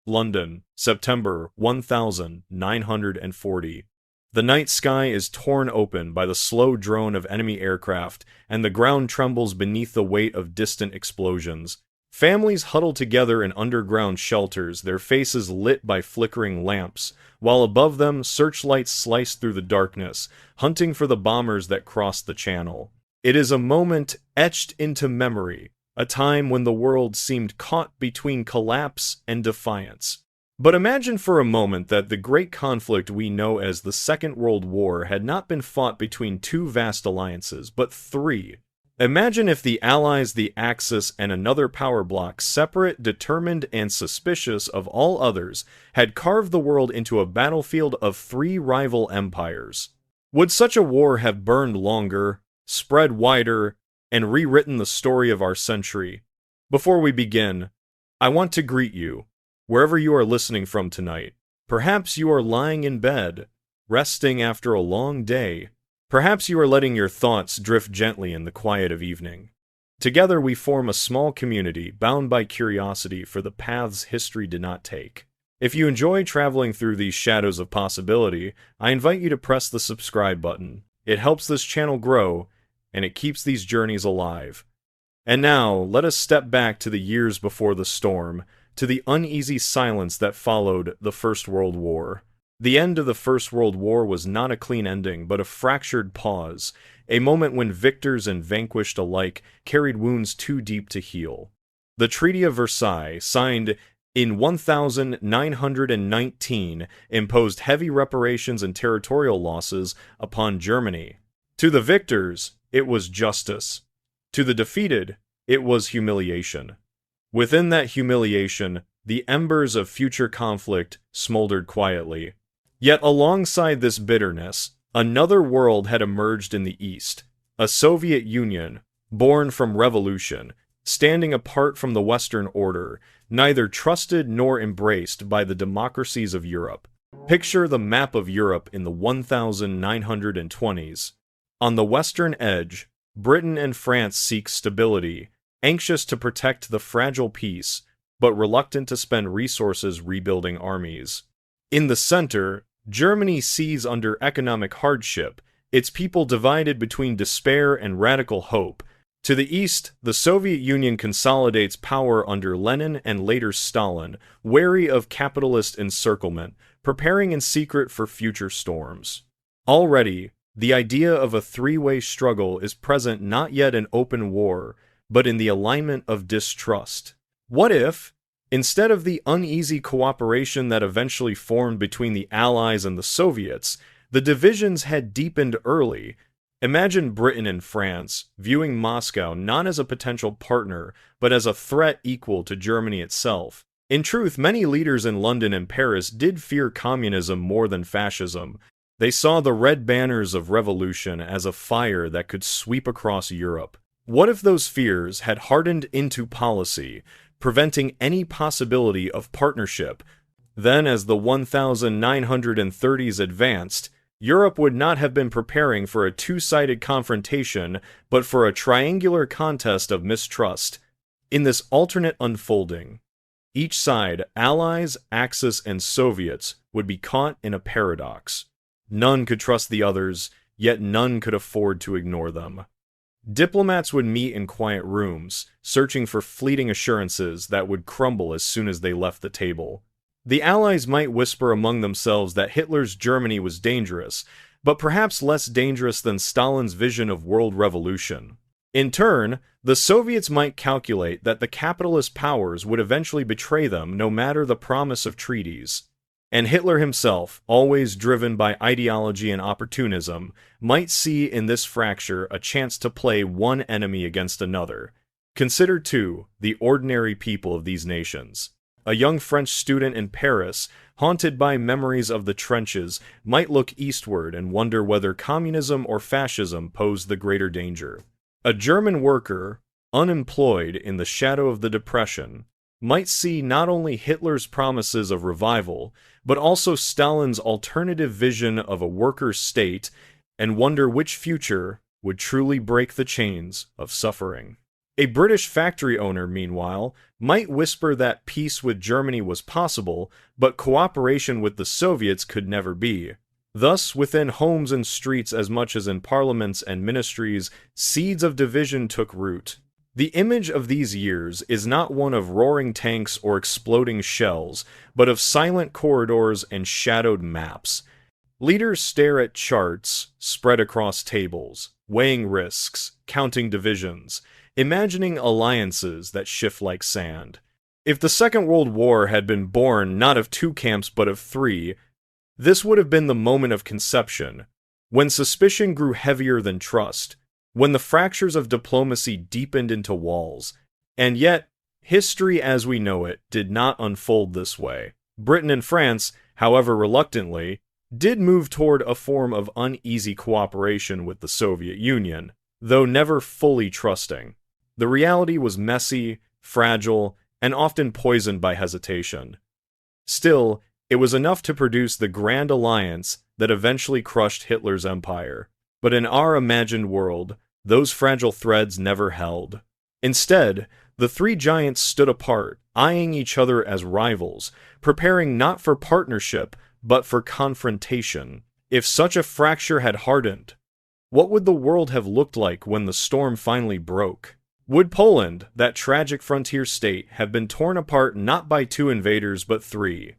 London, September 1940. The night sky is torn open by the slow drone of enemy aircraft, and the ground trembles beneath the weight of distant explosions. Families huddle together in underground shelters, their faces lit by flickering lamps, while above them searchlights slice through the darkness, hunting for the bombers that crossed the channel. It is a moment etched into memory, a time when the world seemed caught between collapse and defiance. But imagine for a moment that the great conflict we know as the Second World War had not been fought between two vast alliances, but three. Imagine if the Allies, the Axis, and another power bloc, separate, determined, and suspicious of all others, had carved the world into a battlefield of three rival empires. Would such a war have burned longer, spread wider, and rewritten the story of our century? Before we begin, I want to greet you, wherever you are listening from tonight. Perhaps you are lying in bed, resting after a long day. Perhaps you are letting your thoughts drift gently in the quiet of evening. Together we form a small community bound by curiosity for the paths history did not take. If you enjoy traveling through these shadows of possibility, I invite you to press the subscribe button. It helps this channel grow, and it keeps these journeys alive. And now, let us step back to the years before the storm, to the uneasy silence that followed the First World War. The end of the First World War was not a clean ending, but a fractured pause, a moment when victors and vanquished alike carried wounds too deep to heal. The Treaty of Versailles, signed in 1919, imposed heavy reparations and territorial losses upon Germany. To the victors, it was justice. To the defeated, it was humiliation. Within that humiliation, the embers of future conflict smoldered quietly. Yet alongside this bitterness, another world had emerged in the East, a Soviet Union, born from revolution, standing apart from the Western order, neither trusted nor embraced by the democracies of Europe. Picture the map of Europe in the 1920s. On the western edge, Britain and France seek stability, anxious to protect the fragile peace, but reluctant to spend resources rebuilding armies. In the center, Germany sees under economic hardship, its people divided between despair and radical hope. To the east, the Soviet Union consolidates power under Lenin and later Stalin, wary of capitalist encirclement, preparing in secret for future storms. Already, the idea of a three-way struggle is present not yet in open war, but in the alignment of distrust. What if, instead of the uneasy cooperation that eventually formed between the Allies and the Soviets, the divisions had deepened early? Imagine Britain and France viewing Moscow not as a potential partner, but as a threat equal to Germany itself. In truth, many leaders in London and Paris did fear communism more than fascism. They saw the red banners of revolution as a fire that could sweep across Europe. What if those fears had hardened into policy, preventing any possibility of partnership? Then, as the 1930s advanced, Europe would not have been preparing for a two-sided confrontation, but for a triangular contest of mistrust. In this alternate unfolding, each side, Allies, Axis, and Soviets, would be caught in a paradox. None could trust the others, yet none could afford to ignore them. Diplomats would meet in quiet rooms, searching for fleeting assurances that would crumble as soon as they left the table. The Allies might whisper among themselves that Hitler's Germany was dangerous, but perhaps less dangerous than Stalin's vision of world revolution. In turn, the Soviets might calculate that the capitalist powers would eventually betray them no matter the promise of treaties. And Hitler himself, always driven by ideology and opportunism, might see in this fracture a chance to play one enemy against another. Consider, too, the ordinary people of these nations. A young French student in Paris, haunted by memories of the trenches, might look eastward and wonder whether communism or fascism posed the greater danger. A German worker, unemployed in the shadow of the Depression, might see not only Hitler's promises of revival, but also Stalin's alternative vision of a workers' state, and wonder which future would truly break the chains of suffering. A British factory owner, meanwhile, might whisper that peace with Germany was possible, but cooperation with the Soviets could never be. Thus, within homes and streets as much as in parliaments and ministries, seeds of division took root. The image of these years is not one of roaring tanks or exploding shells, but of silent corridors and shadowed maps. Leaders stare at charts spread across tables, weighing risks, counting divisions, imagining alliances that shift like sand. If the Second World War had been born not of two camps but of three, this would have been the moment of conception, when suspicion grew heavier than trust, when the fractures of diplomacy deepened into walls. And yet, history as we know it did not unfold this way. Britain and France, however reluctantly, did move toward a form of uneasy cooperation with the Soviet Union, though never fully trusting. The reality was messy, fragile, and often poisoned by hesitation. Still, it was enough to produce the grand alliance that eventually crushed Hitler's empire. But in our imagined world, those fragile threads never held. Instead, the three giants stood apart, eyeing each other as rivals, preparing not for partnership, but for confrontation. If such a fracture had hardened, what would the world have looked like when the storm finally broke? Would Poland, that tragic frontier state, have been torn apart not by two invaders but three?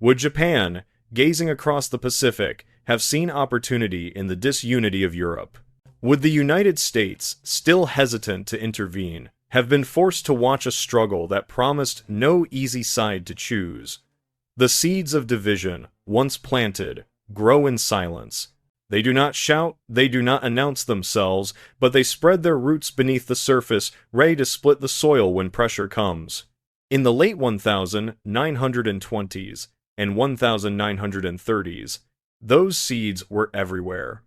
Would Japan, gazing across the Pacific, have seen opportunity in the disunity of Europe? Would the United States, still hesitant to intervene, have been forced to watch a struggle that promised no easy side to choose? The seeds of division, once planted, grow in silence. They do not shout, they do not announce themselves, but they spread their roots beneath the surface, ready to split the soil when pressure comes. In the late 1920s and 1930s, those seeds were everywhere.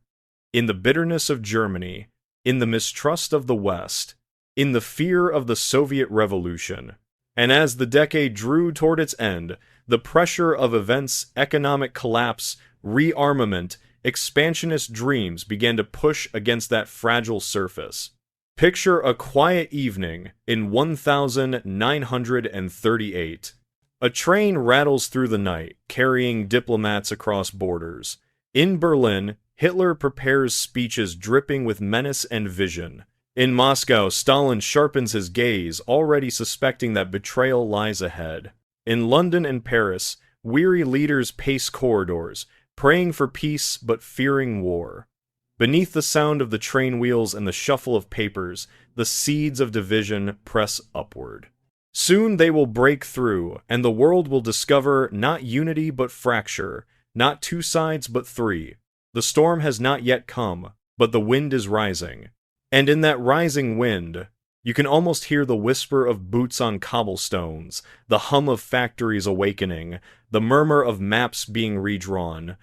In the bitterness of Germany, in the mistrust of the West, in the fear of the Soviet Revolution. And as the decade drew toward its end, the pressure of events, economic collapse, rearmament, expansionist dreams began to push against that fragile surface. Picture a quiet evening in 1938. A train rattles through the night, carrying diplomats across borders. In Berlin, Hitler prepares speeches dripping with menace and vision. In Moscow, Stalin sharpens his gaze, already suspecting that betrayal lies ahead. In London and Paris, weary leaders pace corridors, praying for peace but fearing war. Beneath the sound of the train wheels and the shuffle of papers, the seeds of division press upward. Soon they will break through, and the world will discover not unity but fracture, not two sides but three. The storm has not yet come, but the wind is rising. And in that rising wind, you can almost hear the whisper of boots on cobblestones, the hum of factories awakening, the murmur of maps being redrawn.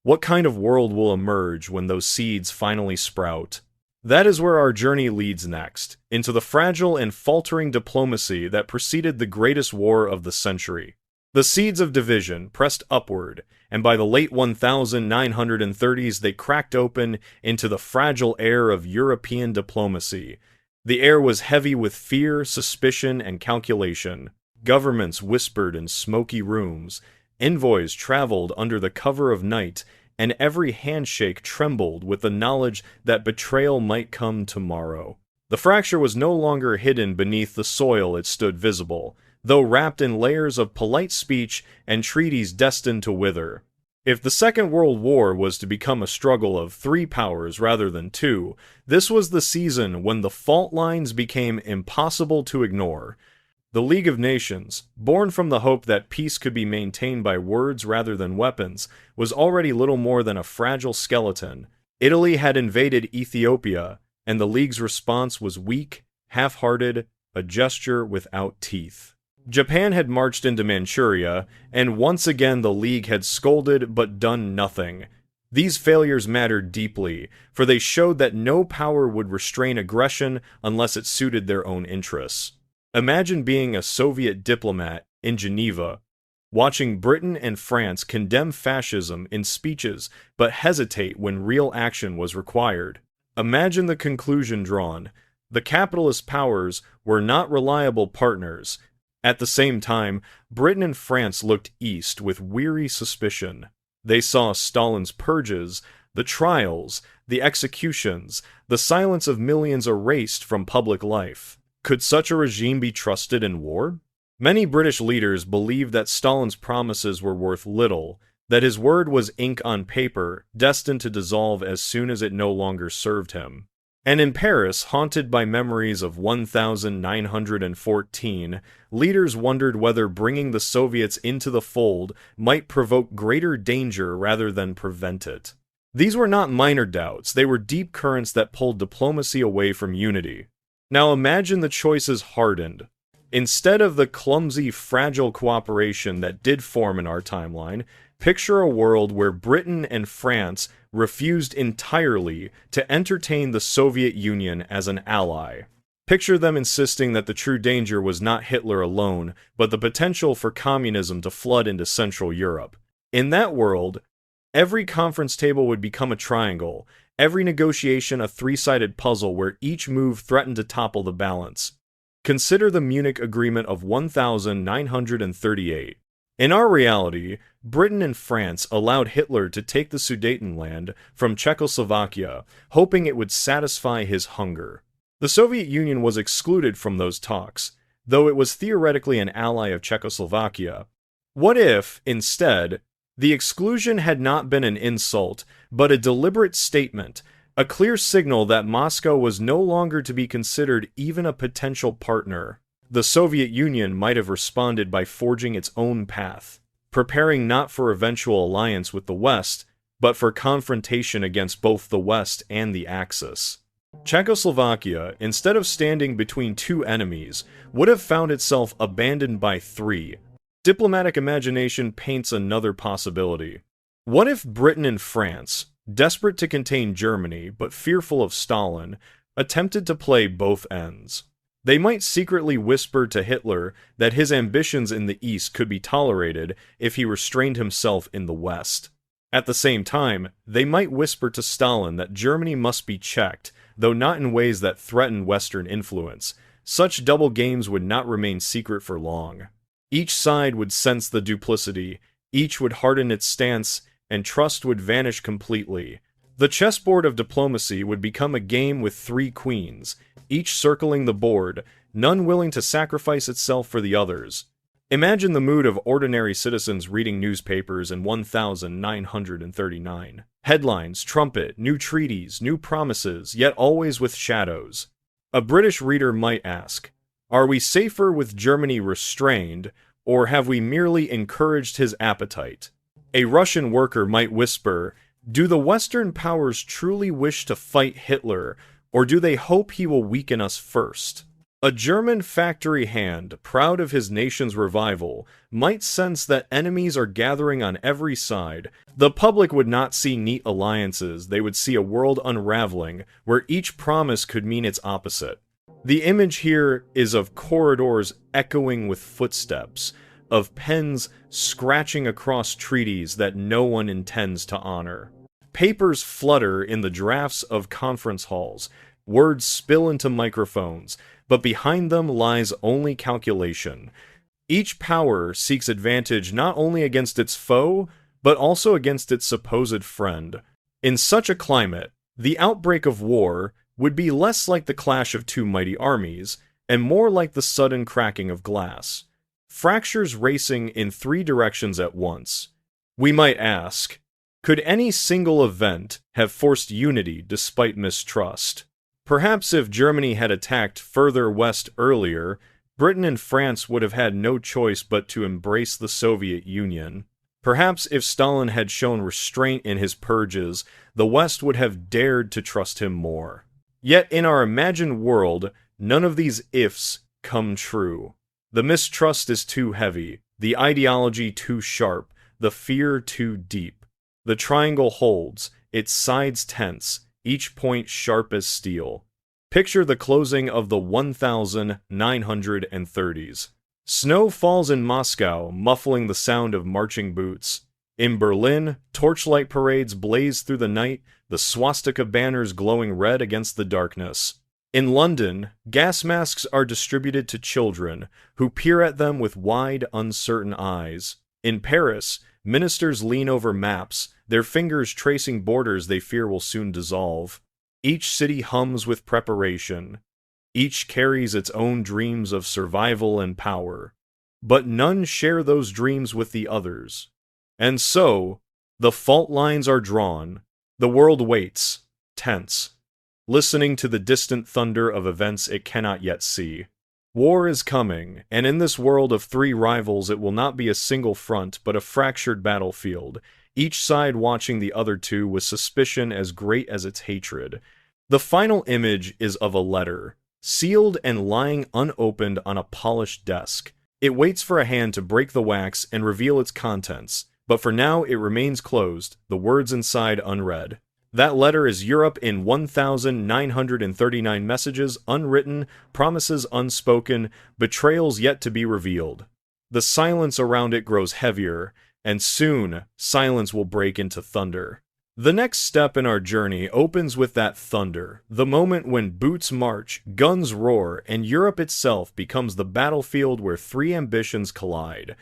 What kind of world will emerge when those seeds finally sprout? That is where our journey leads next, into the fragile and faltering diplomacy that preceded the greatest war of the century. The seeds of division pressed upward, and by the late 1930s they cracked open into the fragile air of European diplomacy. The air was heavy with fear, suspicion, and calculation. Governments whispered in smoky rooms. Envoys traveled under the cover of night, and every handshake trembled with the knowledge that betrayal might come tomorrow. The fracture was no longer hidden beneath the soil it stood visible, though wrapped in layers of polite speech and treaties destined to wither. If the Second World War was to become a struggle of three powers rather than two, this was the season when the fault lines became impossible to ignore. The League of Nations, born from the hope that peace could be maintained by words rather than weapons, was already little more than a fragile skeleton. Italy had invaded Ethiopia, and the League's response was weak, half-hearted, a gesture without teeth. Japan had marched into Manchuria, and once again the League had scolded but done nothing. These failures mattered deeply, for they showed that no power would restrain aggression unless it suited their own interests. Imagine being a Soviet diplomat in Geneva, watching Britain and France condemn fascism in speeches but hesitate when real action was required. Imagine the conclusion drawn. The capitalist powers were not reliable partners. At the same time, Britain and France looked east with weary suspicion. They saw Stalin's purges, the trials, the executions, the silence of millions erased from public life. Could such a regime be trusted in war? Many British leaders believed that Stalin's promises were worth little, that his word was ink on paper, destined to dissolve as soon as it no longer served him. And in Paris, haunted by memories of 1914, leaders wondered whether bringing the Soviets into the fold might provoke greater danger rather than prevent it. These were not minor doubts, they were deep currents that pulled diplomacy away from unity. Now imagine the choices hardened. Instead of the clumsy, fragile cooperation that did form in our timeline, picture a world where Britain and France refused entirely to entertain the Soviet Union as an ally. Picture them insisting that the true danger was not Hitler alone, but the potential for communism to flood into Central Europe. In that world, every conference table would become a triangle, every negotiation a three-sided puzzle where each move threatened to topple the balance. Consider the Munich Agreement of 1938. In our reality, Britain and France allowed Hitler to take the Sudetenland from Czechoslovakia, hoping it would satisfy his hunger. The Soviet Union was excluded from those talks, though it was theoretically an ally of Czechoslovakia. What if, instead, the exclusion had not been an insult, but a deliberate statement, a clear signal that Moscow was no longer to be considered even a potential partner? The Soviet Union might have responded by forging its own path, preparing not for eventual alliance with the West, but for confrontation against both the West and the Axis. Czechoslovakia, instead of standing between two enemies, would have found itself abandoned by three. Diplomatic imagination paints another possibility. What if Britain and France, desperate to contain Germany but fearful of Stalin, attempted to play both ends? They might secretly whisper to Hitler that his ambitions in the East could be tolerated if he restrained himself in the West. At the same time, they might whisper to Stalin that Germany must be checked, though not in ways that threaten Western influence. Such double games would not remain secret for long. Each side would sense the duplicity, each would harden its stance, and trust would vanish completely. The chessboard of diplomacy would become a game with three queens, each circling the board, none willing to sacrifice itself for the others. Imagine the mood of ordinary citizens reading newspapers in 1939. Headlines, trumpet, new treaties, new promises, yet always with shadows. A British reader might ask, are we safer with Germany restrained, or have we merely encouraged his appetite? A Russian worker might whisper, do the Western powers truly wish to fight Hitler, or do they hope he will weaken us first? A German factory hand, proud of his nation's revival, might sense that enemies are gathering on every side. The public would not see neat alliances, they would see a world unraveling, where each promise could mean its opposite. The image here is of corridors echoing with footsteps, of pens scratching across treaties that no one intends to honor. Papers flutter in the drafts of conference halls, words spill into microphones, but behind them lies only calculation. Each power seeks advantage not only against its foe, but also against its supposed friend. In such a climate, the outbreak of war would be less like the clash of two mighty armies, and more like the sudden cracking of glass. Fractures racing in three directions at once. We might ask, could any single event have forced unity despite mistrust? Perhaps if Germany had attacked further west earlier, Britain and France would have had no choice but to embrace the Soviet Union. Perhaps if Stalin had shown restraint in his purges, the West would have dared to trust him more. Yet in our imagined world, none of these ifs come true. The mistrust is too heavy, the ideology too sharp, the fear too deep. The triangle holds, its sides tense, each point sharp as steel. Picture the closing of the 1930s. Snow falls in Moscow, muffling the sound of marching boots. In Berlin, torchlight parades blaze through the night, the swastika banners glowing red against the darkness. In London, gas masks are distributed to children, who peer at them with wide, uncertain eyes. In Paris, ministers lean over maps, their fingers tracing borders they fear will soon dissolve. Each city hums with preparation. Each carries its own dreams of survival and power. But none share those dreams with the others. And so, the fault lines are drawn. The world waits, tense, listening to the distant thunder of events it cannot yet see. War is coming, and in this world of three rivals it will not be a single front but a fractured battlefield, each side watching the other two with suspicion as great as its hatred. The final image is of a letter, sealed and lying unopened on a polished desk. It waits for a hand to break the wax and reveal its contents, but for now it remains closed, the words inside unread. That letter is Europe in 1,939 messages unwritten, promises unspoken, betrayals yet to be revealed. The silence around it grows heavier, and soon silence will break into thunder. The next step in our journey opens with that thunder, the moment when boots march, guns roar, and Europe itself becomes the battlefield where three ambitions collide.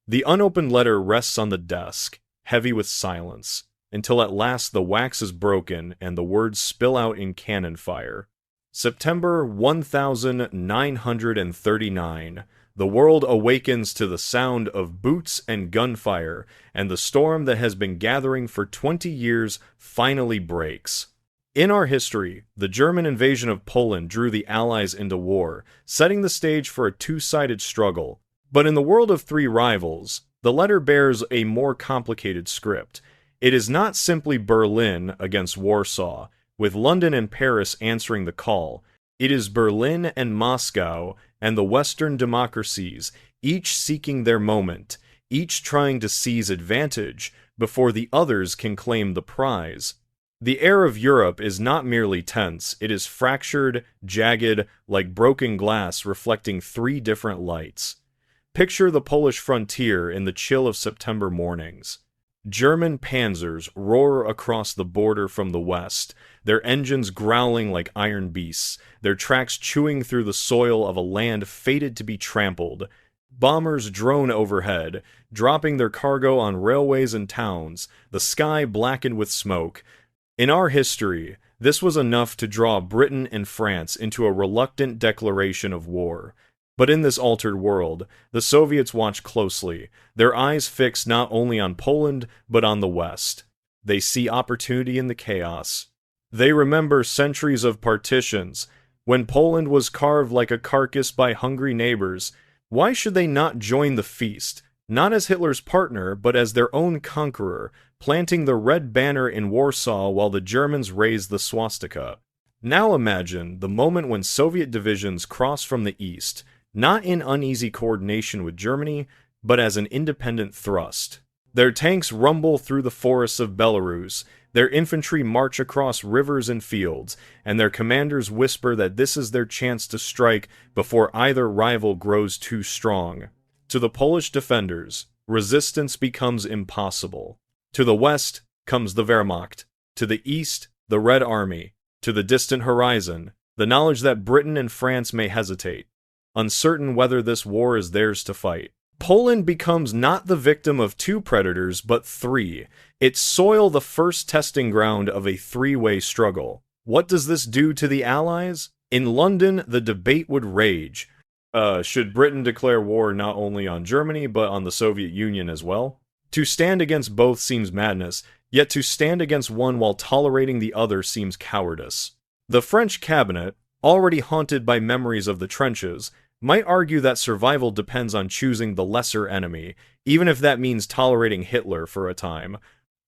The unopened letter rests on the desk, heavy with silence, until at last the wax is broken and the words spill out in cannon fire. September 1939. The world awakens to the sound of boots and gunfire, and the storm that has been gathering for 20 years finally breaks. In our history, the German invasion of Poland drew the Allies into war, setting the stage for a two-sided struggle. But in the world of three rivals, the letter bears a more complicated script. It is not simply Berlin against Warsaw, with London and Paris answering the call. It is Berlin and Moscow and the Western democracies, each seeking their moment, each trying to seize advantage before the others can claim the prize. The air of Europe is not merely tense, it is fractured, jagged, like broken glass reflecting three different lights. Picture the Polish frontier in the chill of September mornings. German panzers roar across the border from the west, their engines growling like iron beasts, their tracks chewing through the soil of a land fated to be trampled. Bombers drone overhead, dropping their cargo on railways and towns, the sky blackened with smoke. In our history, this was enough to draw Britain and France into a reluctant declaration of war. But in this altered world, the Soviets watch closely, their eyes fixed not only on Poland, but on the West. They see opportunity in the chaos. They remember centuries of partitions, when Poland was carved like a carcass by hungry neighbors. Why should they not join the feast, not as Hitler's partner, but as their own conqueror, planting the red banner in Warsaw while the Germans raised the swastika? Now imagine the moment when Soviet divisions cross from the east, not in uneasy coordination with Germany, but as an independent thrust. Their tanks rumble through the forests of Belarus, their infantry march across rivers and fields, and their commanders whisper that this is their chance to strike before either rival grows too strong. To the Polish defenders, resistance becomes impossible. To the west comes the Wehrmacht, to the east, the Red Army, to the distant horizon, the knowledge that Britain and France may hesitate, uncertain whether this war is theirs to fight. Poland becomes not the victim of two predators, but three. Its soil the first testing ground of a three-way struggle. What does this do to the Allies? In London, the debate would rage. Should Britain declare war not only on Germany, but on the Soviet Union as well? To stand against both seems madness, yet to stand against one while tolerating the other seems cowardice. The French cabinet, already haunted by memories of the trenches, might argue that survival depends on choosing the lesser enemy, even if that means tolerating Hitler for a time.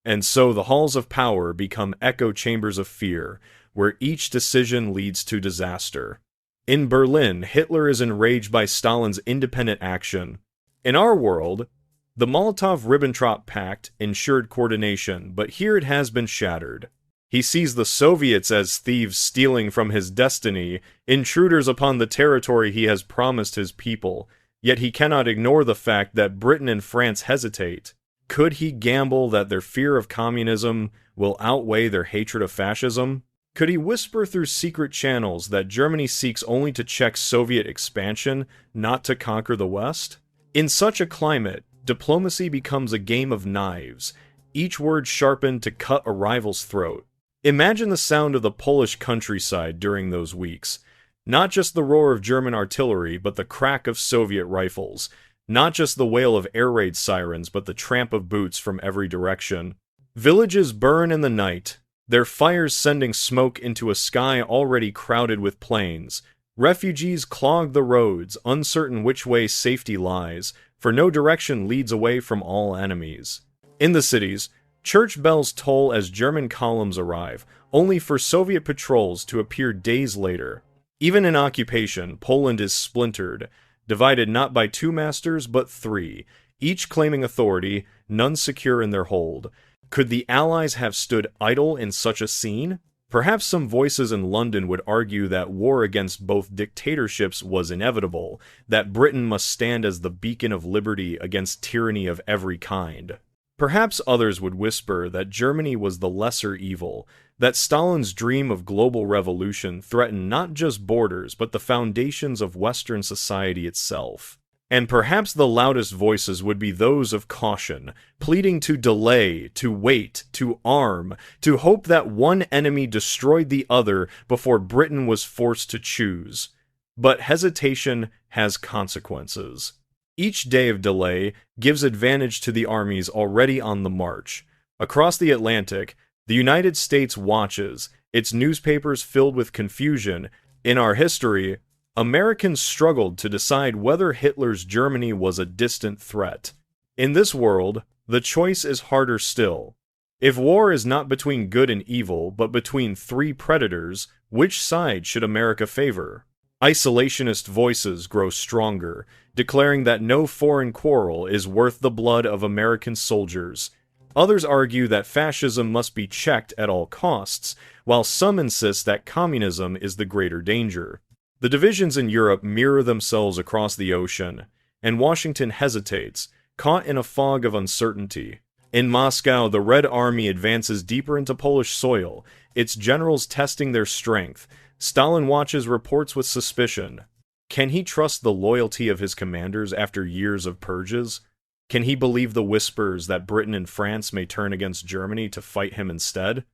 And so the halls of power become echo chambers of fear, where each decision leads to disaster. In Berlin, Hitler is enraged by Stalin's independent action. In our world, the Molotov-Ribbentrop Pact ensured coordination, but here it has been shattered. He sees the Soviets as thieves stealing from his destiny, intruders upon the territory he has promised his people, yet he cannot ignore the fact that Britain and France hesitate. Could he gamble that their fear of communism will outweigh their hatred of fascism? Could he whisper through secret channels that Germany seeks only to check Soviet expansion, not to conquer the West? In such a climate, diplomacy becomes a game of knives, each word sharpened to cut a rival's throat. Imagine the sound of the Polish countryside during those weeks. Not just the roar of German artillery, but the crack of Soviet rifles. Not just the wail of air raid sirens, but the tramp of boots from every direction. Villages burn in the night, their fires sending smoke into a sky already crowded with planes. Refugees clog the roads, uncertain which way safety lies, for no direction leads away from all enemies. In the cities, church bells toll as German columns arrive, only for Soviet patrols to appear days later. Even in occupation, Poland is splintered, divided not by two masters but three, each claiming authority, none secure in their hold. Could the Allies have stood idle in such a scene? Perhaps some voices in London would argue that war against both dictatorships was inevitable, that Britain must stand as the beacon of liberty against tyranny of every kind. Perhaps others would whisper that Germany was the lesser evil, that Stalin's dream of global revolution threatened not just borders but the foundations of Western society itself. And perhaps the loudest voices would be those of caution, pleading to delay, to wait, to arm, to hope that one enemy destroyed the other before Britain was forced to choose. But hesitation has consequences. Each day of delay gives advantage to the armies already on the march. Across the Atlantic, the United States watches, its newspapers filled with confusion. In our history, Americans struggled to decide whether Hitler's Germany was a distant threat. In this world, the choice is harder still. If war is not between good and evil, but between three predators, which side should America favor? Isolationist voices grow stronger, declaring that no foreign quarrel is worth the blood of American soldiers. Others argue that fascism must be checked at all costs, while some insist that communism is the greater danger. The divisions in Europe mirror themselves across the ocean, and Washington hesitates, caught in a fog of uncertainty. In Moscow, the Red Army advances deeper into Polish soil, its generals testing their strength. Stalin watches reports with suspicion. Can he trust the loyalty of his commanders after years of purges? Can he believe the whispers that Britain and France may turn against Germany to fight him instead?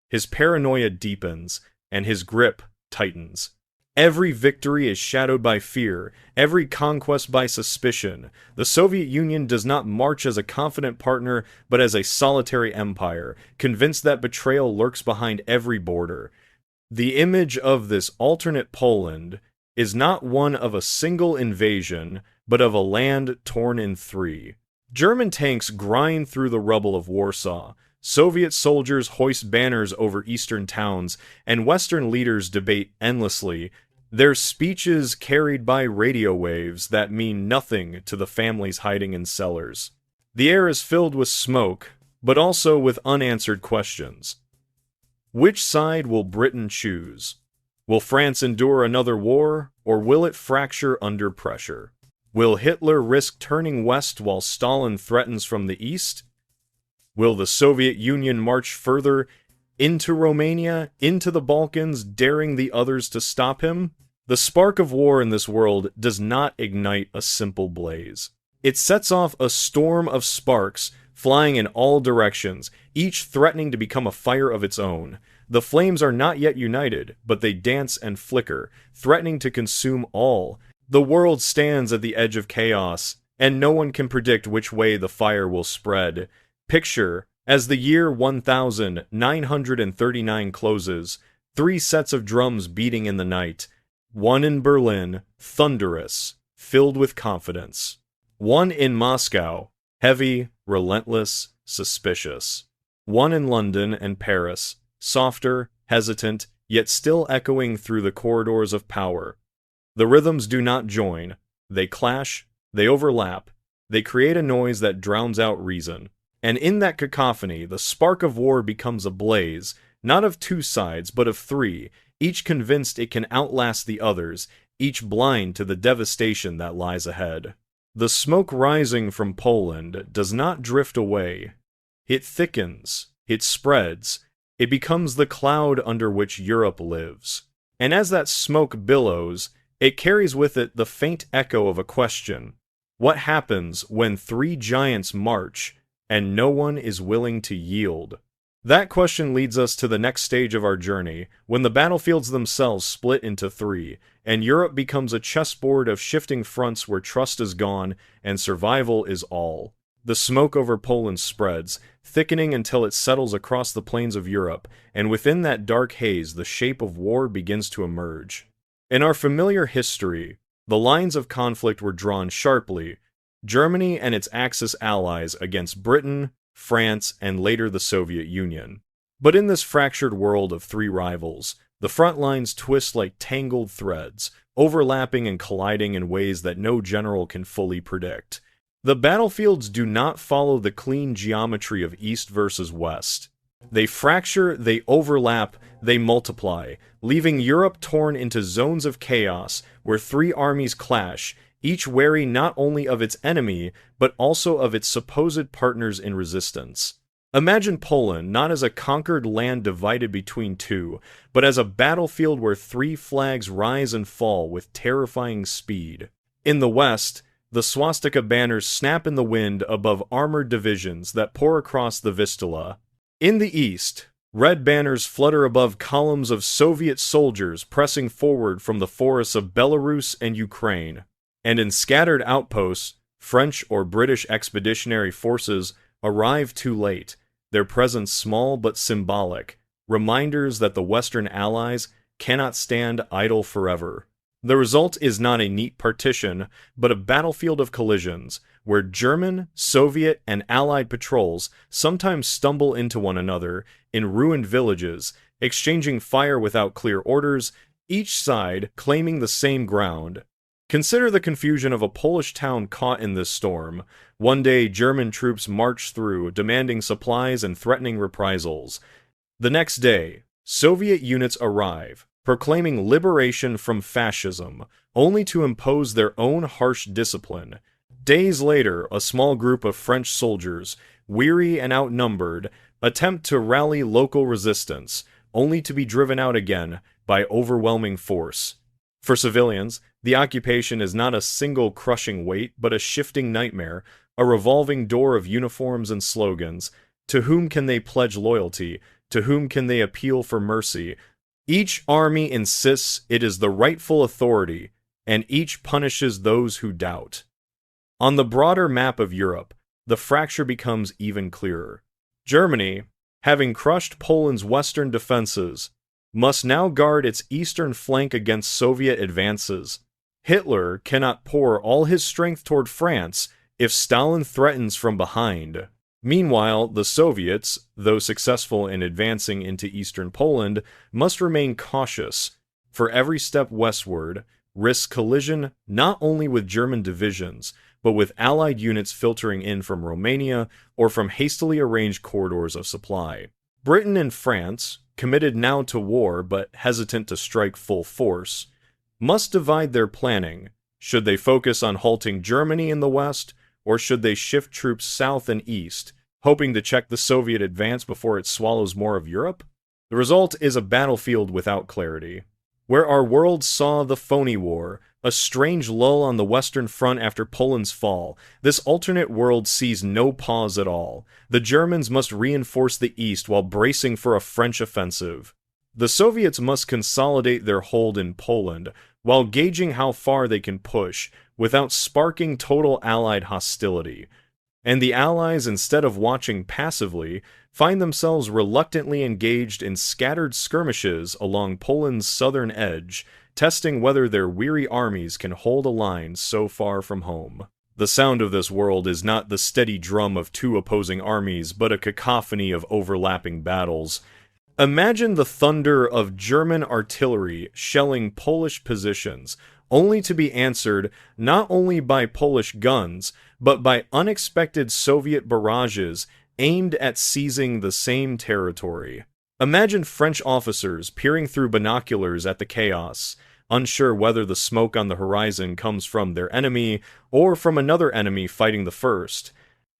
His paranoia deepens, and his grip tightens. Every victory is shadowed by fear, every conquest by suspicion. The Soviet Union does not march as a confident partner, but as a solitary empire, convinced that betrayal lurks behind every border. The image of this alternate Poland is not one of a single invasion, but of a land torn in three. German tanks grind through the rubble of Warsaw. Soviet soldiers hoist banners over eastern towns, and Western leaders debate endlessly, their speeches carried by radio waves that mean nothing to the families hiding in cellars. The air is filled with smoke, but also with unanswered questions. Which side will Britain choose? Will France endure another war, or will it fracture under pressure? Will Hitler risk turning west while Stalin threatens from the east? Will the Soviet Union march further into Romania, into the Balkans, daring the others to stop him? The spark of war in this world does not ignite a simple blaze. It sets off a storm of sparks flying in all directions, each threatening to become a fire of its own. The flames are not yet united, but they dance and flicker, threatening to consume all. The world stands at the edge of chaos, and no one can predict which way the fire will spread. Picture, as the year 1939 closes, three sets of drums beating in the night. One in Berlin, thunderous, filled with confidence. One in Moscow, heavy, relentless, suspicious. One in London and Paris, softer, hesitant, yet still echoing through the corridors of power. The rhythms do not join. They clash, they overlap, they create a noise that drowns out reason. And in that cacophony, the spark of war becomes a blaze, not of two sides, but of three, each convinced it can outlast the others, each blind to the devastation that lies ahead. The smoke rising from Poland does not drift away. It thickens, it spreads, It becomes the cloud under which Europe lives. And as that smoke billows, it carries with it the faint echo of a question. What happens when three giants march and no one is willing to yield? That question leads us to the next stage of our journey, when the battlefields themselves split into three, and Europe becomes a chessboard of shifting fronts where trust is gone and survival is all. The smoke over Poland spreads, thickening until it settles across the plains of Europe, and within that dark haze the shape of war begins to emerge. In our familiar history, the lines of conflict were drawn sharply: Germany and its Axis allies against Britain, France, and later the Soviet Union. But in this fractured world of three rivals, the front lines twist like tangled threads, overlapping and colliding in ways that no general can fully predict. The battlefields do not follow the clean geometry of East versus West. They fracture, they overlap, they multiply, leaving Europe torn into zones of chaos where three armies clash, each wary not only of its enemy, but also of its supposed partners in resistance. Imagine Poland not as a conquered land divided between two, but as a battlefield where three flags rise and fall with terrifying speed. In the West, the swastika banners snap in the wind above armored divisions that pour across the Vistula. In the East, red banners flutter above columns of Soviet soldiers pressing forward from the forests of Belarus and Ukraine. And in scattered outposts, French or British expeditionary forces arrive too late, their presence small but symbolic, reminders that the Western allies cannot stand idle forever. The result is not a neat partition, but a battlefield of collisions, where German, Soviet, and Allied patrols sometimes stumble into one another in ruined villages, exchanging fire without clear orders, each side claiming the same ground. Consider the confusion of a Polish town caught in this storm. One day, German troops march through, demanding supplies and threatening reprisals. The next day, Soviet units arrive, proclaiming liberation from fascism, only to impose their own harsh discipline. Days later, a small group of French soldiers, weary and outnumbered, attempt to rally local resistance, only to be driven out again by overwhelming force. For civilians, the occupation is not a single crushing weight, but a shifting nightmare, a revolving door of uniforms and slogans. To whom can they pledge loyalty? To whom can they appeal for mercy? Each army insists it is the rightful authority, and each punishes those who doubt. On the broader map of Europe, the fracture becomes even clearer. Germany, having crushed Poland's western defenses, must now guard its eastern flank against Soviet advances. Hitler cannot pour all his strength toward France if Stalin threatens from behind. Meanwhile, the Soviets, though successful in advancing into eastern Poland, must remain cautious, for every step westward risks collision not only with German divisions, but with Allied units filtering in from Romania or from hastily arranged corridors of supply. Britain and France, committed now to war but hesitant to strike full force, must divide their planning. Should they focus on halting Germany in the west, or should they shift troops south and east, hoping to check the Soviet advance before it swallows more of Europe? The result is a battlefield without clarity. Where our world saw the phony war, a strange lull on the Western Front after Poland's fall, this alternate world sees no pause at all. The Germans must reinforce the East while bracing for a French offensive. The Soviets must consolidate their hold in Poland, while gauging how far they can push, without sparking total Allied hostility. And the Allies, instead of watching passively, find themselves reluctantly engaged in scattered skirmishes along Poland's southern edge, testing whether their weary armies can hold a line so far from home. The sound of this world is not the steady drum of two opposing armies, but a cacophony of overlapping battles. Imagine the thunder of German artillery shelling Polish positions, only to be answered not only by Polish guns, but by unexpected Soviet barrages aimed at seizing the same territory. Imagine French officers peering through binoculars at the chaos, unsure whether the smoke on the horizon comes from their enemy or from another enemy fighting the first.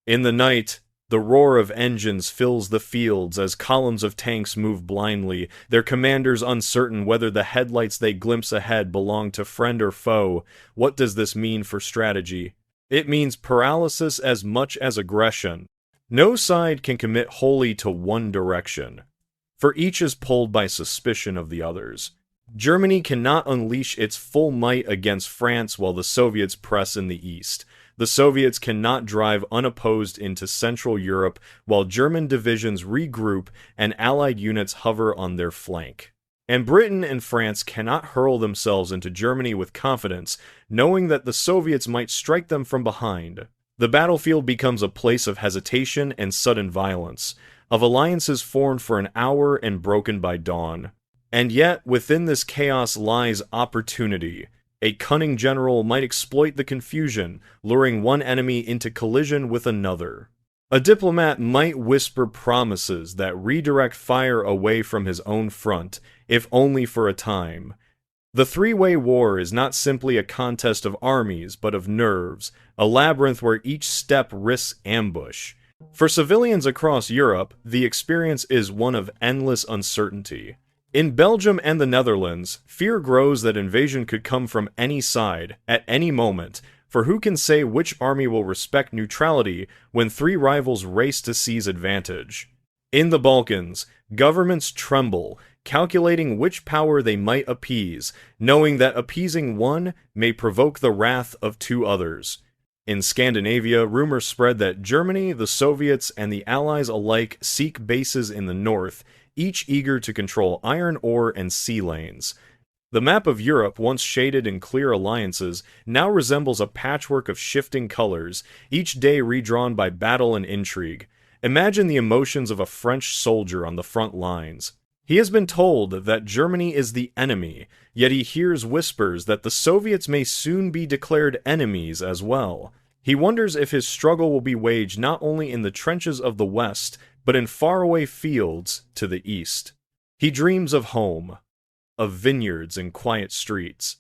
In the night, The roar of engines fills the fields as columns of tanks move blindly, their commanders uncertain whether the headlights they glimpse ahead belong to friend or foe. What does this mean for strategy? It means paralysis as much as aggression. No side can commit wholly to one direction, for each is pulled by suspicion of the others. Germany cannot unleash its full might against France while the Soviets press in the east. The Soviets cannot drive unopposed into Central Europe while German divisions regroup and Allied units hover on their flank. And Britain and France cannot hurl themselves into Germany with confidence, knowing that the Soviets might strike them from behind. The battlefield becomes a place of hesitation and sudden violence, of alliances formed for an hour and broken by dawn. And yet, within this chaos lies opportunity. A cunning general might exploit the confusion, luring one enemy into collision with another. A diplomat might whisper promises that redirect fire away from his own front, if only for a time. The three-way war is not simply a contest of armies, but of nerves, a labyrinth where each step risks ambush. For civilians across Europe, the experience is one of endless uncertainty. In Belgium and the Netherlands, fear grows that invasion could come from any side, at any moment, for who can say which army will respect neutrality when three rivals race to seize advantage? In the Balkans, governments tremble, calculating which power they might appease, knowing that appeasing one may provoke the wrath of two others. In Scandinavia, rumors spread that Germany, the Soviets, and the Allies alike seek bases in the north, each eager to control iron ore and sea lanes. The map of Europe, once shaded in clear alliances, now resembles a patchwork of shifting colors, each day redrawn by battle and intrigue. Imagine the emotions of a French soldier on the front lines. He has been told that Germany is the enemy, yet he hears whispers that the Soviets may soon be declared enemies as well. He wonders if his struggle will be waged not only in the trenches of the West, but in faraway fields to the east. He dreams of home, of vineyards and quiet streets,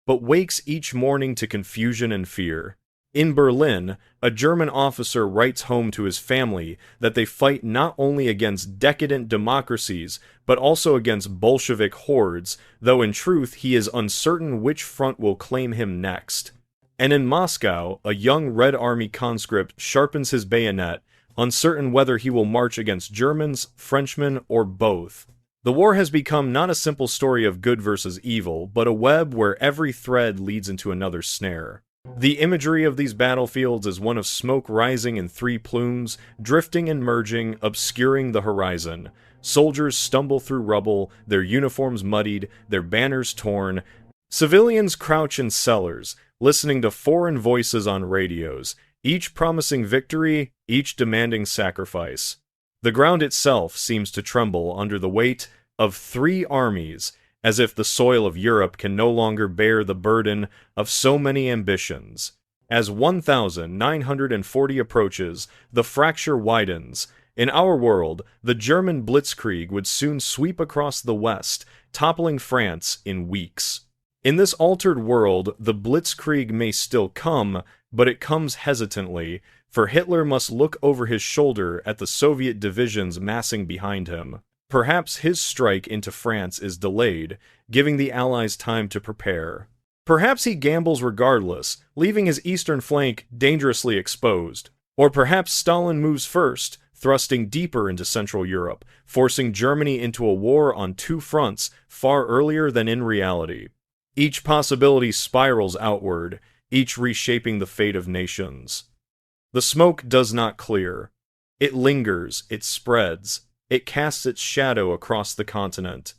but wakes each morning to confusion and fear. In Berlin, a German officer writes home to his family that they fight not only against decadent democracies, but also against Bolshevik hordes, though in truth he is uncertain which front will claim him next. And in Moscow, a young Red Army conscript sharpens his bayonet, uncertain whether he will march against Germans, Frenchmen, or both. The war has become not a simple story of good versus evil, but a web where every thread leads into another snare. The imagery of these battlefields is one of smoke rising in three plumes, drifting and merging, obscuring the horizon. Soldiers stumble through rubble, their uniforms muddied, their banners torn. Civilians crouch in cellars, listening to foreign voices on radios, each promising victory, each demanding sacrifice. The ground itself seems to tremble under the weight of three armies, as if the soil of Europe can no longer bear the burden of so many ambitions. As 1940 approaches, the fracture widens. In our world, the German blitzkrieg would soon sweep across the West, toppling France in weeks. In this altered world, the blitzkrieg may still come, but it comes hesitantly, for Hitler must look over his shoulder at the Soviet divisions massing behind him. Perhaps his strike into France is delayed, giving the Allies time to prepare. Perhaps he gambles regardless, leaving his eastern flank dangerously exposed. Or perhaps Stalin moves first, thrusting deeper into Central Europe, forcing Germany into a war on two fronts far earlier than in reality. Each possibility spirals outward, each reshaping the fate of nations. The smoke does not clear. It lingers, it spreads, it casts its shadow across the continent.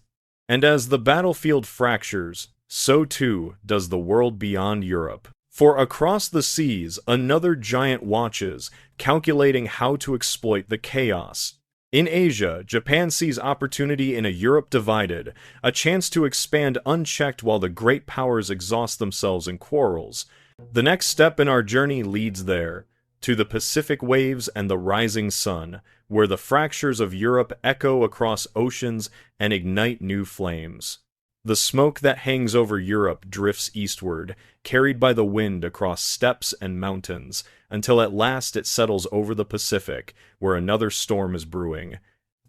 And as the battlefield fractures, so too does the world beyond Europe. For across the seas, another giant watches, calculating how to exploit the chaos. In Asia, Japan sees opportunity in a Europe divided, a chance to expand unchecked while the great powers exhaust themselves in quarrels. The next step in our journey leads there, to the Pacific waves and the rising sun, where the fractures of Europe echo across oceans and ignite new flames. The smoke that hangs over Europe drifts eastward, carried by the wind across steppes and mountains, until at last it settles over the Pacific, where another storm is brewing.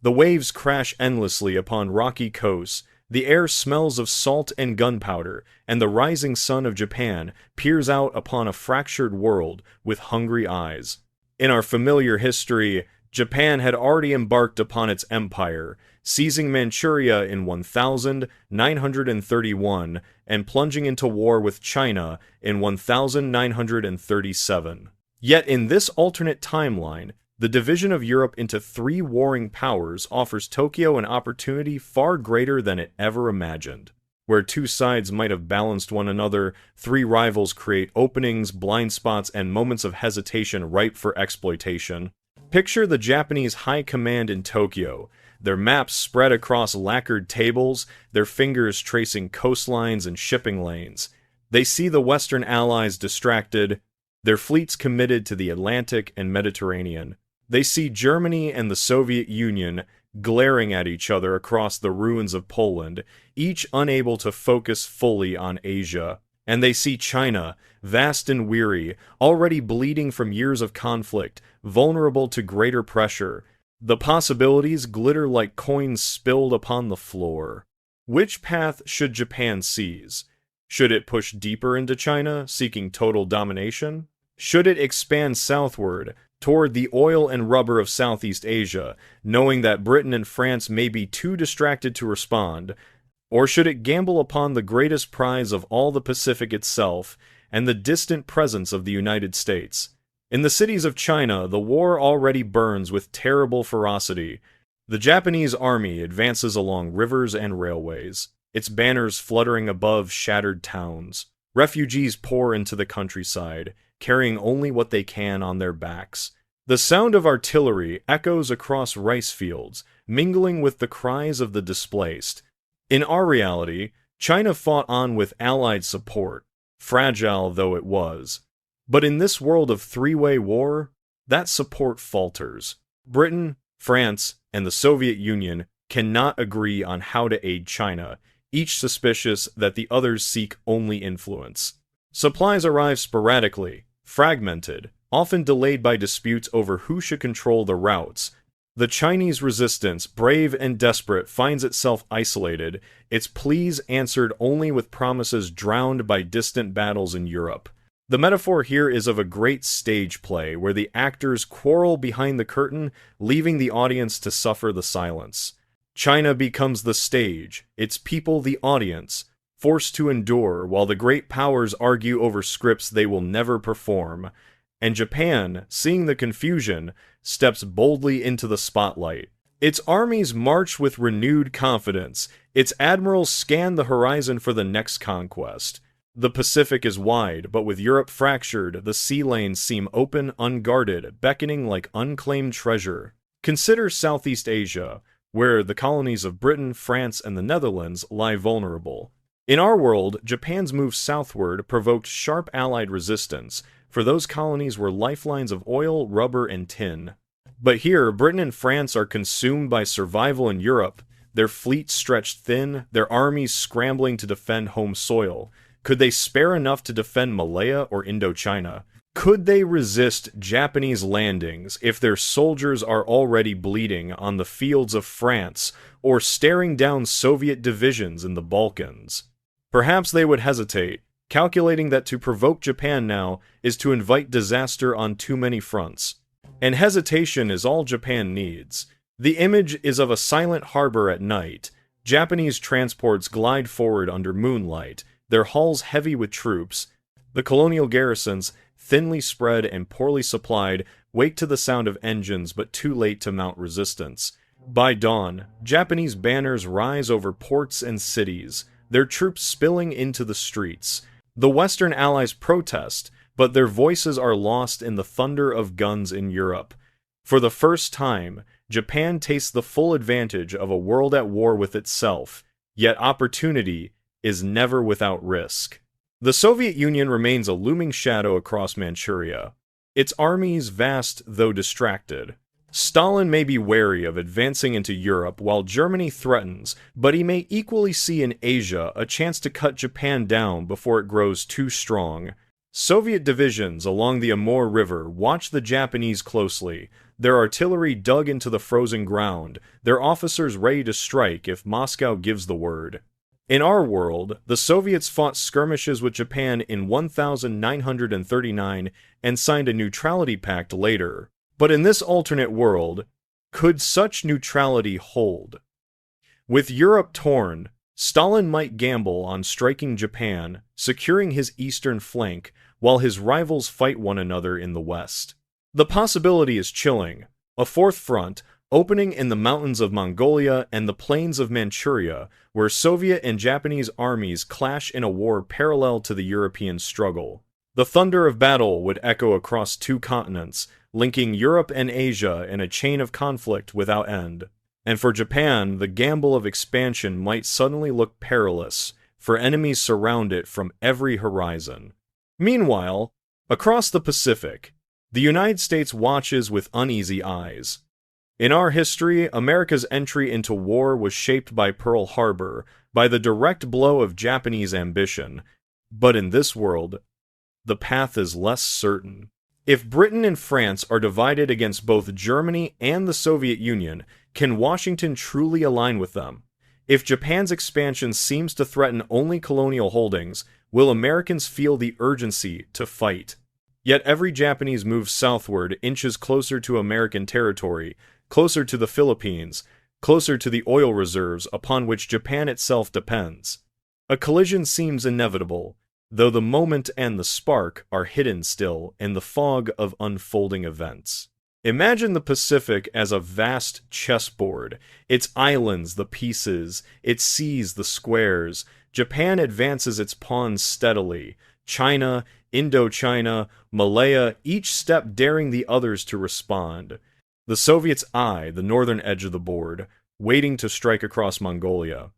The waves crash endlessly upon rocky coasts, the air smells of salt and gunpowder, and the rising sun of Japan peers out upon a fractured world with hungry eyes. In our familiar history, Japan had already embarked upon its empire, seizing Manchuria in 1931 and plunging into war with China in 1937. Yet in this alternate timeline, the division of Europe into three warring powers offers Tokyo an opportunity far greater than it ever imagined. Where two sides might have balanced one another, three rivals create openings, blind spots, and moments of hesitation ripe for exploitation. Picture the Japanese high command in Tokyo, their maps spread across lacquered tables, their fingers tracing coastlines and shipping lanes. They see the Western allies distracted, their fleets committed to the Atlantic and Mediterranean. They see Germany and the Soviet Union glaring at each other across the ruins of Poland, each unable to focus fully on Asia. And they see China, vast and weary, already bleeding from years of conflict, vulnerable to greater pressure. The possibilities glitter like coins spilled upon the floor. Which path should Japan seize? Should it push deeper into China, seeking total domination? Should it expand southward, toward the oil and rubber of Southeast Asia, knowing that Britain and France may be too distracted to respond? Or should it gamble upon the greatest prize of all the Pacific itself, and the distant presence of the United States? In the cities of China, the war already burns with terrible ferocity. The Japanese army advances along rivers and railways, its banners fluttering above shattered towns. Refugees pour into the countryside, carrying only what they can on their backs. The sound of artillery echoes across rice fields, mingling with the cries of the displaced. In our reality, China fought on with Allied support, fragile though it was. But in this world of three-way war, that support falters. Britain, France, and the Soviet Union cannot agree on how to aid China, each suspicious that the others seek only influence. Supplies arrive sporadically, fragmented, often delayed by disputes over who should control the routes. The Chinese resistance, brave and desperate, finds itself isolated, its pleas answered only with promises drowned by distant battles in Europe. The metaphor here is of a great stage play where the actors quarrel behind the curtain, leaving the audience to suffer the silence. China becomes the stage, its people the audience, forced to endure while the great powers argue over scripts they will never perform. And Japan, seeing the confusion, steps boldly into the spotlight. Its armies march with renewed confidence. Its admirals scan the horizon for the next conquest. The Pacific is wide, but with Europe fractured, the sea lanes seem open, unguarded, beckoning like unclaimed treasure. Consider Southeast Asia, where the colonies of Britain, France, and the Netherlands lie vulnerable. In our world, Japan's move southward provoked sharp Allied resistance, for those colonies were lifelines of oil, rubber, and tin. But here, Britain and France are consumed by survival in Europe, their fleets stretched thin, their armies scrambling to defend home soil. Could they spare enough to defend Malaya or Indochina? Could they resist Japanese landings if their soldiers are already bleeding on the fields of France or staring down Soviet divisions in the Balkans? Perhaps they would hesitate, calculating that to provoke Japan now is to invite disaster on too many fronts. And hesitation is all Japan needs. The image is of a silent harbor at night. Japanese transports glide forward under moonlight, their hulls heavy with troops. The colonial garrisons, thinly spread and poorly supplied, wake to the sound of engines but too late to mount resistance. By dawn, Japanese banners rise over ports and cities, their troops spilling into the streets. The Western Allies protest, but their voices are lost in the thunder of guns in Europe. For the first time, Japan tastes the full advantage of a world at war with itself, yet opportunity is never without risk. The Soviet Union remains a looming shadow across Manchuria, its armies vast though distracted. Stalin may be wary of advancing into Europe while Germany threatens, but he may equally see in Asia a chance to cut Japan down before it grows too strong. Soviet divisions along the Amur River watch the Japanese closely, their artillery dug into the frozen ground, their officers ready to strike if Moscow gives the word. In our world, the Soviets fought skirmishes with Japan in 1939 and signed a neutrality pact later. But in this alternate world, could such neutrality hold? With Europe torn, Stalin might gamble on striking Japan, securing his eastern flank, while his rivals fight one another in the west. The possibility is chilling. A fourth front, opening in the mountains of Mongolia and the plains of Manchuria, where Soviet and Japanese armies clash in a war parallel to the European struggle. The thunder of battle would echo across two continents, linking Europe and Asia in a chain of conflict without end. And for Japan, the gamble of expansion might suddenly look perilous, for enemies surround it from every horizon. Meanwhile, across the Pacific, the United States watches with uneasy eyes. In our history, America's entry into war was shaped by Pearl Harbor, by the direct blow of Japanese ambition. But in this world, the path is less certain. If Britain and France are divided against both Germany and the Soviet Union, can Washington truly align with them? If Japan's expansion seems to threaten only colonial holdings, will Americans feel the urgency to fight? Yet every Japanese move southward inches closer to American territory, closer to the Philippines, closer to the oil reserves upon which Japan itself depends. A collision seems inevitable, though the moment and the spark are hidden still in the fog of unfolding events. Imagine the Pacific as a vast chessboard, its islands the pieces, its seas the squares. Japan advances its pawns steadily. China, Indochina, Malaya, each step daring the others to respond. The Soviets eye the northern edge of the board, waiting to strike across Mongolia.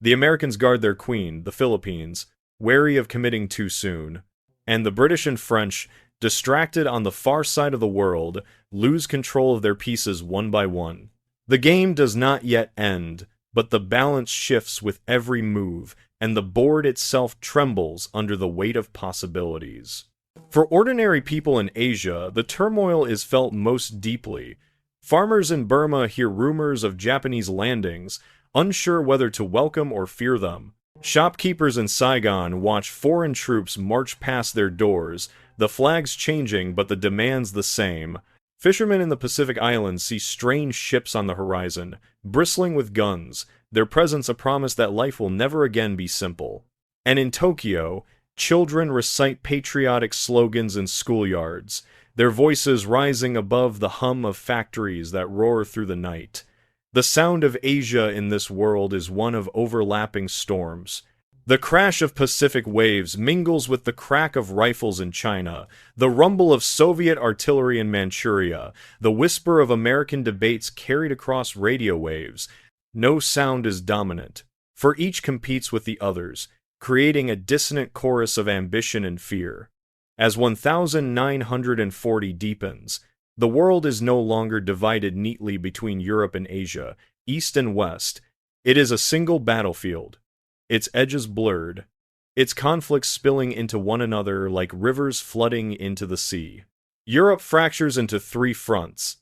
The Americans guard their queen, the Philippines, wary of committing too soon. And the British and French, distracted on the far side of the world, lose control of their pieces one by one. The game does not yet end, but the balance shifts with every move, and the board itself trembles under the weight of possibilities. For ordinary people in Asia, the turmoil is felt most deeply. Farmers in Burma hear rumors of Japanese landings, unsure whether to welcome or fear them. Shopkeepers in Saigon watch foreign troops march past their doors, the flags changing but the demands the same. Fishermen in the Pacific Islands see strange ships on the horizon, bristling with guns, their presence a promise that life will never again be simple. And in Tokyo, children recite patriotic slogans in schoolyards, their voices rising above the hum of factories that roar through the night. The sound of Asia in this world is one of overlapping storms. The crash of Pacific waves mingles with the crack of rifles in China, the rumble of Soviet artillery in Manchuria, the whisper of American debates carried across radio waves. No sound is dominant, for each competes with the others, creating a dissonant chorus of ambition and fear. As 1940 deepens, the world is no longer divided neatly between Europe and Asia, east and west. It is a single battlefield, its edges blurred, its conflicts spilling into one another like rivers flooding into the sea. Europe fractures into three fronts.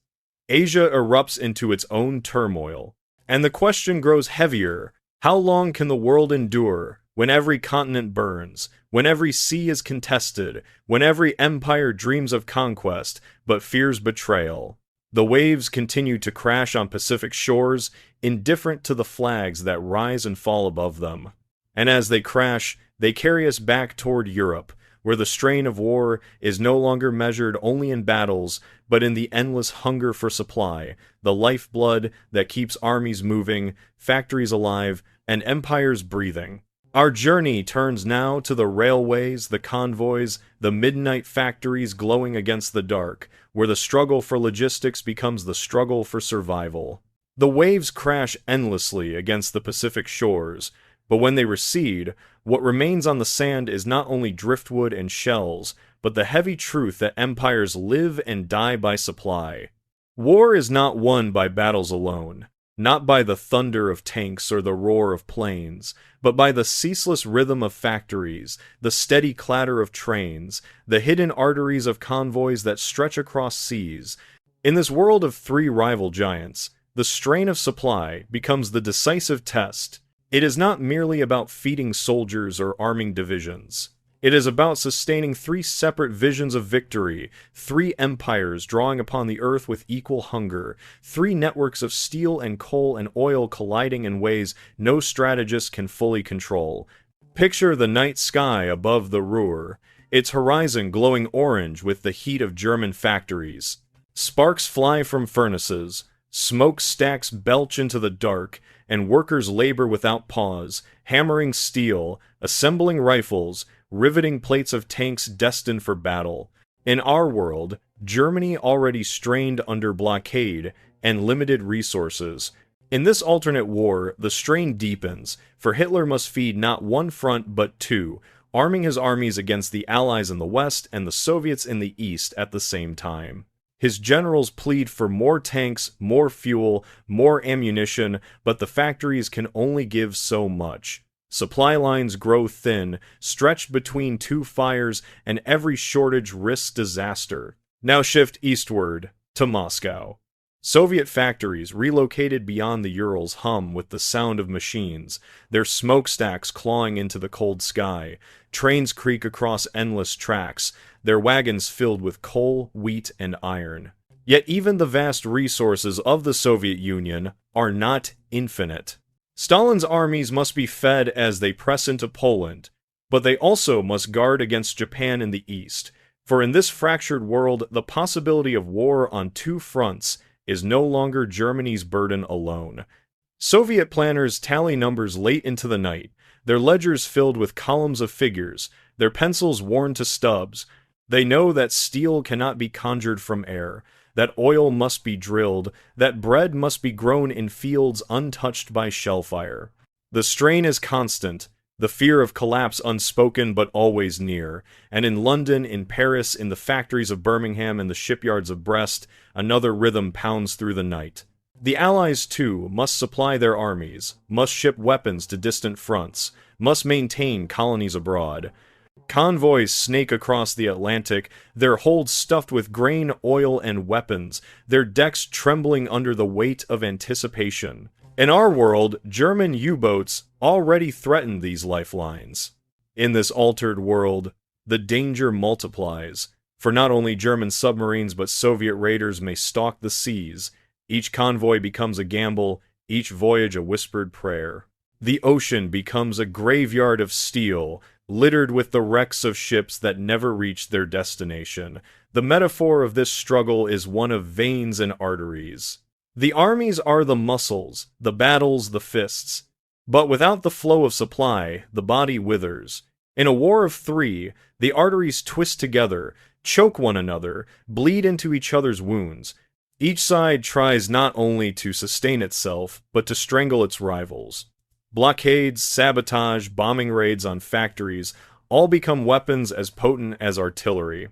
Asia erupts into its own turmoil. And the question grows heavier: how long can the world endure when every continent burns, when every sea is contested, when every empire dreams of conquest but fears betrayal? The waves continue to crash on Pacific shores, indifferent to the flags that rise and fall above them. And as they crash, they carry us back toward Europe, where the strain of war is no longer measured only in battles, but in the endless hunger for supply, the lifeblood that keeps armies moving, factories alive, and empires breathing. Our journey turns now to the railways, the convoys, the midnight factories glowing against the dark, where the struggle for logistics becomes the struggle for survival. The waves crash endlessly against the Pacific shores, but when they recede, what remains on the sand is not only driftwood and shells, but the heavy truth that empires live and die by supply. War is not won by battles alone, not by the thunder of tanks or the roar of planes, but by the ceaseless rhythm of factories, the steady clatter of trains, the hidden arteries of convoys that stretch across seas. In this world of three rival giants, the strain of supply becomes the decisive test. It is not merely about feeding soldiers or arming divisions. It is about sustaining three separate visions of victory, three empires drawing upon the earth with equal hunger, three networks of steel and coal and oil colliding in ways no strategist can fully control. Picture the night sky above the Ruhr, its horizon glowing orange with the heat of German factories. Sparks fly from furnaces, smokestacks belch into the dark, and workers labor without pause, hammering steel, assembling rifles, riveting plates of tanks destined for battle. In our world, Germany already strained under blockade and limited resources. In this alternate war, the strain deepens, for Hitler must feed not one front but two, arming his armies against the Allies in the West and the Soviets in the East at the same time. His generals plead for more tanks, more fuel, more ammunition, but the factories can only give so much. Supply lines grow thin, stretched between two fires, and every shortage risks disaster. Now shift eastward, to Moscow. Soviet factories relocated beyond the Urals hum with the sound of machines, their smokestacks clawing into the cold sky. Trains creak across endless tracks, their wagons filled with coal, wheat, and iron. Yet even the vast resources of the Soviet Union are not infinite. Stalin's armies must be fed as they press into Poland, but they also must guard against Japan in the east, for in this fractured world, the possibility of war on two fronts is no longer Germany's burden alone. Soviet planners tally numbers late into the night, their ledgers filled with columns of figures, their pencils worn to stubs. They know that steel cannot be conjured from air, that oil must be drilled, that bread must be grown in fields untouched by shellfire. The strain is constant, the fear of collapse unspoken but always near, and in London, in Paris, in the factories of Birmingham and the shipyards of Brest, another rhythm pounds through the night. The Allies, too, must supply their armies, must ship weapons to distant fronts, must maintain colonies abroad. Convoys snake across the Atlantic, their holds stuffed with grain, oil, and weapons, their decks trembling under the weight of anticipation. In our world, German U-boats already threaten these lifelines. In this altered world, the danger multiplies, for not only German submarines but Soviet raiders may stalk the seas. Each convoy becomes a gamble, each voyage a whispered prayer. The ocean becomes a graveyard of steel, littered with the wrecks of ships that never reached their destination. The metaphor of this struggle is one of veins and arteries. The armies are the muscles, the battles the fists. But without the flow of supply, the body withers. In a war of three, the arteries twist together, choke one another, bleed into each other's wounds. Each side tries not only to sustain itself, but to strangle its rivals. Blockades, sabotage, bombing raids on factories all become weapons as potent as artillery.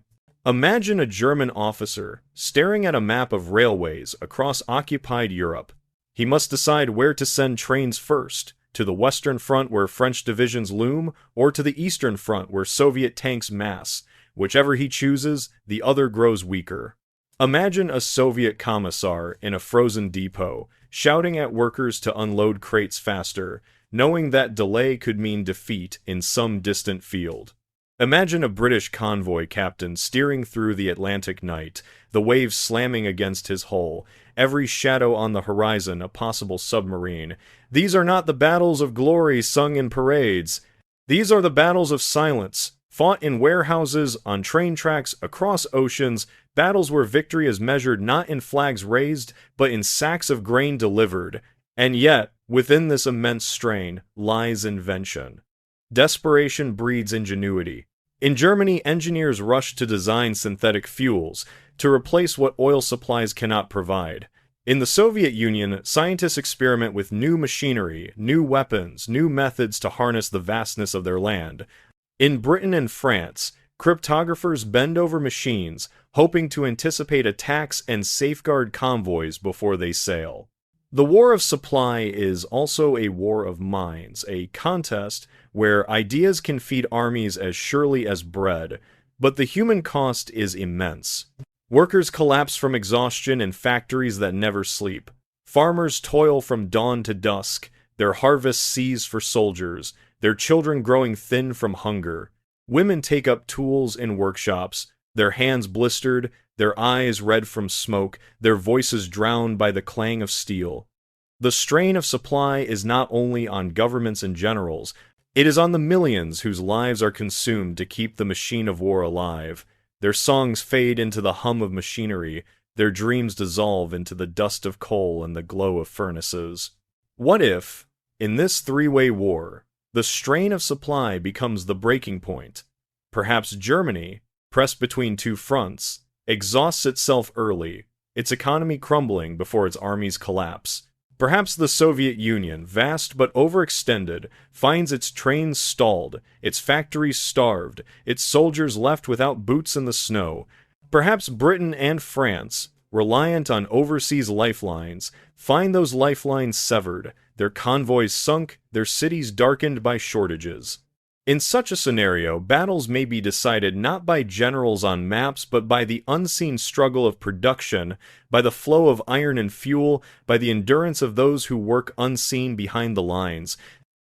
Imagine a German officer staring at a map of railways across occupied Europe. He must decide where to send trains first, to the Western Front where French divisions loom, or to the Eastern Front where Soviet tanks mass. Whichever he chooses, the other grows weaker. Imagine a Soviet commissar in a frozen depot, shouting at workers to unload crates faster, knowing that delay could mean defeat in some distant field. Imagine a British convoy captain steering through the Atlantic night, the waves slamming against his hull, every shadow on the horizon a possible submarine. These are not the battles of glory sung in parades. These are the battles of silence, fought in warehouses, on train tracks, across oceans, battles where victory is measured not in flags raised, but in sacks of grain delivered. And yet, within this immense strain, lies invention. Desperation breeds ingenuity. In Germany, engineers rush to design synthetic fuels to replace what oil supplies cannot provide. In the Soviet Union, scientists experiment with new machinery, new weapons, new methods to harness the vastness of their land. In Britain and France, cryptographers bend over machines, hoping to anticipate attacks and safeguard convoys before they sail. The war of supply is also a war of minds, a contest where ideas can feed armies as surely as bread, but the human cost is immense. Workers collapse from exhaustion in factories that never sleep. Farmers toil from dawn to dusk, their harvests seized for soldiers, their children growing thin from hunger. Women take up tools in workshops, their hands blistered, their eyes red from smoke, their voices drowned by the clang of steel. The strain of supply is not only on governments and generals, it is on the millions whose lives are consumed to keep the machine of war alive. Their songs fade into the hum of machinery, their dreams dissolve into the dust of coal and the glow of furnaces. What if, in this three-way war, the strain of supply becomes the breaking point? Perhaps Germany, pressed between two fronts, exhausts itself early, its economy crumbling before its armies collapse. Perhaps the Soviet Union, vast but overextended, finds its trains stalled, its factories starved, its soldiers left without boots in the snow. Perhaps Britain and France, reliant on overseas lifelines, find those lifelines severed, their convoys sunk, their cities darkened by shortages. In such a scenario, battles may be decided not by generals on maps, but by the unseen struggle of production, by the flow of iron and fuel, by the endurance of those who work unseen behind the lines.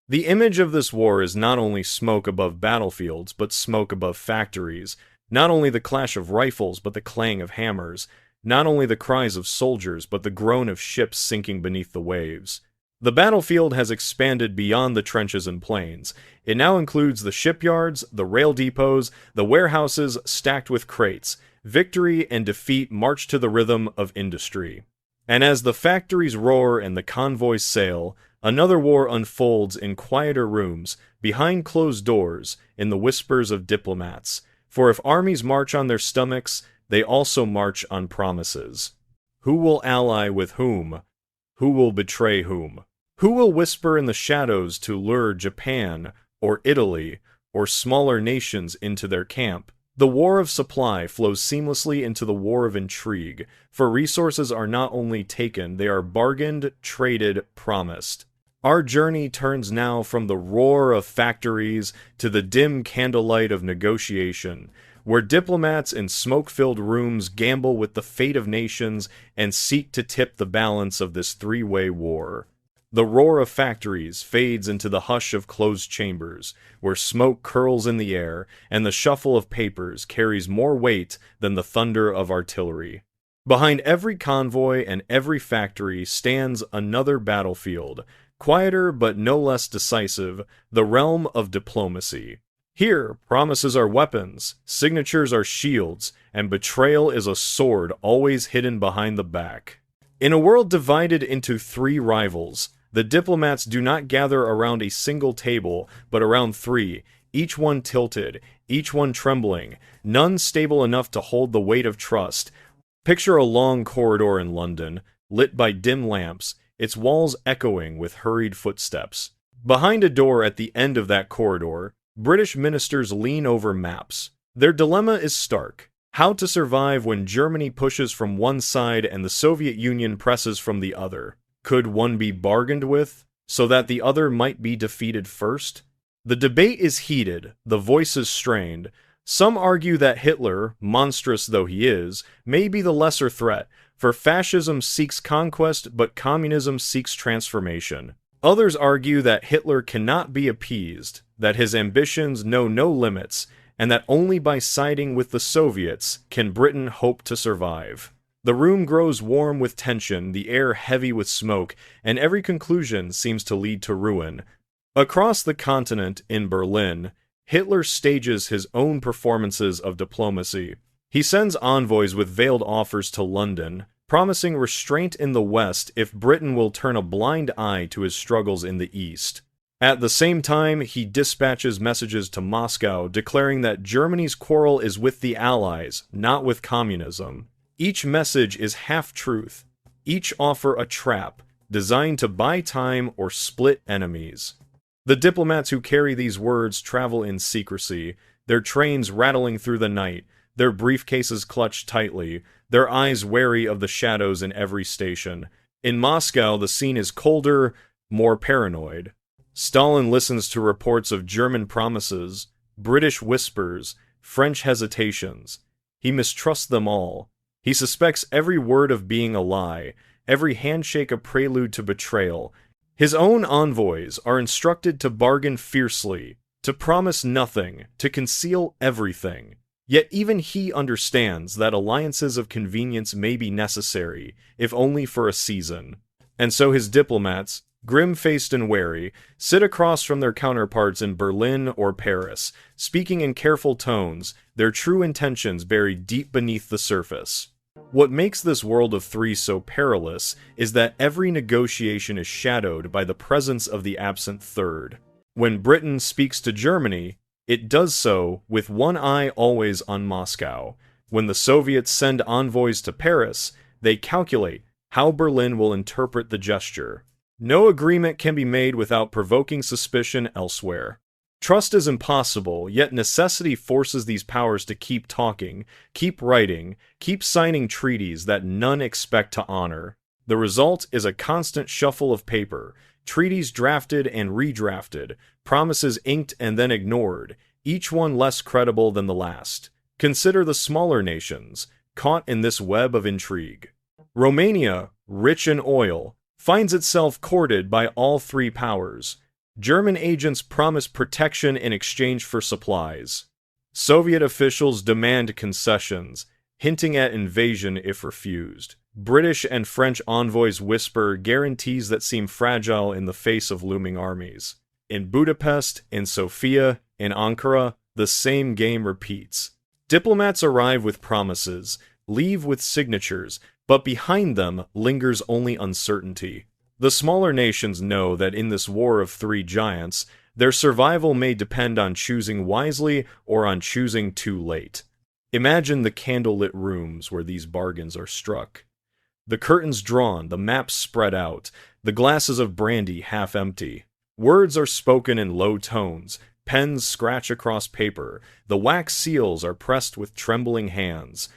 The image of this war is not only smoke above battlefields, but smoke above factories, not only the clash of rifles, but the clang of hammers, not only the cries of soldiers, but the groan of ships sinking beneath the waves. The battlefield has expanded beyond the trenches and plains. It now includes the shipyards, the rail depots, the warehouses stacked with crates. Victory and defeat march to the rhythm of industry. And as the factories roar and the convoys sail, another war unfolds in quieter rooms, behind closed doors, in the whispers of diplomats. For if armies march on their stomachs, they also march on promises. Who will ally with whom? Who will betray whom? Who will whisper in the shadows to lure Japan, or Italy, or smaller nations into their camp? The war of supply flows seamlessly into the war of intrigue, for resources are not only taken, they are bargained, traded, promised. Our journey turns now from the roar of factories to the dim candlelight of negotiation, where diplomats in smoke-filled rooms gamble with the fate of nations and seek to tip the balance of this three-way war. The roar of factories fades into the hush of closed chambers, where smoke curls in the air, and the shuffle of papers carries more weight than the thunder of artillery. Behind every convoy and every factory stands another battlefield, quieter but no less decisive, the realm of diplomacy. Here, promises are weapons, signatures are shields, and betrayal is a sword always hidden behind the back. In a world divided into three rivals, the diplomats do not gather around a single table, but around three, each one tilted, each one trembling, none stable enough to hold the weight of trust. Picture a long corridor in London, lit by dim lamps, its walls echoing with hurried footsteps. Behind a door at the end of that corridor, British ministers lean over maps. Their dilemma is stark: how to survive when Germany pushes from one side and the Soviet Union presses from the other. Could one be bargained with, so that the other might be defeated first? The debate is heated, the voices strained. Some argue that Hitler, monstrous though he is, may be the lesser threat, for fascism seeks conquest but communism seeks transformation. Others argue that Hitler cannot be appeased, that his ambitions know no limits, and that only by siding with the Soviets can Britain hope to survive. The room grows warm with tension, the air heavy with smoke, and every conclusion seems to lead to ruin. Across the continent, in Berlin, Hitler stages his own performances of diplomacy. He sends envoys with veiled offers to London, promising restraint in the West if Britain will turn a blind eye to his struggles in the East. At the same time, he dispatches messages to Moscow declaring that Germany's quarrel is with the Allies, not with communism. Each message is half-truth, each offer a trap, designed to buy time or split enemies. The diplomats who carry these words travel in secrecy, their trains rattling through the night, their briefcases clutched tightly, their eyes wary of the shadows in every station. In Moscow, the scene is colder, more paranoid. Stalin listens to reports of German promises, British whispers, French hesitations. He mistrusts them all. He suspects every word of being a lie, every handshake a prelude to betrayal. His own envoys are instructed to bargain fiercely, to promise nothing, to conceal everything. Yet even he understands that alliances of convenience may be necessary, if only for a season. And so his diplomats, grim-faced and wary, sit across from their counterparts in Berlin or Paris, speaking in careful tones, their true intentions buried deep beneath the surface. What makes this world of three so perilous is that every negotiation is shadowed by the presence of the absent third. When Britain speaks to Germany, it does so with one eye always on Moscow. When the Soviets send envoys to Paris, they calculate how Berlin will interpret the gesture. No agreement can be made without provoking suspicion elsewhere. Trust is impossible, yet necessity forces these powers to keep talking, keep writing, keep signing treaties that none expect to honor. The result is a constant shuffle of paper, treaties drafted and redrafted, promises inked and then ignored, each one less credible than the last. Consider the smaller nations, caught in this web of intrigue. Romania, rich in oil, finds itself courted by all three powers. German agents promise protection in exchange for supplies. Soviet officials demand concessions, hinting at invasion if refused. British and French envoys whisper guarantees that seem fragile in the face of looming armies. In Budapest, in Sofia, in Ankara, the same game repeats. Diplomats arrive with promises, leave with signatures, but behind them lingers only uncertainty. The smaller nations know that in this war of three giants, their survival may depend on choosing wisely or on choosing too late. Imagine the candlelit rooms where these bargains are struck. The curtains drawn, the maps spread out, the glasses of brandy half empty. Words are spoken in low tones, pens scratch across paper, the wax seals are pressed with trembling hands.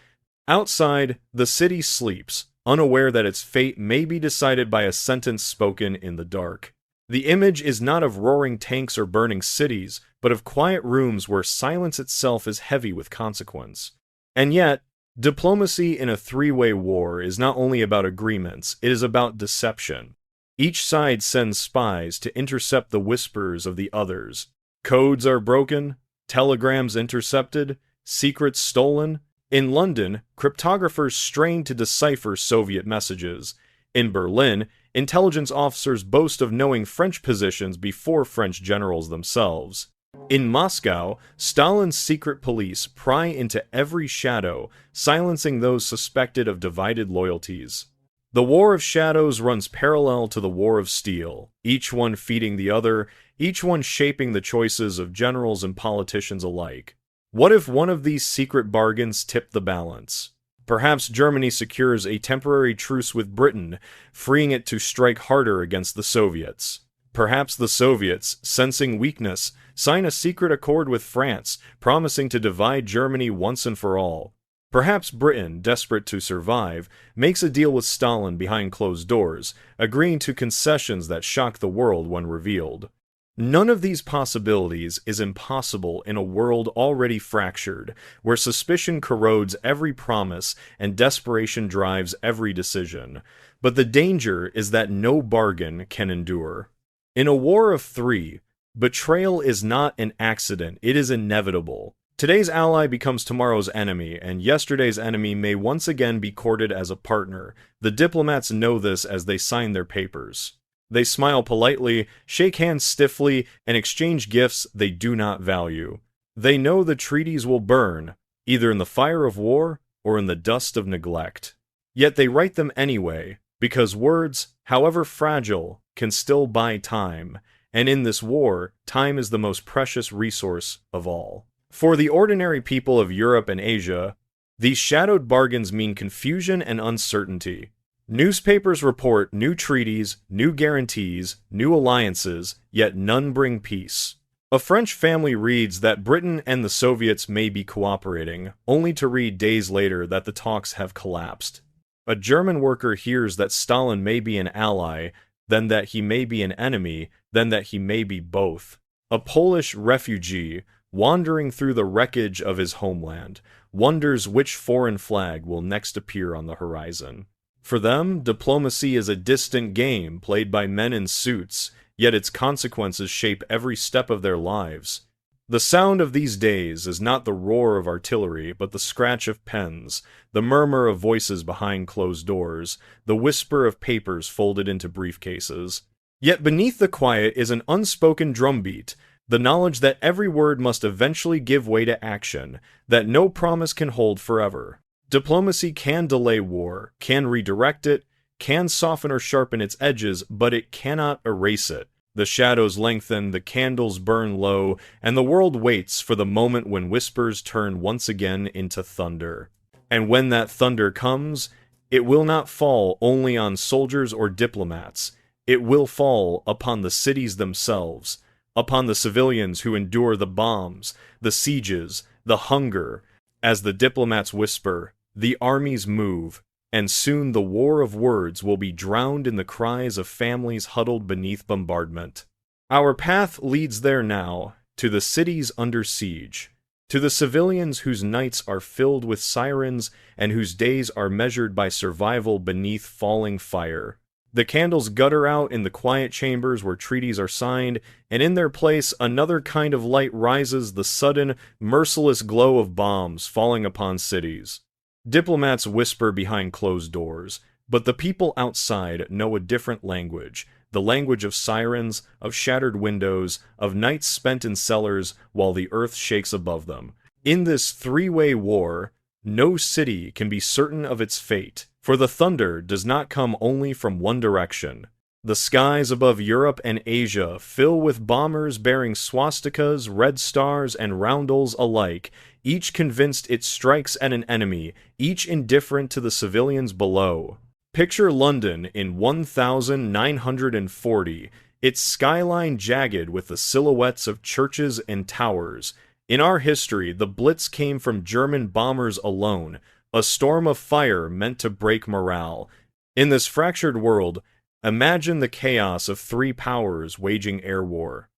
Outside, the city sleeps, unaware that its fate may be decided by a sentence spoken in the dark. The image is not of roaring tanks or burning cities, but of quiet rooms where silence itself is heavy with consequence. And yet, diplomacy in a three-way war is not only about agreements, it is about deception. Each side sends spies to intercept the whispers of the others. Codes are broken, telegrams intercepted, secrets stolen. In London, cryptographers strain to decipher Soviet messages. In Berlin, intelligence officers boast of knowing French positions before French generals themselves. In Moscow, Stalin's secret police pry into every shadow, silencing those suspected of divided loyalties. The war of shadows runs parallel to the war of steel, each one feeding the other, each one shaping the choices of generals and politicians alike. What if one of these secret bargains tipped the balance? Perhaps Germany secures a temporary truce with Britain, freeing it to strike harder against the Soviets. Perhaps the Soviets, sensing weakness, sign a secret accord with France, promising to divide Germany once and for all. Perhaps Britain, desperate to survive, makes a deal with Stalin behind closed doors, agreeing to concessions that shock the world when revealed. None of these possibilities is impossible in a world already fractured, where suspicion corrodes every promise and desperation drives every decision. But the danger is that no bargain can endure. In a war of three, betrayal is not an accident, it is inevitable. Today's ally becomes tomorrow's enemy, and yesterday's enemy may once again be courted as a partner. The diplomats know this as they sign their papers. They smile politely, shake hands stiffly, and exchange gifts they do not value. They know the treaties will burn, either in the fire of war or in the dust of neglect. Yet they write them anyway, because words, however fragile, can still buy time, and in this war, time is the most precious resource of all. For the ordinary people of Europe and Asia, these shadowed bargains mean confusion and uncertainty. Newspapers report new treaties, new guarantees, new alliances, yet none bring peace. A French family reads that Britain and the Soviets may be cooperating, only to read days later that the talks have collapsed. A German worker hears that Stalin may be an ally, then that he may be an enemy, then that he may be both. A Polish refugee, wandering through the wreckage of his homeland, wonders which foreign flag will next appear on the horizon. For them, diplomacy is a distant game played by men in suits, yet its consequences shape every step of their lives. The sound of these days is not the roar of artillery, but the scratch of pens, the murmur of voices behind closed doors, the whisper of papers folded into briefcases. Yet beneath the quiet is an unspoken drumbeat, the knowledge that every word must eventually give way to action, that no promise can hold forever. Diplomacy can delay war, can redirect it, can soften or sharpen its edges, but it cannot erase it. The shadows lengthen, the candles burn low, and the world waits for the moment when whispers turn once again into thunder. And when that thunder comes, it will not fall only on soldiers or diplomats. It will fall upon the cities themselves, upon the civilians who endure the bombs, the sieges, the hunger. As the diplomats whisper, the armies move, and soon the war of words will be drowned in the cries of families huddled beneath bombardment. Our path leads there now, to the cities under siege, to the civilians whose nights are filled with sirens and whose days are measured by survival beneath falling fire. The candles gutter out in the quiet chambers where treaties are signed, and in their place another kind of light rises, the sudden, merciless glow of bombs falling upon cities. Diplomats whisper behind closed doors, but the people outside know a different language, the language of sirens, of shattered windows, of nights spent in cellars while the earth shakes above them. In this three-way war, no city can be certain of its fate, for the thunder does not come only from one direction. The skies above Europe and Asia fill with bombers bearing swastikas, red stars, and roundels alike, each convinced it strikes at an enemy, each indifferent to the civilians below. Picture London in 1940, its skyline jagged with the silhouettes of churches and towers. In our history, the Blitz came from German bombers alone, a storm of fire meant to break morale. In this fractured world, imagine the chaos of three powers waging air war.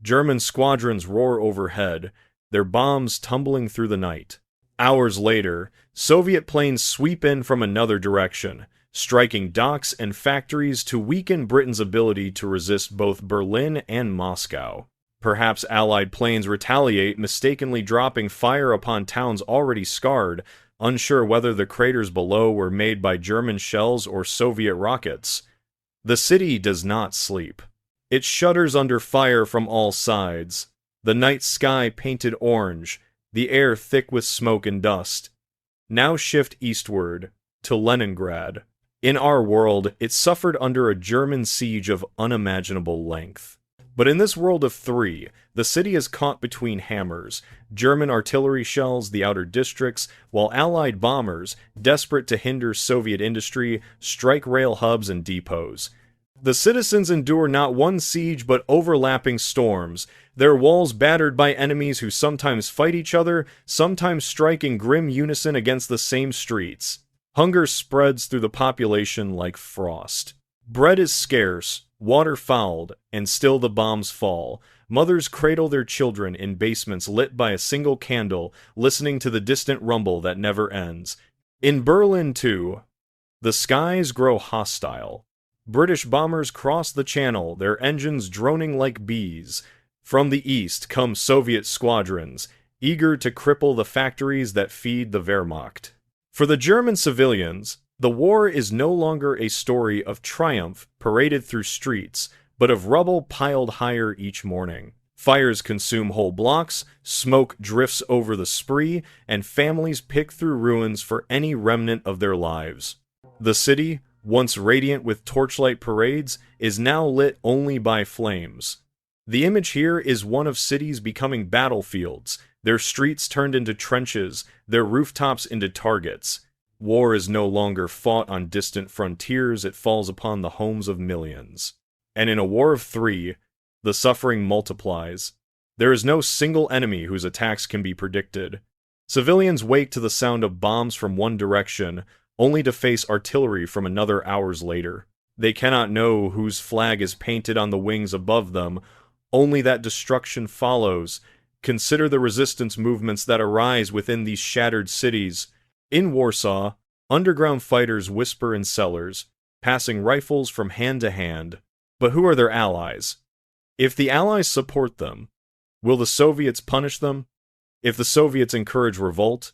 German squadrons roar overhead, their bombs tumbling through the night. Hours later, Soviet planes sweep in from another direction, striking docks and factories to weaken Britain's ability to resist both Berlin and Moscow. Perhaps Allied planes retaliate, mistakenly dropping fire upon towns already scarred, unsure whether the craters below were made by German shells or Soviet rockets. The city does not sleep. It shudders under fire from all sides, the night sky painted orange, the air thick with smoke and dust. Now shift eastward, to Leningrad. In our world, it suffered under a German siege of unimaginable length. But in this world of three, the city is caught between hammers, German artillery shells the outer districts, while Allied bombers, desperate to hinder Soviet industry, strike rail hubs and depots. The citizens endure not one siege but overlapping storms, their walls battered by enemies who sometimes fight each other, sometimes strike in grim unison against the same streets. Hunger spreads through the population like frost. Bread is scarce, water fouled, and still the bombs fall. Mothers cradle their children in basements lit by a single candle, listening to the distant rumble that never ends. In Berlin, too, the skies grow hostile. British bombers cross the channel, their engines droning like bees. From the east come Soviet squadrons, eager to cripple the factories that feed the Wehrmacht. For the German civilians, the war is no longer a story of triumph paraded through streets, but of rubble piled higher each morning. Fires consume whole blocks, smoke drifts over the spree, and families pick through ruins for any remnant of their lives. The city, once radiant with torchlight parades, is now lit only by flames. The image here is one of cities becoming battlefields, their streets turned into trenches, their rooftops into targets. War is no longer fought on distant frontiers, it falls upon the homes of millions. And in a war of three, the suffering multiplies. There is no single enemy whose attacks can be predicted. Civilians wake to the sound of bombs from one direction, only to face artillery from another hours later. They cannot know whose flag is painted on the wings above them, only that destruction follows. Consider the resistance movements that arise within these shattered cities. In Warsaw, underground fighters whisper in cellars, passing rifles from hand to hand. But who are their allies? If the Allies support them, will the Soviets punish them? If the Soviets encourage revolt,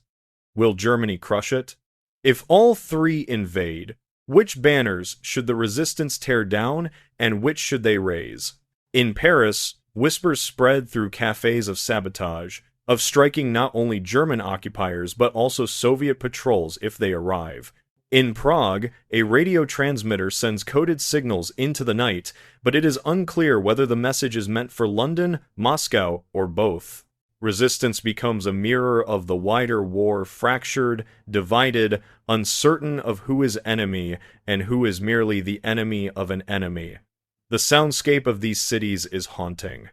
will Germany crush it? If all three invade, which banners should the resistance tear down and which should they raise? In Paris, whispers spread through cafes of sabotage, of striking not only German occupiers but also Soviet patrols if they arrive. In Prague, a radio transmitter sends coded signals into the night, but it is unclear whether the message is meant for London, Moscow, or both. Resistance becomes a mirror of the wider war, fractured, divided, uncertain of who is enemy and who is merely the enemy of an enemy. The soundscape of these cities is haunting.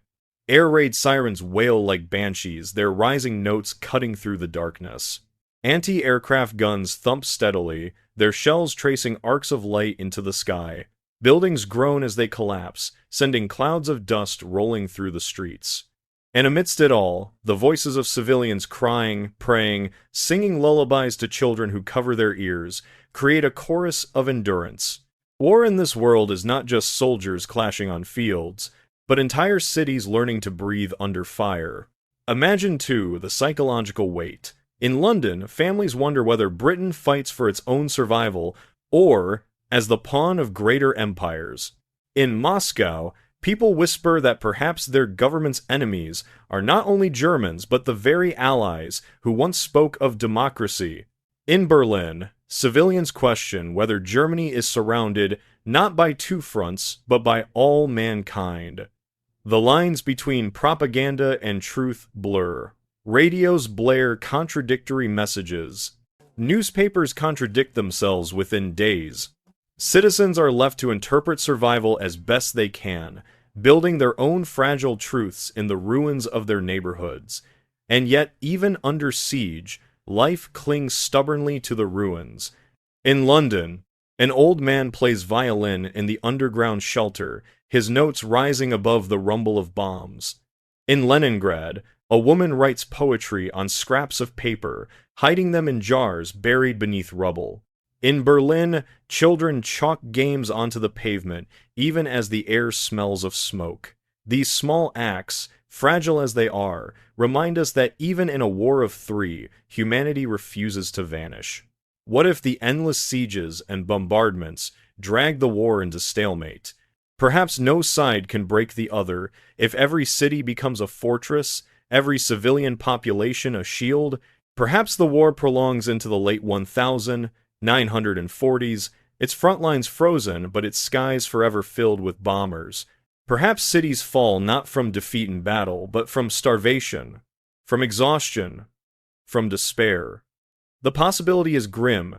Air raid sirens wail like banshees, their rising notes cutting through the darkness. Anti-aircraft guns thump steadily, their shells tracing arcs of light into the sky. Buildings groan as they collapse, sending clouds of dust rolling through the streets. And amidst it all, the voices of civilians crying, praying, singing lullabies to children who cover their ears, create a chorus of endurance. War in this world is not just soldiers clashing on fields, but entire cities learning to breathe under fire. Imagine, too, the psychological weight. In London, families wonder whether Britain fights for its own survival or as the pawn of greater empires. In Moscow, people whisper that perhaps their government's enemies are not only Germans but the very allies who once spoke of democracy. In Berlin, civilians question whether Germany is surrounded not by two fronts but by all mankind. The lines between propaganda and truth blur. Radios blare contradictory messages. Newspapers contradict themselves within days. Citizens are left to interpret survival as best they can, building their own fragile truths in the ruins of their neighborhoods. And yet, even under siege, life clings stubbornly to the ruins. In London, an old man plays violin in the underground shelter, his notes rising above the rumble of bombs. In Leningrad, a woman writes poetry on scraps of paper, hiding them in jars buried beneath rubble. In Berlin, children chalk games onto the pavement, even as the air smells of smoke. These small acts, fragile as they are, remind us that even in a war of three, humanity refuses to vanish. What if the endless sieges and bombardments drag the war into stalemate? Perhaps no side can break the other. If every city becomes a fortress, every civilian population a shield, perhaps the war prolongs into the late 1940s, its front lines frozen, but its skies forever filled with bombers. Perhaps cities fall not from defeat in battle, but from starvation, from exhaustion, from despair. The possibility is grim,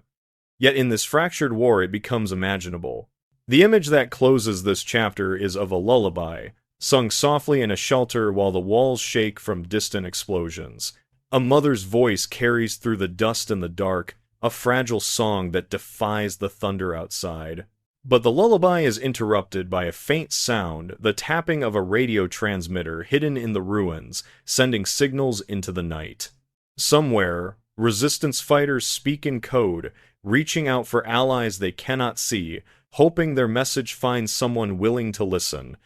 yet in this fractured war it becomes imaginable. The image that closes this chapter is of a lullaby, sung softly in a shelter while the walls shake from distant explosions. A mother's voice carries through the dust and the dark, a fragile song that defies the thunder outside. But the lullaby is interrupted by a faint sound, the tapping of a radio transmitter hidden in the ruins, sending signals into the night. Somewhere, resistance fighters speak in code, reaching out for allies they cannot see, hoping their message finds someone willing to listen.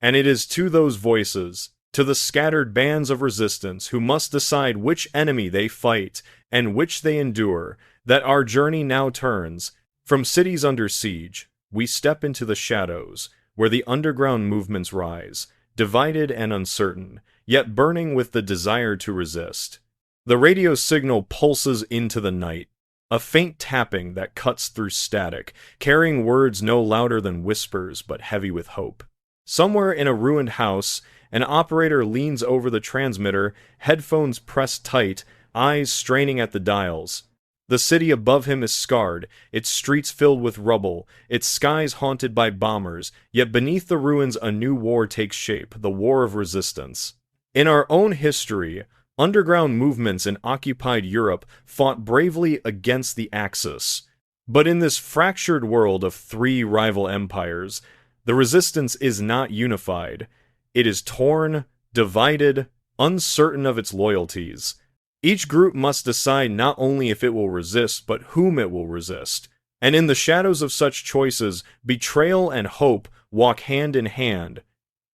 And it is to those voices, to the scattered bands of resistance who must decide which enemy they fight and which they endure, that our journey now turns. From cities under siege, we step into the shadows, where the underground movements rise, divided and uncertain, yet burning with the desire to resist. The radio signal pulses into the night, a faint tapping that cuts through static, carrying words no louder than whispers but heavy with hope. Somewhere in a ruined house, an operator leans over the transmitter, headphones pressed tight, eyes straining at the dials. The city above him is scarred, its streets filled with rubble, its skies haunted by bombers, yet beneath the ruins a new war takes shape, the war of resistance. In our own history, underground movements in occupied Europe fought bravely against the Axis. But in this fractured world of three rival empires, the resistance is not unified. It is torn, divided, uncertain of its loyalties. Each group must decide not only if it will resist, but whom it will resist. And in the shadows of such choices, betrayal and hope walk hand in hand.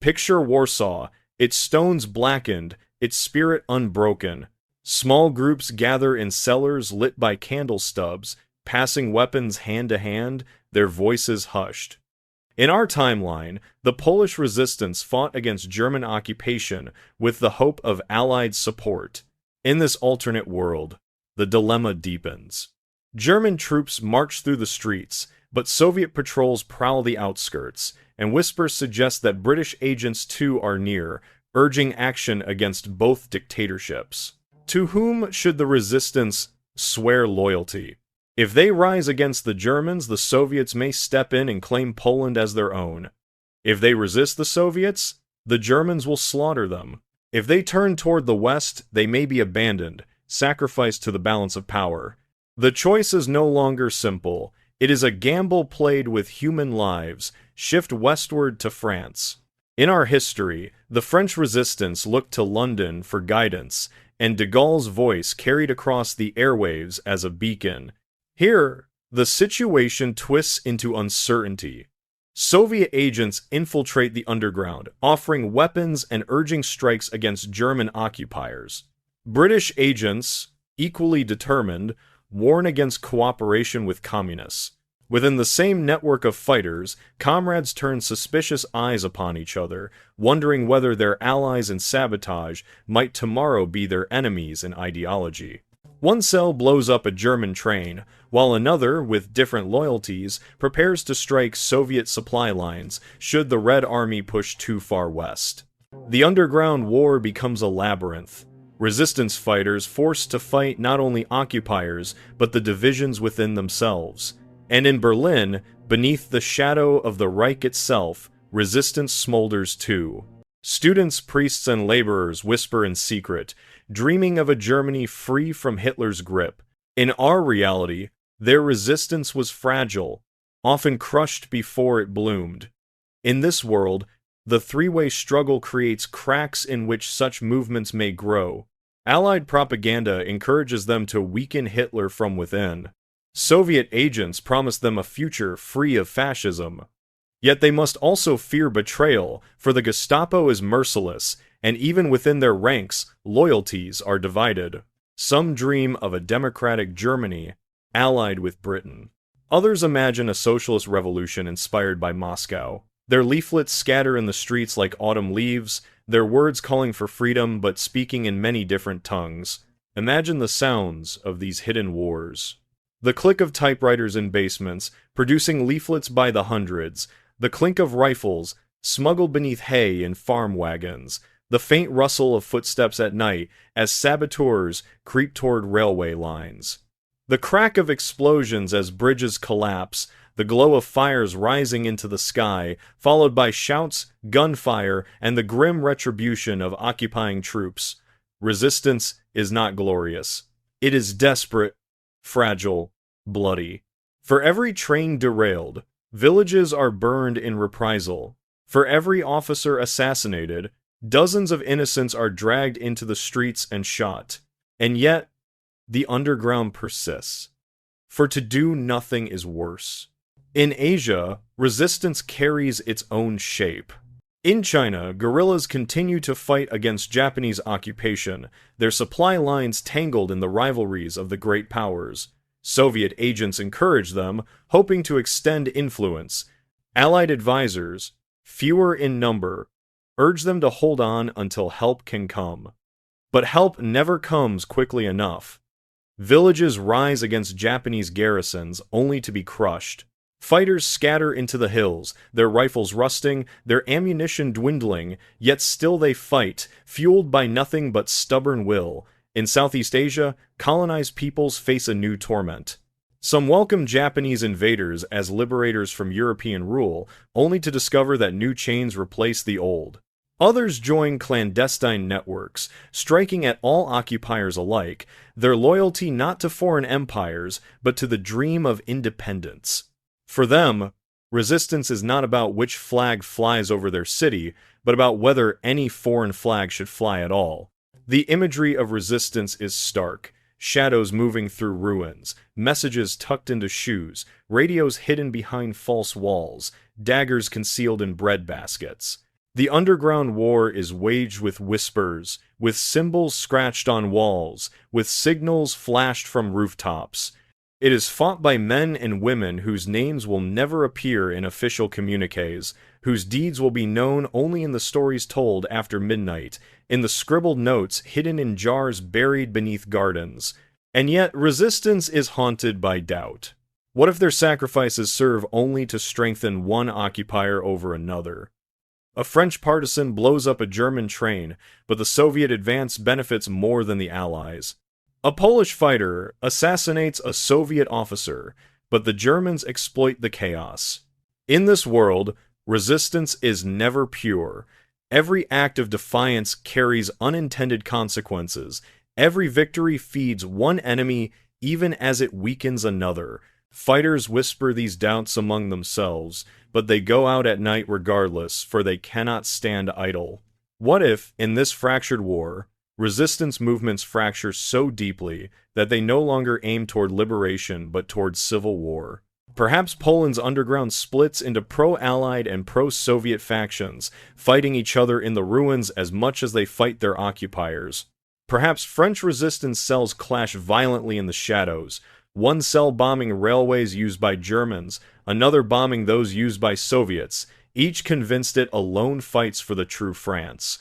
Picture Warsaw, its stones blackened, its spirit unbroken. Small groups gather in cellars lit by candle stubs, passing weapons hand to hand, their voices hushed. In our timeline, the Polish resistance fought against German occupation with the hope of Allied support. In this alternate world, the dilemma deepens. German troops march through the streets, but Soviet patrols prowl the outskirts, and whispers suggest that British agents too are near, urging action against both dictatorships. To whom should the resistance swear loyalty? If they rise against the Germans, the Soviets may step in and claim Poland as their own. If they resist the Soviets, the Germans will slaughter them. If they turn toward the West, they may be abandoned, sacrificed to the balance of power. The choice is no longer simple. It is a gamble played with human lives. Shift westward to France. In our history, the French resistance looked to London for guidance, and de Gaulle's voice carried across the airwaves as a beacon. Here, the situation twists into uncertainty. Soviet agents infiltrate the underground, offering weapons and urging strikes against German occupiers. British agents, equally determined, warn against cooperation with communists. Within the same network of fighters, comrades turn suspicious eyes upon each other, wondering whether their allies in sabotage might tomorrow be their enemies in ideology. One cell blows up a German train, while another, with different loyalties, prepares to strike Soviet supply lines should the Red Army push too far west. The underground war becomes a labyrinth. Resistance fighters forced to fight not only occupiers, but the divisions within themselves. And in Berlin, beneath the shadow of the Reich itself, resistance smolders too. Students, priests, and laborers whisper in secret, dreaming of a Germany free from Hitler's grip. In our reality, their resistance was fragile, often crushed before it bloomed. In this world, the three-way struggle creates cracks in which such movements may grow. Allied propaganda encourages them to weaken Hitler from within. Soviet agents promise them a future free of fascism. Yet they must also fear betrayal, for the Gestapo is merciless, and even within their ranks, loyalties are divided. Some dream of a democratic Germany, allied with Britain. Others imagine a socialist revolution inspired by Moscow. Their leaflets scatter in the streets like autumn leaves, their words calling for freedom but speaking in many different tongues. Imagine the sounds of these hidden wars. The click of typewriters in basements, producing leaflets by the hundreds, the clink of rifles, smuggled beneath hay in farm wagons, the faint rustle of footsteps at night as saboteurs creep toward railway lines. The crack of explosions as bridges collapse, the glow of fires rising into the sky, followed by shouts, gunfire, and the grim retribution of occupying troops. Resistance is not glorious. It is desperate, fragile, bloody. For every train derailed, villages are burned in reprisal. For every officer assassinated, dozens of innocents are dragged into the streets and shot. And yet, the underground persists. For to do nothing is worse. In Asia, resistance carries its own shape. In China, guerrillas continue to fight against Japanese occupation, their supply lines tangled in the rivalries of the great powers. Soviet agents encourage them, hoping to extend influence. Allied advisors, fewer in number, urge them to hold on until help can come. But help never comes quickly enough. Villages rise against Japanese garrisons only to be crushed. Fighters scatter into the hills, their rifles rusting, their ammunition dwindling, yet still they fight, fueled by nothing but stubborn will. In Southeast Asia, colonized peoples face a new torment. Some welcome Japanese invaders as liberators from European rule, only to discover that new chains replace the old. Others join clandestine networks, striking at all occupiers alike, their loyalty not to foreign empires, but to the dream of independence. For them, resistance is not about which flag flies over their city, but about whether any foreign flag should fly at all. The imagery of resistance is stark. Shadows moving through ruins, messages tucked into shoes, radios hidden behind false walls, daggers concealed in bread baskets. The underground war is waged with whispers, with symbols scratched on walls, with signals flashed from rooftops. It is fought by men and women whose names will never appear in official communiques, whose deeds will be known only in the stories told after midnight, in the scribbled notes hidden in jars buried beneath gardens. And yet, resistance is haunted by doubt. What if their sacrifices serve only to strengthen one occupier over another? A French partisan blows up a German train, but the Soviet advance benefits more than the Allies. A Polish fighter assassinates a Soviet officer, but the Germans exploit the chaos. In this world, resistance is never pure. Every act of defiance carries unintended consequences. Every victory feeds one enemy even as it weakens another. Fighters whisper these doubts among themselves, but they go out at night regardless, for they cannot stand idle. What if, in this fractured war, resistance movements fracture so deeply that they no longer aim toward liberation but toward civil war? Perhaps Poland's underground splits into pro-Allied and pro-Soviet factions, fighting each other in the ruins as much as they fight their occupiers. Perhaps French resistance cells clash violently in the shadows, one cell bombing railways used by Germans, another bombing those used by Soviets, each convinced it alone fights for the true France.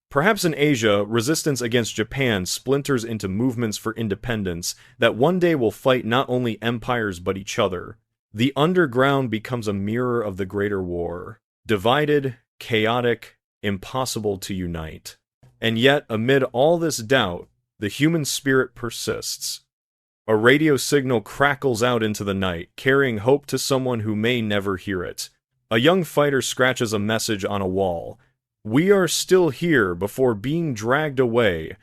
Perhaps in Asia, resistance against Japan splinters into movements for independence that one day will fight not only empires but each other. The underground becomes a mirror of the greater war, divided, chaotic, impossible to unite. And yet, amid all this doubt, the human spirit persists. A radio signal crackles out into the night, carrying hope to someone who may never hear it. A young fighter scratches a message on a wall. "We are still here before being dragged away."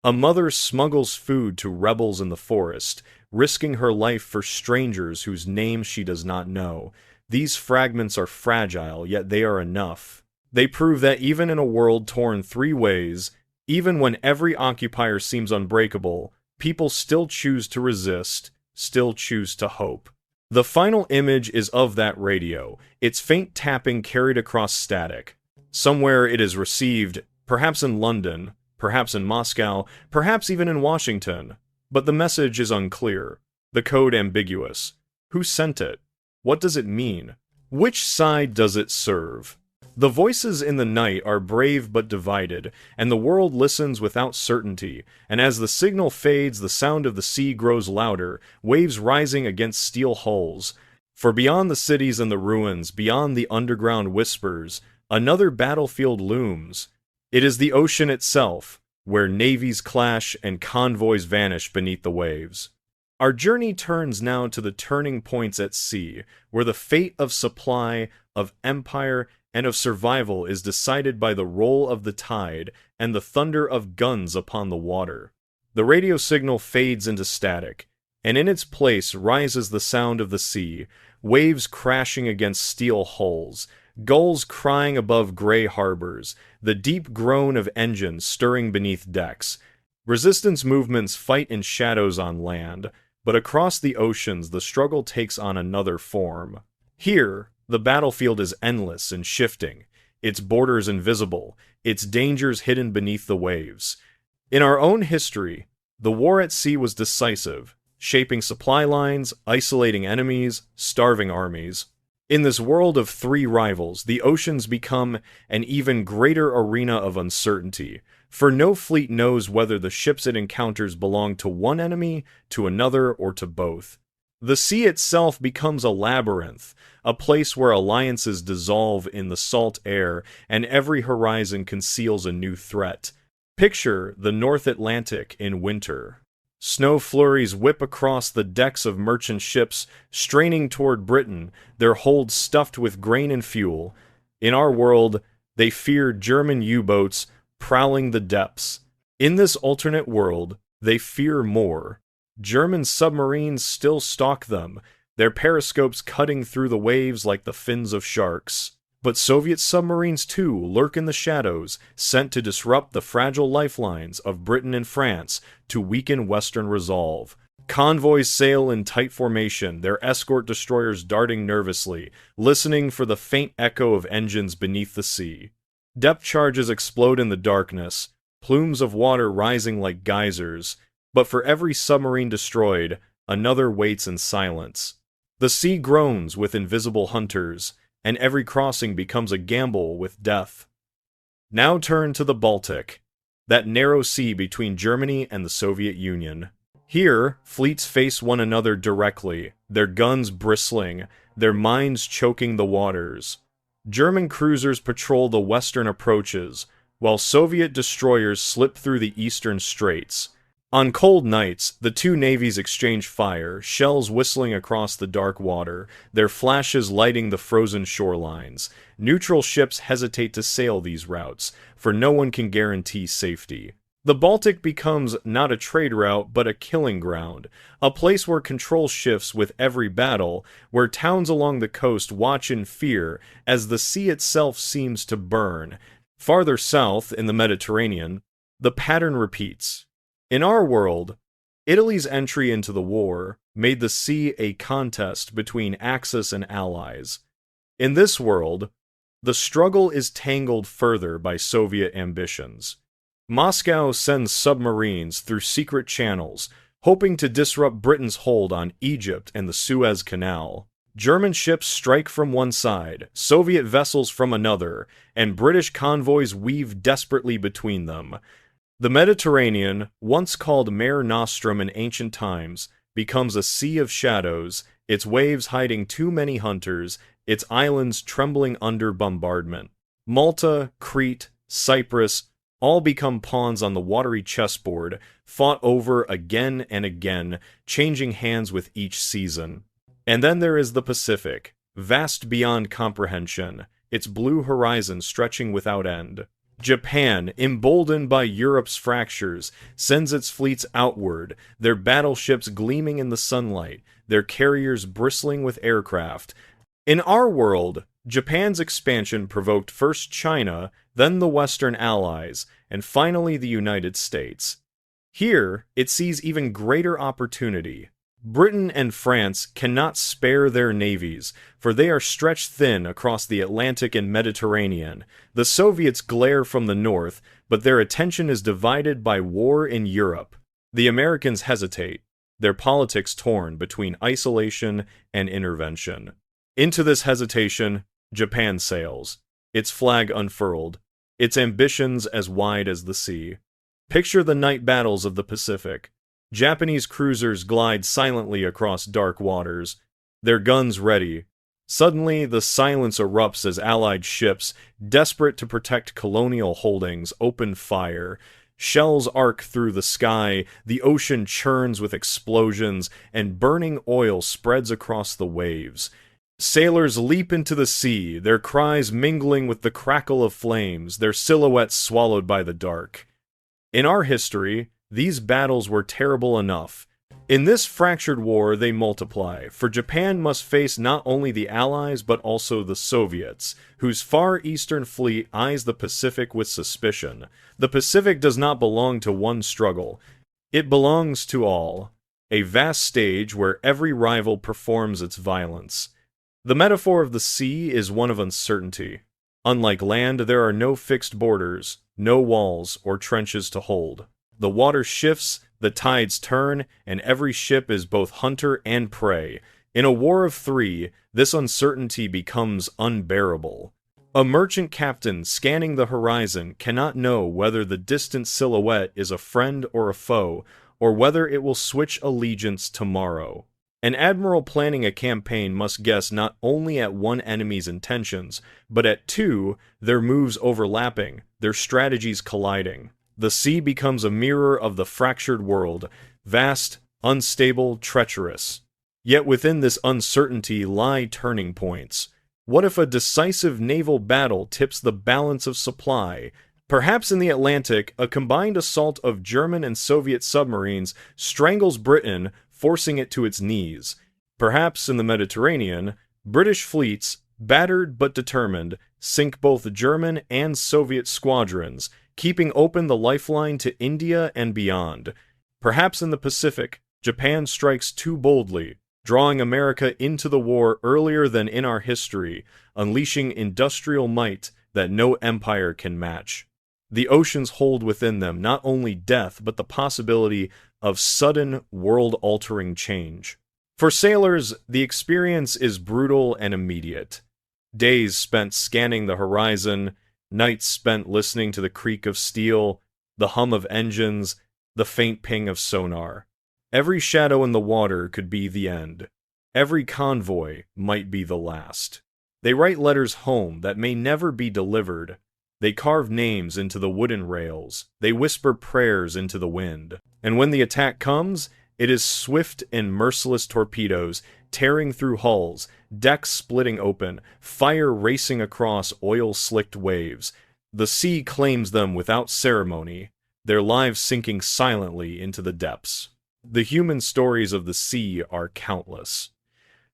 A mother smuggles food to rebels in the forest, risking her life for strangers whose names she does not know. These fragments are fragile, yet they are enough. They prove that even in a world torn three ways, even when every occupier seems unbreakable, people still choose to resist, still choose to hope. The final image is of that radio, its faint tapping carried across static. Somewhere it is received, perhaps in London, perhaps in Moscow, perhaps even in Washington. But the message is unclear, the code ambiguous. Who sent it? What does it mean? Which side does it serve? The voices in the night are brave but divided, and the world listens without certainty, and as the signal fades, the sound of the sea grows louder, waves rising against steel hulls. For beyond the cities and the ruins, beyond the underground whispers, another battlefield looms. It is the ocean itself, where navies clash and convoys vanish beneath the waves. Our journey turns now to the turning points at sea, where the fate of supply, of empire, and of survival is decided by the roll of the tide and the thunder of guns upon the water. The radio signal fades into static, and in its place rises the sound of the sea, waves crashing against steel hulls, gulls crying above gray harbors, the deep groan of engines stirring beneath decks. Resistance movements fight in shadows on land, but across the oceans the struggle takes on another form. Here, the battlefield is endless and shifting, its borders invisible, its dangers hidden beneath the waves. In our own history, the war at sea was decisive, shaping supply lines, isolating enemies, starving armies. In this world of three rivals, the oceans become an even greater arena of uncertainty, for no fleet knows whether the ships it encounters belong to one enemy, to another, or to both. The sea itself becomes a labyrinth, a place where alliances dissolve in the salt air, and every horizon conceals a new threat. Picture the North Atlantic in winter. Snow flurries whip across the decks of merchant ships, straining toward Britain, their holds stuffed with grain and fuel. In our world, They fear German U-boats prowling the depths. In this alternate world, they fear more. German submarines still stalk them, their periscopes cutting through the waves like the fins of sharks. But Soviet submarines too lurk in the shadows, sent to disrupt the fragile lifelines of Britain and France to weaken Western resolve. Convoys sail in tight formation, their escort destroyers darting nervously, listening for the faint echo of engines beneath the sea. Depth charges explode in the darkness, plumes of water rising like geysers, but for every submarine destroyed, another waits in silence. The sea groans with invisible hunters, and every crossing becomes a gamble with death. Now turn to the Baltic, that narrow sea between Germany and the Soviet Union. Here, fleets face one another directly, their guns bristling, their mines choking the waters. German cruisers patrol the western approaches, while Soviet destroyers slip through the eastern straits. On cold nights, the two navies exchange fire, shells whistling across the dark water, their flashes lighting the frozen shorelines. Neutral ships hesitate to sail these routes, for no one can guarantee safety. The Baltic becomes not a trade route, but a killing ground, a place where control shifts with every battle, where towns along the coast watch in fear as the sea itself seems to burn. Farther south, in the Mediterranean, the pattern repeats. In our world, Italy's entry into the war made the sea a contest between Axis and allies. In this world, the struggle is tangled further by Soviet ambitions. Moscow sends submarines through secret channels, hoping to disrupt Britain's hold on Egypt and the Suez Canal. German ships strike from one side, Soviet vessels from another, and British convoys weave desperately between them. The Mediterranean, once called Mare Nostrum in ancient times, becomes a sea of shadows, its waves hiding too many hunters, its islands trembling under bombardment. Malta, Crete, Cyprus, all become pawns on the watery chessboard, fought over again and again, changing hands with each season. And then there is the Pacific, vast beyond comprehension, its blue horizon stretching without end. Japan, emboldened by Europe's fractures, sends its fleets outward, their battleships gleaming in the sunlight, their carriers bristling with aircraft. In our world, Japan's expansion provoked first China, then the Western Allies, and finally the United States. Here, it sees even greater opportunity. Britain and France cannot spare their navies, for they are stretched thin across the Atlantic and Mediterranean. The Soviets glare from the north, but their attention is divided by war in Europe. The Americans hesitate, their politics torn between isolation and intervention. Into this hesitation, Japan sails, its flag unfurled, its ambitions as wide as the sea. Picture the night battles of the Pacific. Japanese cruisers glide silently across dark waters, their guns ready. Suddenly, the silence erupts as Allied ships, desperate to protect colonial holdings, open fire. Shells arc through the sky, the ocean churns with explosions, and burning oil spreads across the waves. Sailors leap into the sea, their cries mingling with the crackle of flames, their silhouettes swallowed by the dark. In our history, these battles were terrible enough. In this fractured war, they multiply, for Japan must face not only the Allies but also the Soviets, whose far eastern fleet eyes the Pacific with suspicion. The Pacific does not belong to one struggle. It belongs to all, a vast stage where every rival performs its violence. The metaphor of the sea is one of uncertainty. Unlike land, there are no fixed borders, no walls or trenches to hold. The water shifts, the tides turn, and every ship is both hunter and prey. In a war of three, this uncertainty becomes unbearable. A merchant captain scanning the horizon cannot know whether the distant silhouette is a friend or a foe, or whether it will switch allegiance tomorrow. An admiral planning a campaign must guess not only at one enemy's intentions, but at two, their moves overlapping, their strategies colliding. The sea becomes a mirror of the fractured world, vast, unstable, treacherous. Yet within this uncertainty lie turning points. What if a decisive naval battle tips the balance of supply? Perhaps in the Atlantic, a combined assault of German and Soviet submarines strangles Britain, forcing it to its knees. Perhaps in the Mediterranean, British fleets, battered but determined, sink both German and Soviet squadrons, keeping open the lifeline to India and beyond. Perhaps in the Pacific, Japan strikes too boldly, drawing America into the war earlier than in our history, unleashing industrial might that no empire can match. The oceans hold within them not only death, but the possibility of sudden, world-altering change. For sailors, the experience is brutal and immediate. Days spent scanning the horizon, nights spent listening to the creak of steel, the hum of engines, the faint ping of sonar. Every shadow in the water could be the end. Every convoy might be the last. They write letters home that may never be delivered. They carve names into the wooden rails. They whisper prayers into the wind. And when the attack comes, it is swift and merciless torpedoes tearing through hulls, decks splitting open, fire racing across oil-slicked waves. The sea claims them without ceremony, their lives sinking silently into the depths. The human stories of the sea are countless.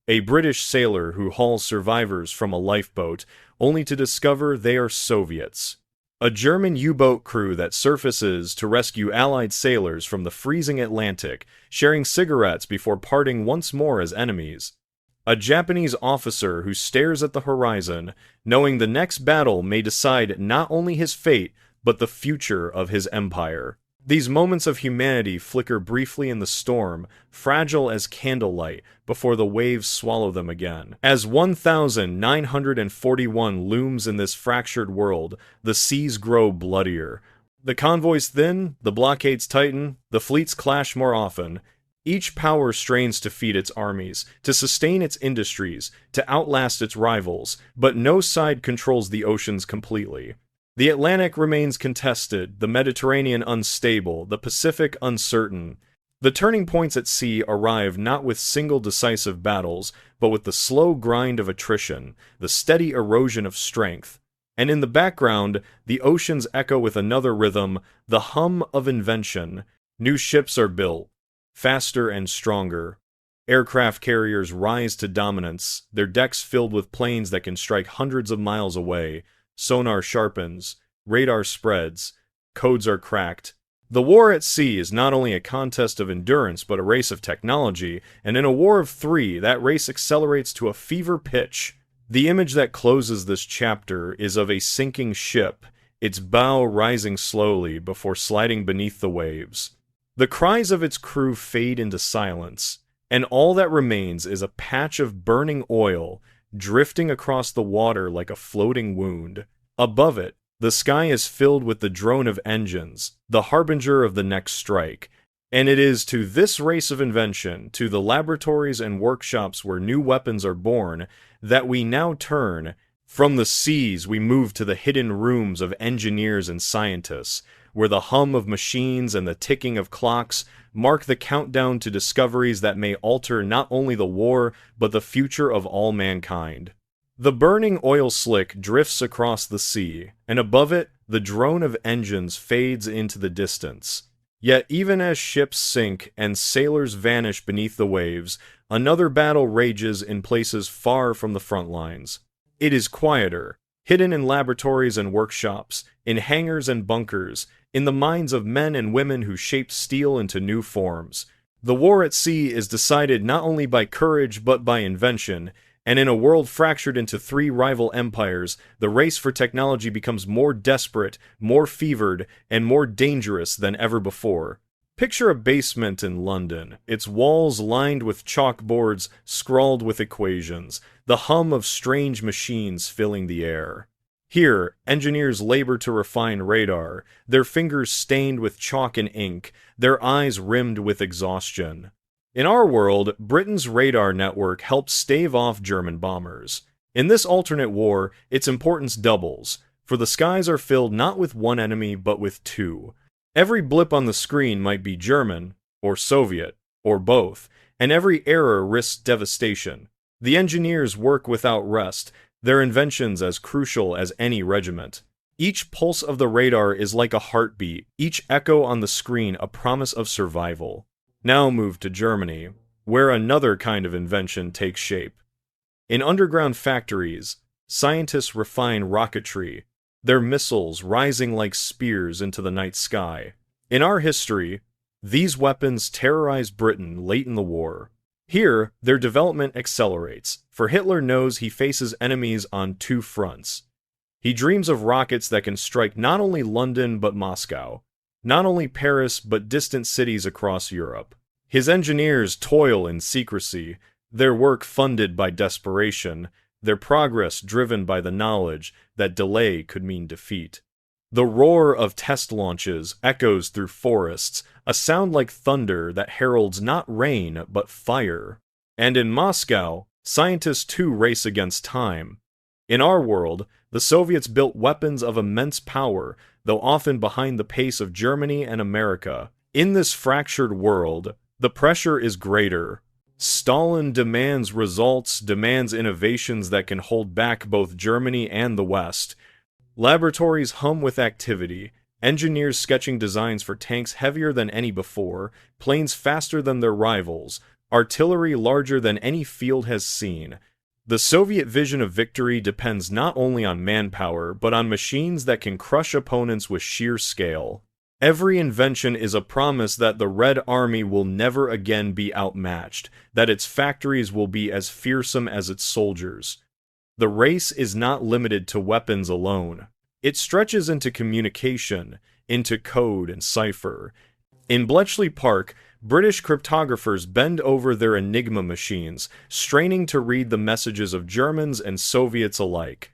A British sailor who hauls survivors from a lifeboat, only to discover they are Soviets. A German U-boat crew that surfaces to rescue Allied sailors from the freezing Atlantic, sharing cigarettes before parting once more as enemies. A Japanese officer who stares at the horizon, knowing the next battle may decide not only his fate, but the future of his empire. These moments of humanity flicker briefly in the storm, fragile as candlelight, before the waves swallow them again. As 1941 looms in this fractured world, the seas grow bloodier. The convoys thin, the blockades tighten, the fleets clash more often. Each power strains to feed its armies, to sustain its industries, to outlast its rivals, but no side controls the oceans completely. The Atlantic remains contested, the Mediterranean unstable, the Pacific uncertain. The turning points at sea arrive not with single decisive battles, but with the slow grind of attrition, the steady erosion of strength. And in the background, the oceans echo with another rhythm, the hum of invention. New ships are built, faster and stronger. Aircraft carriers rise to dominance, their decks filled with planes that can strike hundreds of miles away. Sonar sharpens, radar spreads, codes are cracked. The war at sea is not only a contest of endurance, but a race of technology, and in a war of three, that race accelerates to a fever pitch. The image that closes this chapter is of a sinking ship, its bow rising slowly before sliding beneath the waves. The cries of its crew fade into silence, and all that remains is a patch of burning oil drifting across the water like a floating wound. Above it, the sky is filled with the drone of engines, the harbinger of the next strike. And it is to this race of invention, to the laboratories and workshops where new weapons are born, that we now turn. From the seas, we move to the hidden rooms of engineers and scientists, where the hum of machines and the ticking of clocks mark the countdown to discoveries that may alter not only the war, but the future of all mankind. The burning oil slick drifts across the sea, and above it, the drone of engines fades into the distance. Yet even as ships sink and sailors vanish beneath the waves, another battle rages in places far from the front lines. It is quieter, hidden in laboratories and workshops, in hangars and bunkers, in the minds of men and women who shaped steel into new forms. The war at sea is decided not only by courage but by invention, and in a world fractured into three rival empires, the race for technology becomes more desperate, more fevered, and more dangerous than ever before. Picture a basement in London, its walls lined with chalkboards scrawled with equations, the hum of strange machines filling the air. Here, engineers labor to refine radar, their fingers stained with chalk and ink, their eyes rimmed with exhaustion. In our world, Britain's radar network helped stave off German bombers. In this alternate war, its importance doubles, for the skies are filled not with one enemy but with two. Every blip on the screen might be German, or Soviet, or both, and every error risks devastation. The engineers work without rest, their inventions as crucial as any regiment. Each pulse of the radar is like a heartbeat, each echo on the screen a promise of survival. Now move to Germany, where another kind of invention takes shape. In underground factories, scientists refine rocketry, their missiles rising like spears into the night sky. In our history, these weapons terrorized Britain late in the war. Here, their development accelerates, for Hitler knows he faces enemies on two fronts. He dreams of rockets that can strike not only London but Moscow, not only Paris but distant cities across Europe. His engineers toil in secrecy, their work funded by desperation, their progress driven by the knowledge that delay could mean defeat. The roar of test launches echoes through forests, a sound like thunder that heralds not rain but fire. And in Moscow, scientists too race against time. In our world, the Soviets built weapons of immense power, though often behind the pace of Germany and America. In this fractured world, the pressure is greater. Stalin demands results, demands innovations that can hold back both Germany and the West. Laboratories hum with activity, engineers sketching designs for tanks heavier than any before, planes faster than their rivals, artillery larger than any field has seen. The Soviet vision of victory depends not only on manpower, but on machines that can crush opponents with sheer scale. Every invention is a promise that the Red Army will never again be outmatched, that its factories will be as fearsome as its soldiers. The race is not limited to weapons alone. It stretches into communication, into code and cipher. In Bletchley Park, British cryptographers bend over their Enigma machines, straining to read the messages of Germans and Soviets alike.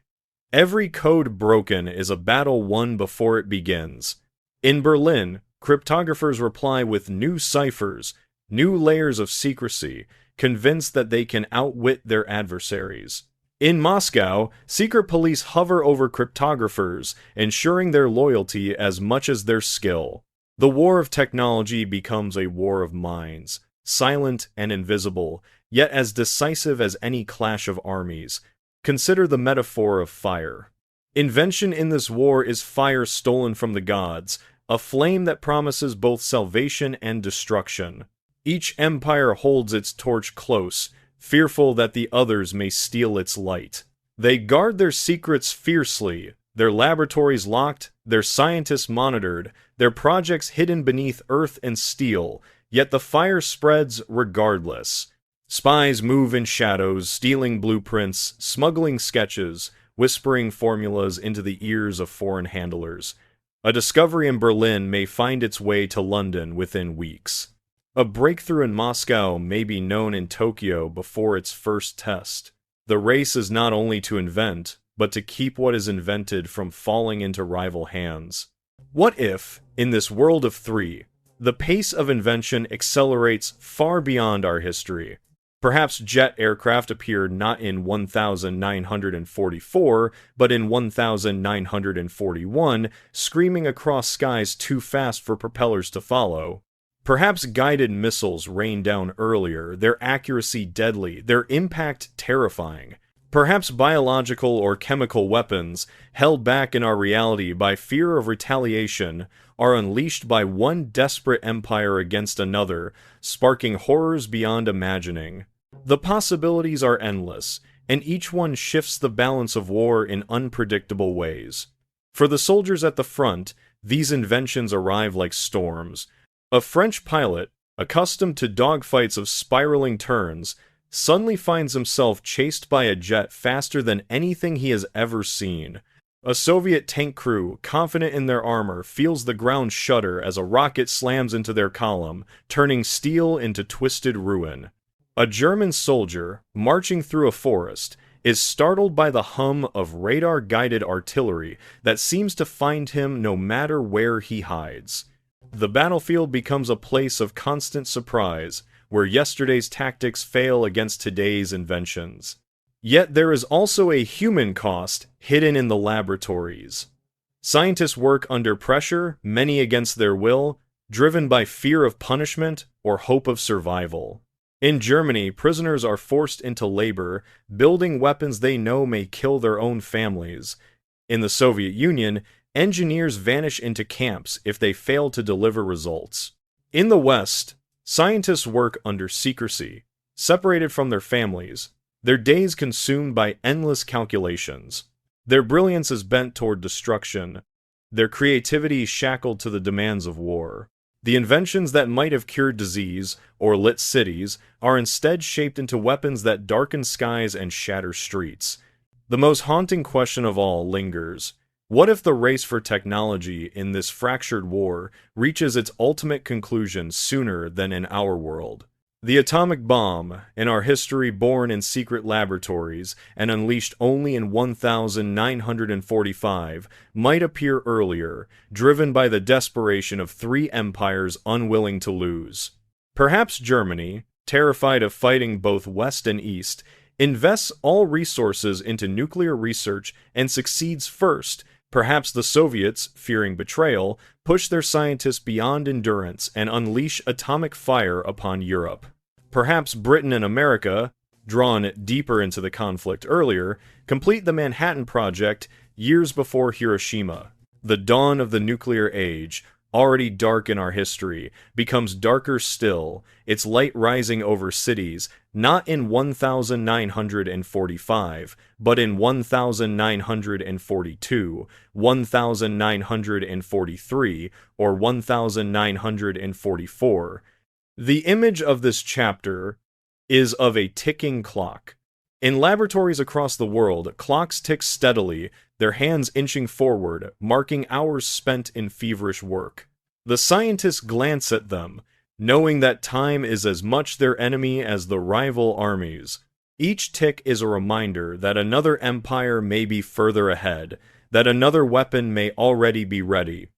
Every code broken is a battle won before it begins. In Berlin, cryptographers reply with new ciphers, new layers of secrecy, convinced that they can outwit their adversaries. In Moscow, secret police hover over cryptographers, ensuring their loyalty as much as their skill. The war of technology becomes a war of minds, silent and invisible, yet as decisive as any clash of armies. Consider the metaphor of fire. Invention in this war is fire stolen from the gods, a flame that promises both salvation and destruction. Each empire holds its torch close, fearful that the others may steal its light. They guard their secrets fiercely, their laboratories locked, their scientists monitored, their projects hidden beneath earth and steel, yet the fire spreads regardless. Spies move in shadows, stealing blueprints, smuggling sketches, whispering formulas into the ears of foreign handlers. A discovery in Berlin may find its way to London within weeks. A breakthrough in Moscow may be known in Tokyo before its first test. The race is not only to invent, but to keep what is invented from falling into rival hands. What if, in this world of three, the pace of invention accelerates far beyond our history? Perhaps jet aircraft appeared not in 1944, but in 1941, screaming across skies too fast for propellers to follow. Perhaps guided missiles rained down earlier, their accuracy deadly, their impact terrifying. Perhaps biological or chemical weapons, held back in our reality by fear of retaliation, are unleashed by one desperate empire against another, sparking horrors beyond imagining. The possibilities are endless, and each one shifts the balance of war in unpredictable ways. For the soldiers at the front, these inventions arrive like storms. A French pilot, accustomed to dogfights of spiraling turns, suddenly finds himself chased by a jet faster than anything he has ever seen. A Soviet tank crew, confident in their armor, feels the ground shudder as a rocket slams into their column, turning steel into twisted ruin. A German soldier, marching through a forest, is startled by the hum of radar-guided artillery that seems to find him no matter where he hides. The battlefield becomes a place of constant surprise, where yesterday's tactics fail against today's inventions. Yet there is also a human cost hidden in the laboratories. Scientists work under pressure, many against their will, driven by fear of punishment or hope of survival. In Germany, prisoners are forced into labor, building weapons they know may kill their own families. In the Soviet Union, engineers vanish into camps if they fail to deliver results. In the West, scientists work under secrecy, separated from their families, their days consumed by endless calculations. Their brilliance is bent toward destruction, their creativity shackled to the demands of war. The inventions that might have cured disease or lit cities are instead shaped into weapons that darken skies and shatter streets. The most haunting question of all lingers. What if the race for technology in this fractured war reaches its ultimate conclusion sooner than in our world? The atomic bomb, in our history born in secret laboratories and unleashed only in 1945, might appear earlier, driven by the desperation of three empires unwilling to lose. Perhaps Germany, terrified of fighting both West and East, invests all resources into nuclear research and succeeds first. Perhaps the Soviets, fearing betrayal, push their scientists beyond endurance and unleash atomic fire upon Europe. Perhaps Britain and America, drawn deeper into the conflict earlier, complete the Manhattan Project years before Hiroshima. The dawn of the nuclear age, already dark in our history, becomes darker still, its light rising over cities, not in 1945, but in 1942, 1943, or 1944. The image of this chapter is of a ticking clock. In laboratories across the world, clocks tick steadily, their hands inching forward, marking hours spent in feverish work. The scientists glance at them, knowing that time is as much their enemy as the rival armies. Each tick is a reminder that another empire may be further ahead, that another weapon may already be ready.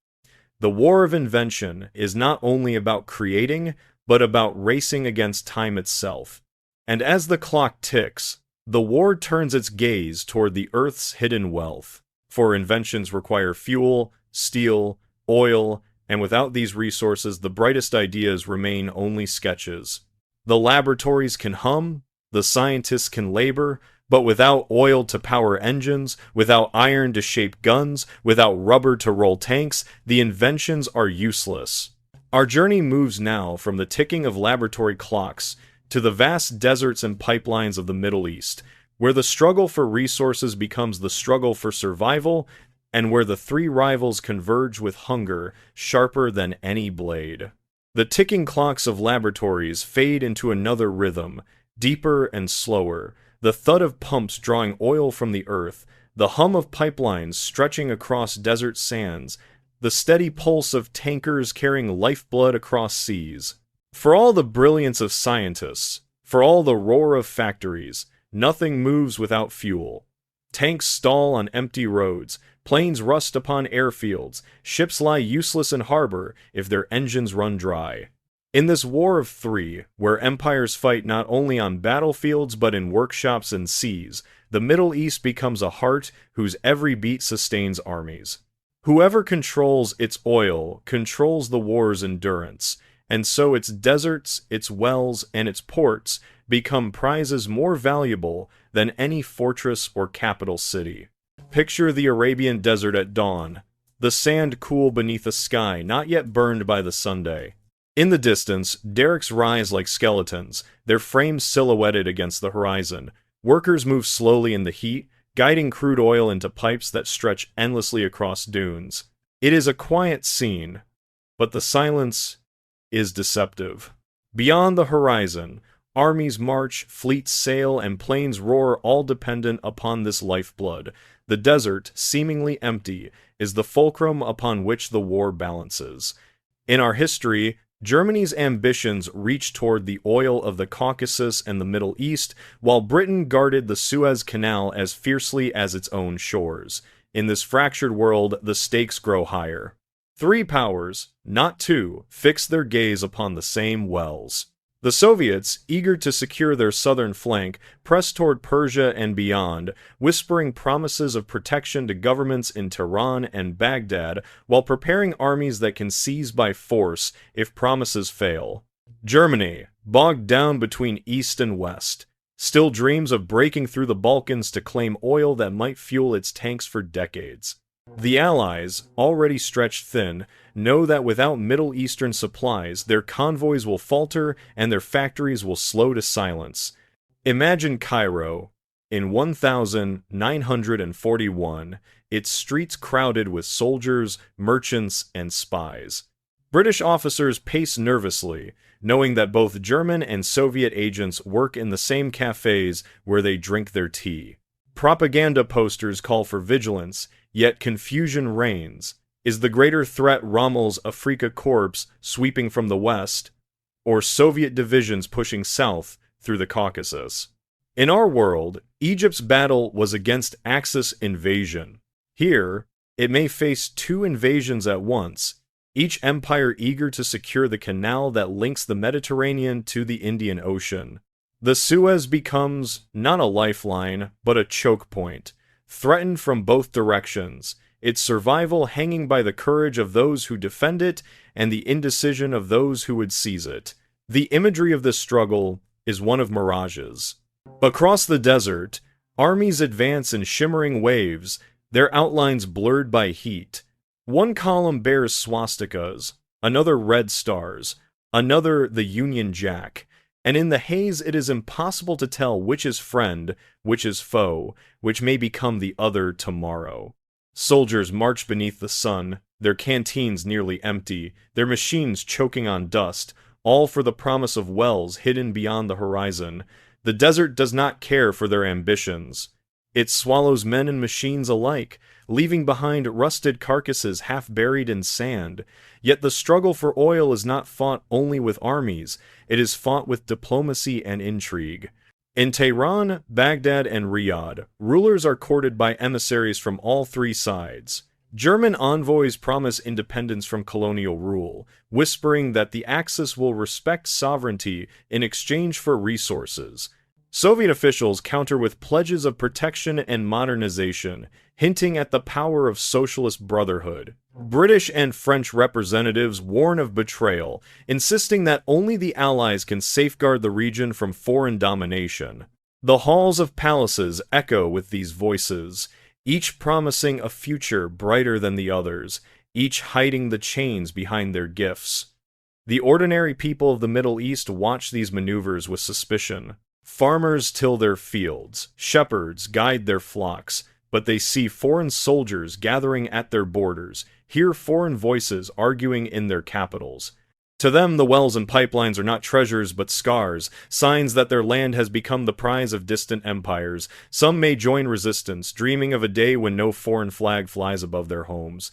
The war of invention is not only about creating, but about racing against time itself. And as the clock ticks, the war turns its gaze toward the Earth's hidden wealth. For inventions require fuel, steel, oil, and without these resources, the brightest ideas remain only sketches. The laboratories can hum, the scientists can labor, but without oil to power engines, without iron to shape guns, without rubber to roll tanks, the inventions are useless. Our journey moves now from the ticking of laboratory clocks to the vast deserts and pipelines of the Middle East, where the struggle for resources becomes the struggle for survival, and where the three rivals converge with hunger sharper than any blade. The ticking clocks of laboratories fade into another rhythm, deeper and slower, the thud of pumps drawing oil from the earth, the hum of pipelines stretching across desert sands, the steady pulse of tankers carrying lifeblood across seas. For all the brilliance of scientists, for all the roar of factories, nothing moves without fuel. Tanks stall on empty roads, planes rust upon airfields, ships lie useless in harbor if their engines run dry. In this war of three, where empires fight not only on battlefields but in workshops and seas, the Middle East becomes a heart whose every beat sustains armies. Whoever controls its oil controls the war's endurance, and so its deserts, its wells, and its ports become prizes more valuable than any fortress or capital city. Picture the Arabian desert at dawn, the sand cool beneath a sky not yet burned by the sunday. In the distance, derricks rise like skeletons, their frames silhouetted against the horizon. Workers move slowly in the heat, guiding crude oil into pipes that stretch endlessly across dunes. It is a quiet scene, but the silence is deceptive. Beyond the horizon, armies march, fleets sail, and planes roar, all dependent upon this lifeblood. The desert, seemingly empty, is the fulcrum upon which the war balances. In our history, Germany's ambitions reached toward the oil of the Caucasus and the Middle East, while Britain guarded the Suez Canal as fiercely as its own shores. In this fractured world, the stakes grow higher. Three powers, not two, fix their gaze upon the same wells. The Soviets, eager to secure their southern flank, pressed toward Persia and beyond, whispering promises of protection to governments in Tehran and Baghdad, while preparing armies that can seize by force if promises fail. Germany, bogged down between East and West, still dreams of breaking through the Balkans to claim oil that might fuel its tanks for decades. The Allies, already stretched thin, know that without Middle Eastern supplies, their convoys will falter and their factories will slow to silence. Imagine Cairo, in 1941, its streets crowded with soldiers, merchants, and spies. British officers pace nervously, knowing that both German and Soviet agents work in the same cafes where they drink their tea. Propaganda posters call for vigilance, yet confusion reigns. Is the greater threat Rommel's Afrika Korps sweeping from the west, or Soviet divisions pushing south through the Caucasus? In our world, Egypt's battle was against Axis invasion. Here, it may face two invasions at once, each empire eager to secure the canal that links the Mediterranean to the Indian Ocean. The Suez becomes not a lifeline, but a choke point, threatened from both directions, its survival hanging by the courage of those who defend it and the indecision of those who would seize it. The imagery of this struggle is one of mirages. Across the desert, armies advance in shimmering waves, their outlines blurred by heat. One column bears swastikas, another red stars, another the Union Jack, and in the haze it is impossible to tell which is friend, which is foe, which may become the other tomorrow. Soldiers march beneath the sun, their canteens nearly empty, their machines choking on dust, all for the promise of wells hidden beyond the horizon. The desert does not care for their ambitions. It swallows men and machines alike, leaving behind rusted carcasses half buried in sand. Yet the struggle for oil is not fought only with armies, it is fought with diplomacy and intrigue. In Tehran, Baghdad, and Riyadh, rulers are courted by emissaries from all three sides. German envoys promise independence from colonial rule, whispering that the Axis will respect sovereignty in exchange for resources. Soviet officials counter with pledges of protection and modernization, hinting at the power of socialist brotherhood. British and French representatives warn of betrayal, insisting that only the Allies can safeguard the region from foreign domination. The halls of palaces echo with these voices, each promising a future brighter than the others, each hiding the chains behind their gifts. The ordinary people of the Middle East watch these maneuvers with suspicion. Farmers till their fields, shepherds guide their flocks, but they see foreign soldiers gathering at their borders, hear foreign voices arguing in their capitals. To them, the wells and pipelines are not treasures but scars, signs that their land has become the prize of distant empires. Some may join resistance, dreaming of a day when no foreign flag flies above their homes.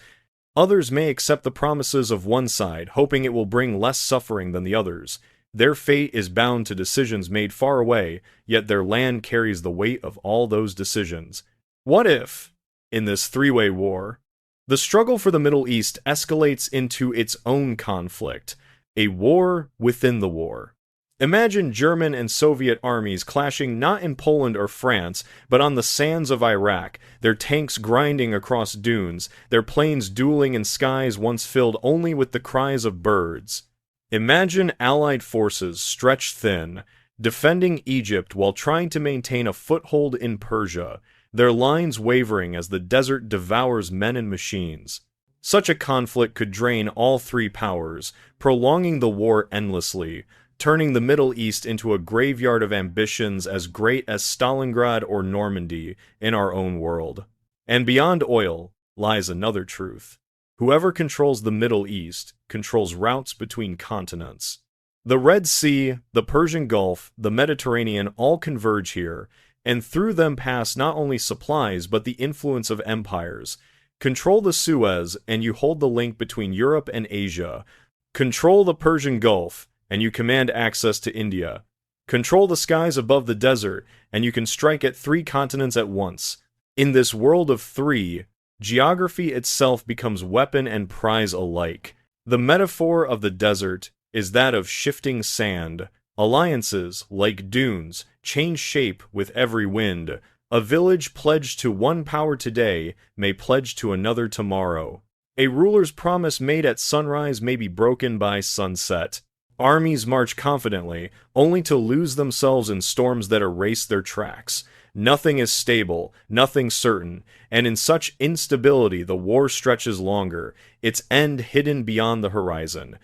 Others may accept the promises of one side, hoping it will bring less suffering than the others. Their fate is bound to decisions made far away, yet their land carries the weight of all those decisions. What if, in this three-way war, the struggle for the Middle East escalates into its own conflict, a war within the war? Imagine German and Soviet armies clashing not in Poland or France, but on the sands of Iraq, their tanks grinding across dunes, their planes dueling in skies once filled only with the cries of birds. Imagine Allied forces stretched thin, defending Egypt while trying to maintain a foothold in Persia, their lines wavering as the desert devours men and machines. Such a conflict could drain all three powers, prolonging the war endlessly, turning the Middle East into a graveyard of ambitions as great as Stalingrad or Normandy in our own world. And beyond oil lies another truth. Whoever controls the Middle East controls routes between continents. The Red Sea, the Persian Gulf, the Mediterranean all converge here, and through them pass not only supplies but the influence of empires. Control the Suez, and you hold the link between Europe and Asia. Control the Persian Gulf, and you command access to India. Control the skies above the desert, and you can strike at three continents at once. In this world of three, geography itself becomes weapon and prize alike. The metaphor of the desert is that of shifting sand. Alliances, like dunes, change shape with every wind. A village pledged to one power today may pledge to another tomorrow. A ruler's promise made at sunrise may be broken by sunset. Armies march confidently, only to lose themselves in storms that erase their tracks. Nothing is stable, nothing certain, and in such instability the war stretches longer, its end hidden beyond the horizon.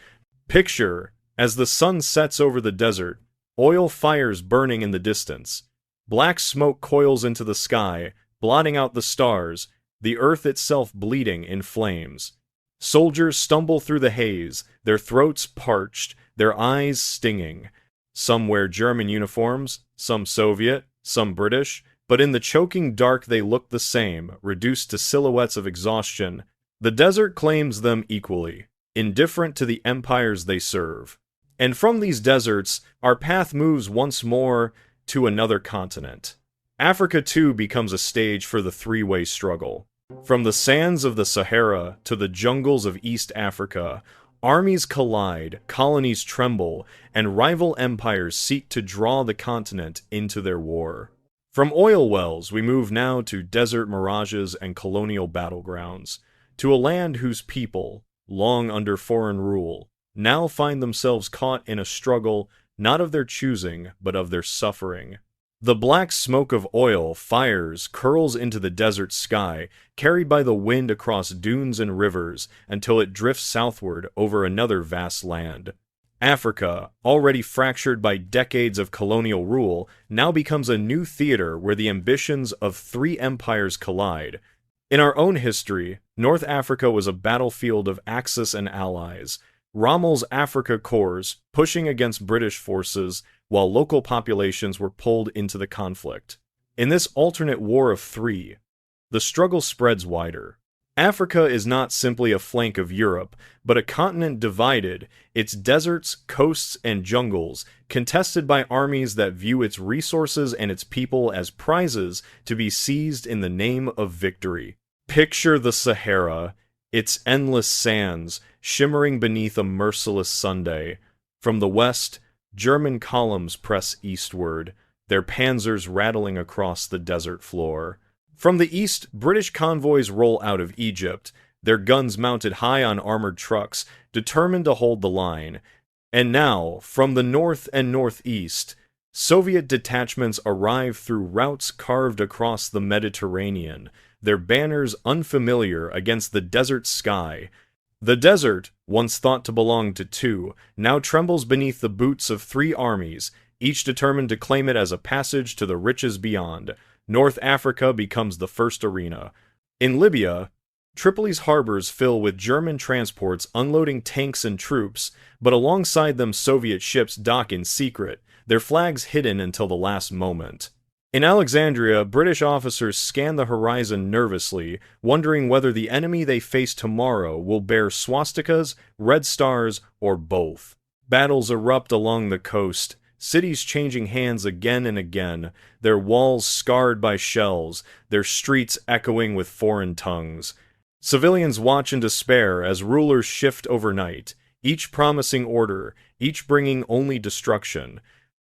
Picture, as the sun sets over the desert, oil fires burning in the distance. Black smoke coils into the sky, blotting out the stars, the earth itself bleeding in flames. Soldiers stumble through the haze, their throats parched, their eyes stinging. Some wear German uniforms, some Soviet, some British, but in the choking dark they look the same, reduced to silhouettes of exhaustion. The desert claims them equally, indifferent to the empires they serve. And from these deserts, our path moves once more to another continent. Africa too becomes a stage for the three-way struggle. From the sands of the Sahara to the jungles of East Africa, armies collide, colonies tremble, and rival empires seek to draw the continent into their war. From oil wells, we move now to desert mirages and colonial battlegrounds, to a land whose people, long under foreign rule, now find themselves caught in a struggle not of their choosing, but of their suffering. The black smoke of oil fires curls into the desert sky, carried by the wind across dunes and rivers until it drifts southward over another vast land. Africa, already fractured by decades of colonial rule, now becomes a new theater where the ambitions of three empires collide. In our own history, North Africa was a battlefield of Axis and allies. Rommel's Afrika Korps pushing against British forces while local populations were pulled into the conflict. In this alternate war of three, the struggle spreads wider. Africa is not simply a flank of Europe, but a continent divided, its deserts, coasts, and jungles contested by armies that view its resources and its people as prizes to be seized in the name of victory. Picture the Sahara, its endless sands, shimmering beneath a merciless Sunday. From the west, German columns press eastward, their panzers rattling across the desert floor. From the east, British convoys roll out of Egypt, their guns mounted high on armored trucks, determined to hold the line. And now, from the north and northeast, Soviet detachments arrive through routes carved across the Mediterranean, their banners unfamiliar against the desert sky. The desert, once thought to belong to two, now trembles beneath the boots of three armies, each determined to claim it as a passage to the riches beyond. North Africa becomes the first arena. In Libya, Tripoli's harbors fill with German transports unloading tanks and troops, but alongside them Soviet ships dock in secret, their flags hidden until the last moment. In Alexandria, British officers scan the horizon nervously, wondering whether the enemy they face tomorrow will bear swastikas, red stars, or both. Battles erupt along the coast, cities changing hands again and again, their walls scarred by shells, their streets echoing with foreign tongues. Civilians watch in despair as rulers shift overnight, each promising order, each bringing only destruction.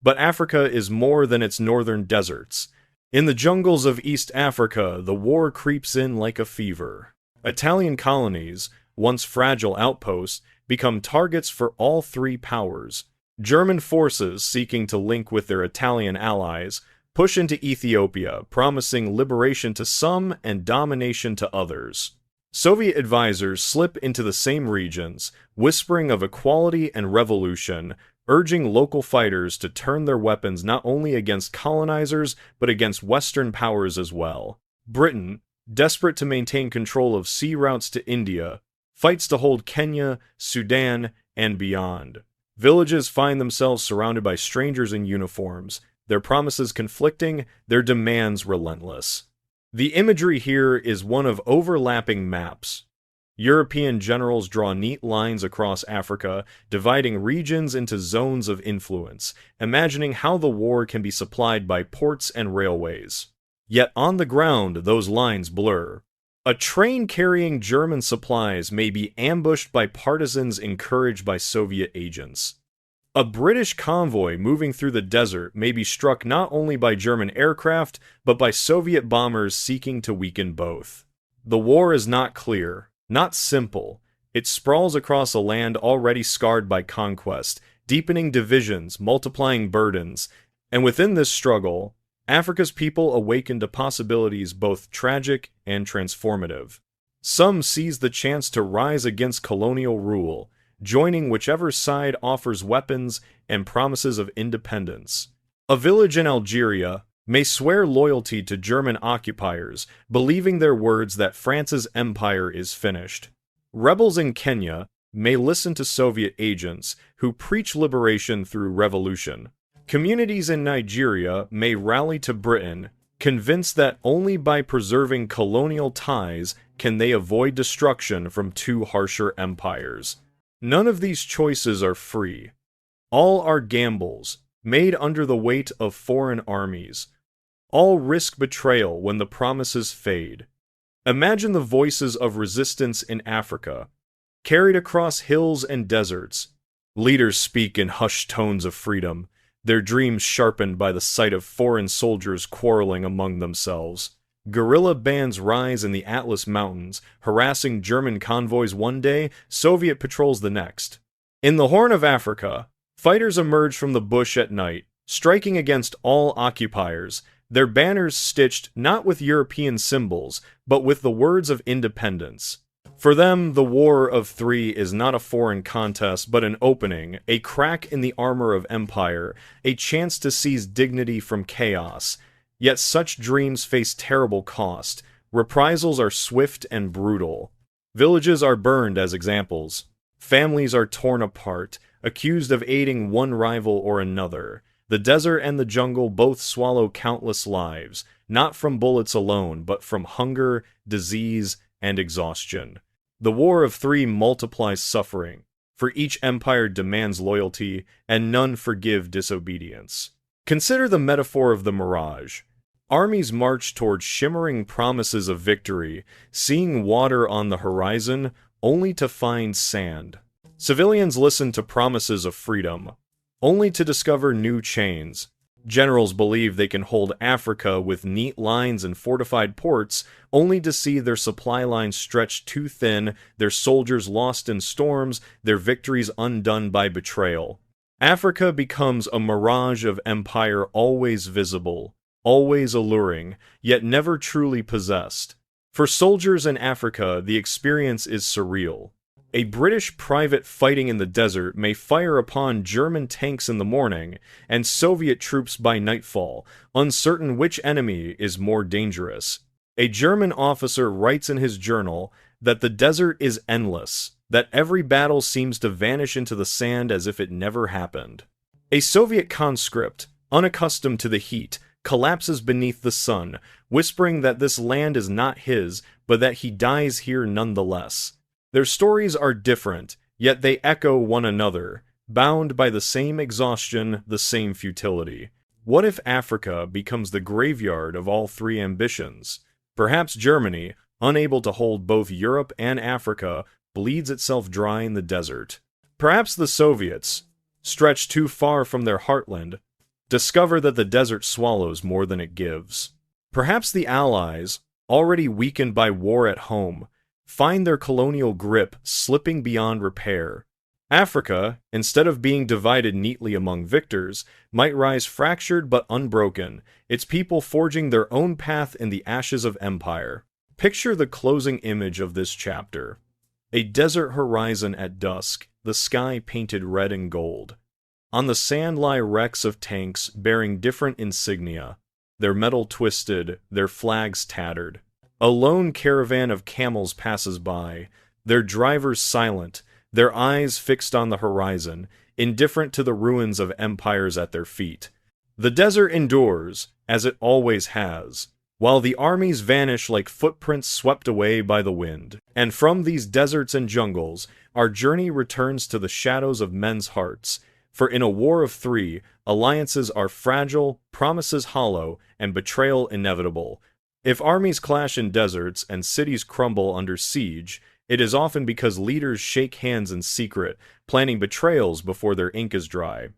But Africa is more than its northern deserts. In the jungles of East Africa, the war creeps in like a fever. Italian colonies, once fragile outposts, become targets for all three powers. German forces, seeking to link with their Italian allies, push into Ethiopia, promising liberation to some and domination to others. Soviet advisors slip into the same regions, whispering of equality and revolution, urging local fighters to turn their weapons not only against colonizers, but against Western powers as well. Britain, desperate to maintain control of sea routes to India, fights to hold Kenya, Sudan, and beyond. Villages find themselves surrounded by strangers in uniforms, their promises conflicting, their demands relentless. The imagery here is one of overlapping maps. European generals draw neat lines across Africa, dividing regions into zones of influence, imagining how the war can be supplied by ports and railways. Yet on the ground, those lines blur. A train carrying German supplies may be ambushed by partisans encouraged by Soviet agents. A British convoy moving through the desert may be struck not only by German aircraft, but by Soviet bombers seeking to weaken both. The war is not clear. Not simple. It sprawls across a land already scarred by conquest, deepening divisions, multiplying burdens, and within this struggle, Africa's people awakened to possibilities both tragic and transformative. Some seized the chance to rise against colonial rule, joining whichever side offers weapons and promises of independence. A village in Algeria may swear loyalty to German occupiers, believing their words that France's empire is finished. Rebels in Kenya may listen to Soviet agents who preach liberation through revolution. Communities in Nigeria may rally to Britain, convinced that only by preserving colonial ties can they avoid destruction from two harsher empires. None of these choices are free. All are gambles, made under the weight of foreign armies. All risk betrayal when the promises fade. Imagine the voices of resistance in Africa, carried across hills and deserts. Leaders speak in hushed tones of freedom, their dreams sharpened by the sight of foreign soldiers quarreling among themselves. Guerrilla bands rise in the Atlas Mountains, harassing German convoys one day, Soviet patrols the next. In the Horn of Africa, fighters emerge from the bush at night, striking against all occupiers, their banners stitched not with European symbols, but with the words of independence. For them, the War of Three is not a foreign contest, but an opening, a crack in the armor of empire, a chance to seize dignity from chaos. Yet such dreams face terrible cost. Reprisals are swift and brutal. Villages are burned as examples. Families are torn apart, accused of aiding one rival or another. The desert and the jungle both swallow countless lives, not from bullets alone, but from hunger, disease, and exhaustion. The War of Three multiplies suffering, for each empire demands loyalty, and none forgive disobedience. Consider the metaphor of the mirage. Armies march toward shimmering promises of victory, seeing water on the horizon, only to find sand. Civilians listen to promises of freedom, only to discover new chains. Generals believe they can hold Africa with neat lines and fortified ports, only to see their supply lines stretched too thin, their soldiers lost in storms, their victories undone by betrayal. Africa becomes a mirage of empire always visible, always alluring, yet never truly possessed. For soldiers in Africa, the experience is surreal. A British private fighting in the desert may fire upon German tanks in the morning and Soviet troops by nightfall, uncertain which enemy is more dangerous. A German officer writes in his journal that the desert is endless, that every battle seems to vanish into the sand as if it never happened. A Soviet conscript, unaccustomed to the heat, collapses beneath the sun, whispering that this land is not his, but that he dies here nonetheless. Their stories are different, yet they echo one another, bound by the same exhaustion, the same futility. What if Africa becomes the graveyard of all three ambitions? Perhaps Germany, unable to hold both Europe and Africa, bleeds itself dry in the desert. Perhaps the Soviets, stretched too far from their heartland, discover that the desert swallows more than it gives. Perhaps the Allies, already weakened by war at home, find their colonial grip slipping beyond repair. Africa, instead of being divided neatly among victors, might rise fractured but unbroken, its people forging their own path in the ashes of empire. Picture the closing image of this chapter. A desert horizon at dusk, the sky painted red and gold. On the sand lie wrecks of tanks bearing different insignia, their metal twisted, their flags tattered. A lone caravan of camels passes by, their drivers silent, their eyes fixed on the horizon, indifferent to the ruins of empires at their feet. The desert endures, as it always has, while the armies vanish like footprints swept away by the wind. And from these deserts and jungles, our journey returns to the shadows of men's hearts, for in a war of three, alliances are fragile, promises hollow, and betrayal inevitable. If armies clash in deserts and cities crumble under siege, it is often because leaders shake hands in secret, planning betrayals before their ink is dry.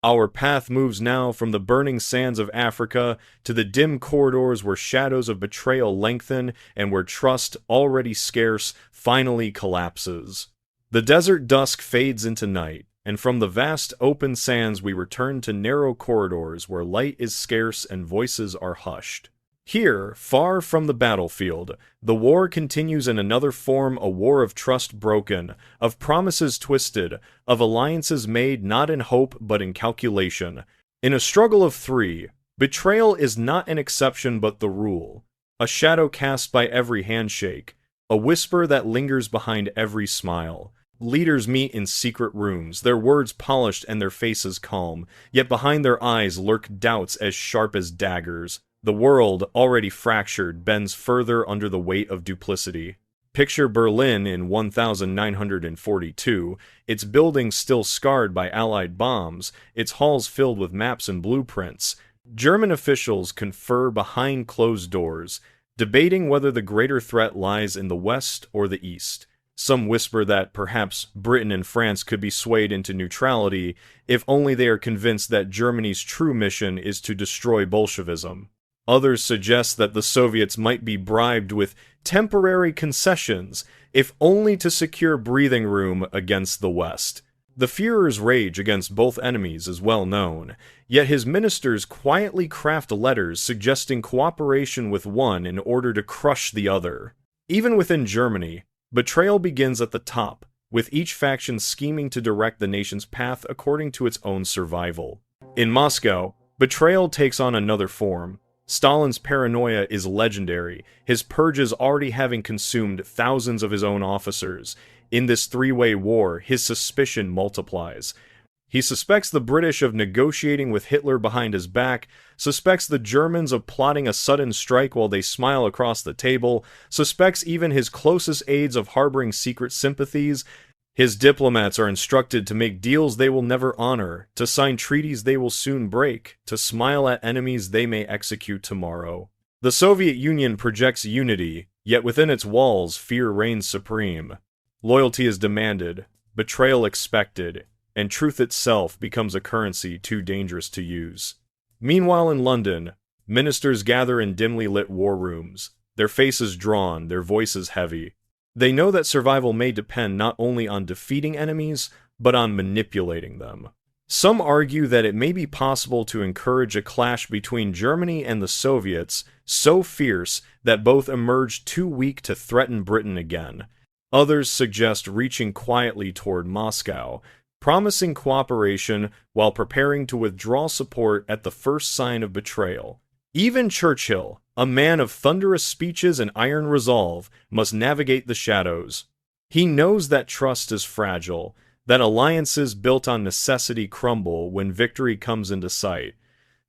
Our path moves now from the burning sands of Africa to the dim corridors where shadows of betrayal lengthen and where trust, already scarce, finally collapses. The desert dusk fades into night, and from the vast open sands we return to narrow corridors where light is scarce and voices are hushed. Here, far from the battlefield, the war continues in another form, a war of trust broken, of promises twisted, of alliances made not in hope but in calculation. In a struggle of three, betrayal is not an exception but the rule, a shadow cast by every handshake, a whisper that lingers behind every smile. Leaders meet in secret rooms, their words polished and their faces calm, yet behind their eyes lurk doubts as sharp as daggers. The world, already fractured, bends further under the weight of duplicity. Picture Berlin in 1942, its buildings still scarred by Allied bombs, its halls filled with maps and blueprints. German officials confer behind closed doors, debating whether the greater threat lies in the West or the East. Some whisper that perhaps Britain and France could be swayed into neutrality if only they are convinced that Germany's true mission is to destroy Bolshevism. Others suggest that the Soviets might be bribed with temporary concessions, if only to secure breathing room against the West. The Führer's rage against both enemies is well known, yet his ministers quietly craft letters suggesting cooperation with one in order to crush the other. Even within Germany, betrayal begins at the top, with each faction scheming to direct the nation's path according to its own survival. In Moscow, betrayal takes on another form. Stalin's paranoia is legendary, his purges already having consumed thousands of his own officers. In this three-way war, his suspicion multiplies. He suspects the British of negotiating with Hitler behind his back, suspects the Germans of plotting a sudden strike while they smile across the table, suspects even his closest aides of harboring secret sympathies. His diplomats are instructed to make deals they will never honor, to sign treaties they will soon break, to smile at enemies they may execute tomorrow. The Soviet Union projects unity, yet within its walls fear reigns supreme. Loyalty is demanded, betrayal expected, and truth itself becomes a currency too dangerous to use. Meanwhile in London, ministers gather in dimly lit war rooms, their faces drawn, their voices heavy. They know that survival may depend not only on defeating enemies, but on manipulating them. Some argue that it may be possible to encourage a clash between Germany and the Soviets so fierce that both emerge too weak to threaten Britain again. Others suggest reaching quietly toward Moscow, promising cooperation while preparing to withdraw support at the first sign of betrayal. Even Churchill, a man of thunderous speeches and iron resolve, must navigate the shadows. He knows that trust is fragile, that alliances built on necessity crumble when victory comes into sight.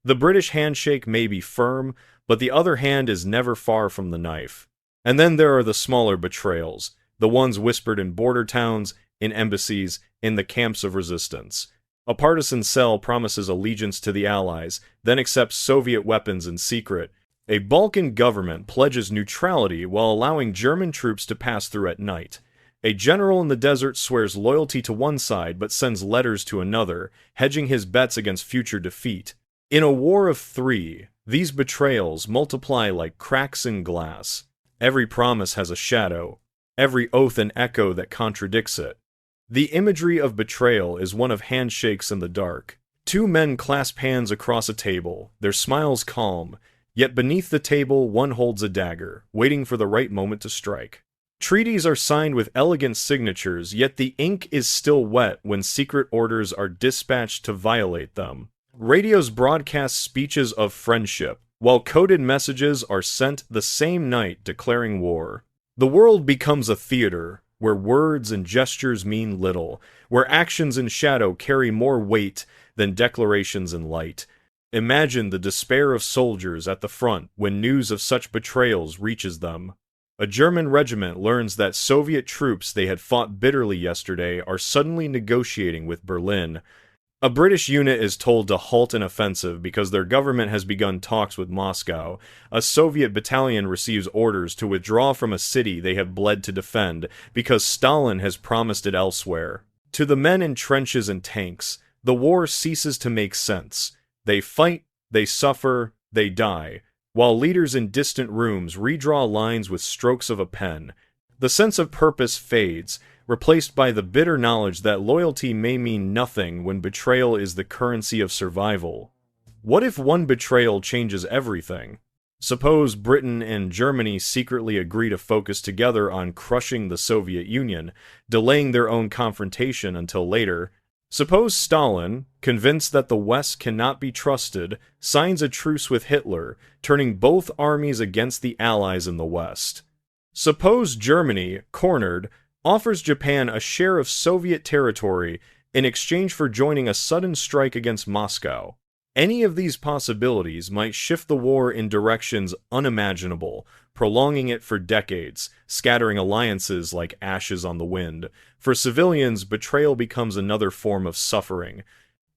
The British handshake may be firm, but the other hand is never far from the knife. And then there are the smaller betrayals, the ones whispered in border towns, in embassies, in the camps of resistance. A partisan cell promises allegiance to the Allies, then accepts Soviet weapons in secret. A Balkan government pledges neutrality while allowing German troops to pass through at night. A general in the desert swears loyalty to one side but sends letters to another, hedging his bets against future defeat. In a war of three, these betrayals multiply like cracks in glass. Every promise has a shadow, every oath an echo that contradicts it. The imagery of betrayal is one of handshakes in the dark. Two men clasp hands across a table, their smiles calm, yet beneath the table one holds a dagger, waiting for the right moment to strike. Treaties are signed with elegant signatures, yet the ink is still wet when secret orders are dispatched to violate them. Radios broadcast speeches of friendship, while coded messages are sent the same night declaring war. The world becomes a theater, where words and gestures mean little, where actions in shadow carry more weight than declarations in light. Imagine the despair of soldiers at the front when news of such betrayals reaches them. A German regiment learns that Soviet troops they had fought bitterly yesterday are suddenly negotiating with Berlin. A British unit is told to halt an offensive because their government has begun talks with Moscow. A Soviet battalion receives orders to withdraw from a city they have bled to defend because Stalin has promised it elsewhere. To the men in trenches and tanks, the war ceases to make sense. They fight, they suffer, they die, while leaders in distant rooms redraw lines with strokes of a pen. The sense of purpose fades, replaced by the bitter knowledge that loyalty may mean nothing when betrayal is the currency of survival. What if one betrayal changes everything? Suppose Britain and Germany secretly agree to focus together on crushing the Soviet Union, delaying their own confrontation until later. Suppose Stalin, convinced that the West cannot be trusted, signs a truce with Hitler, turning both armies against the Allies in the West. Suppose Germany, cornered, offers Japan a share of Soviet territory in exchange for joining a sudden strike against Moscow. Any of these possibilities might shift the war in directions unimaginable, prolonging it for decades, scattering alliances like ashes on the wind. For civilians, betrayal becomes another form of suffering.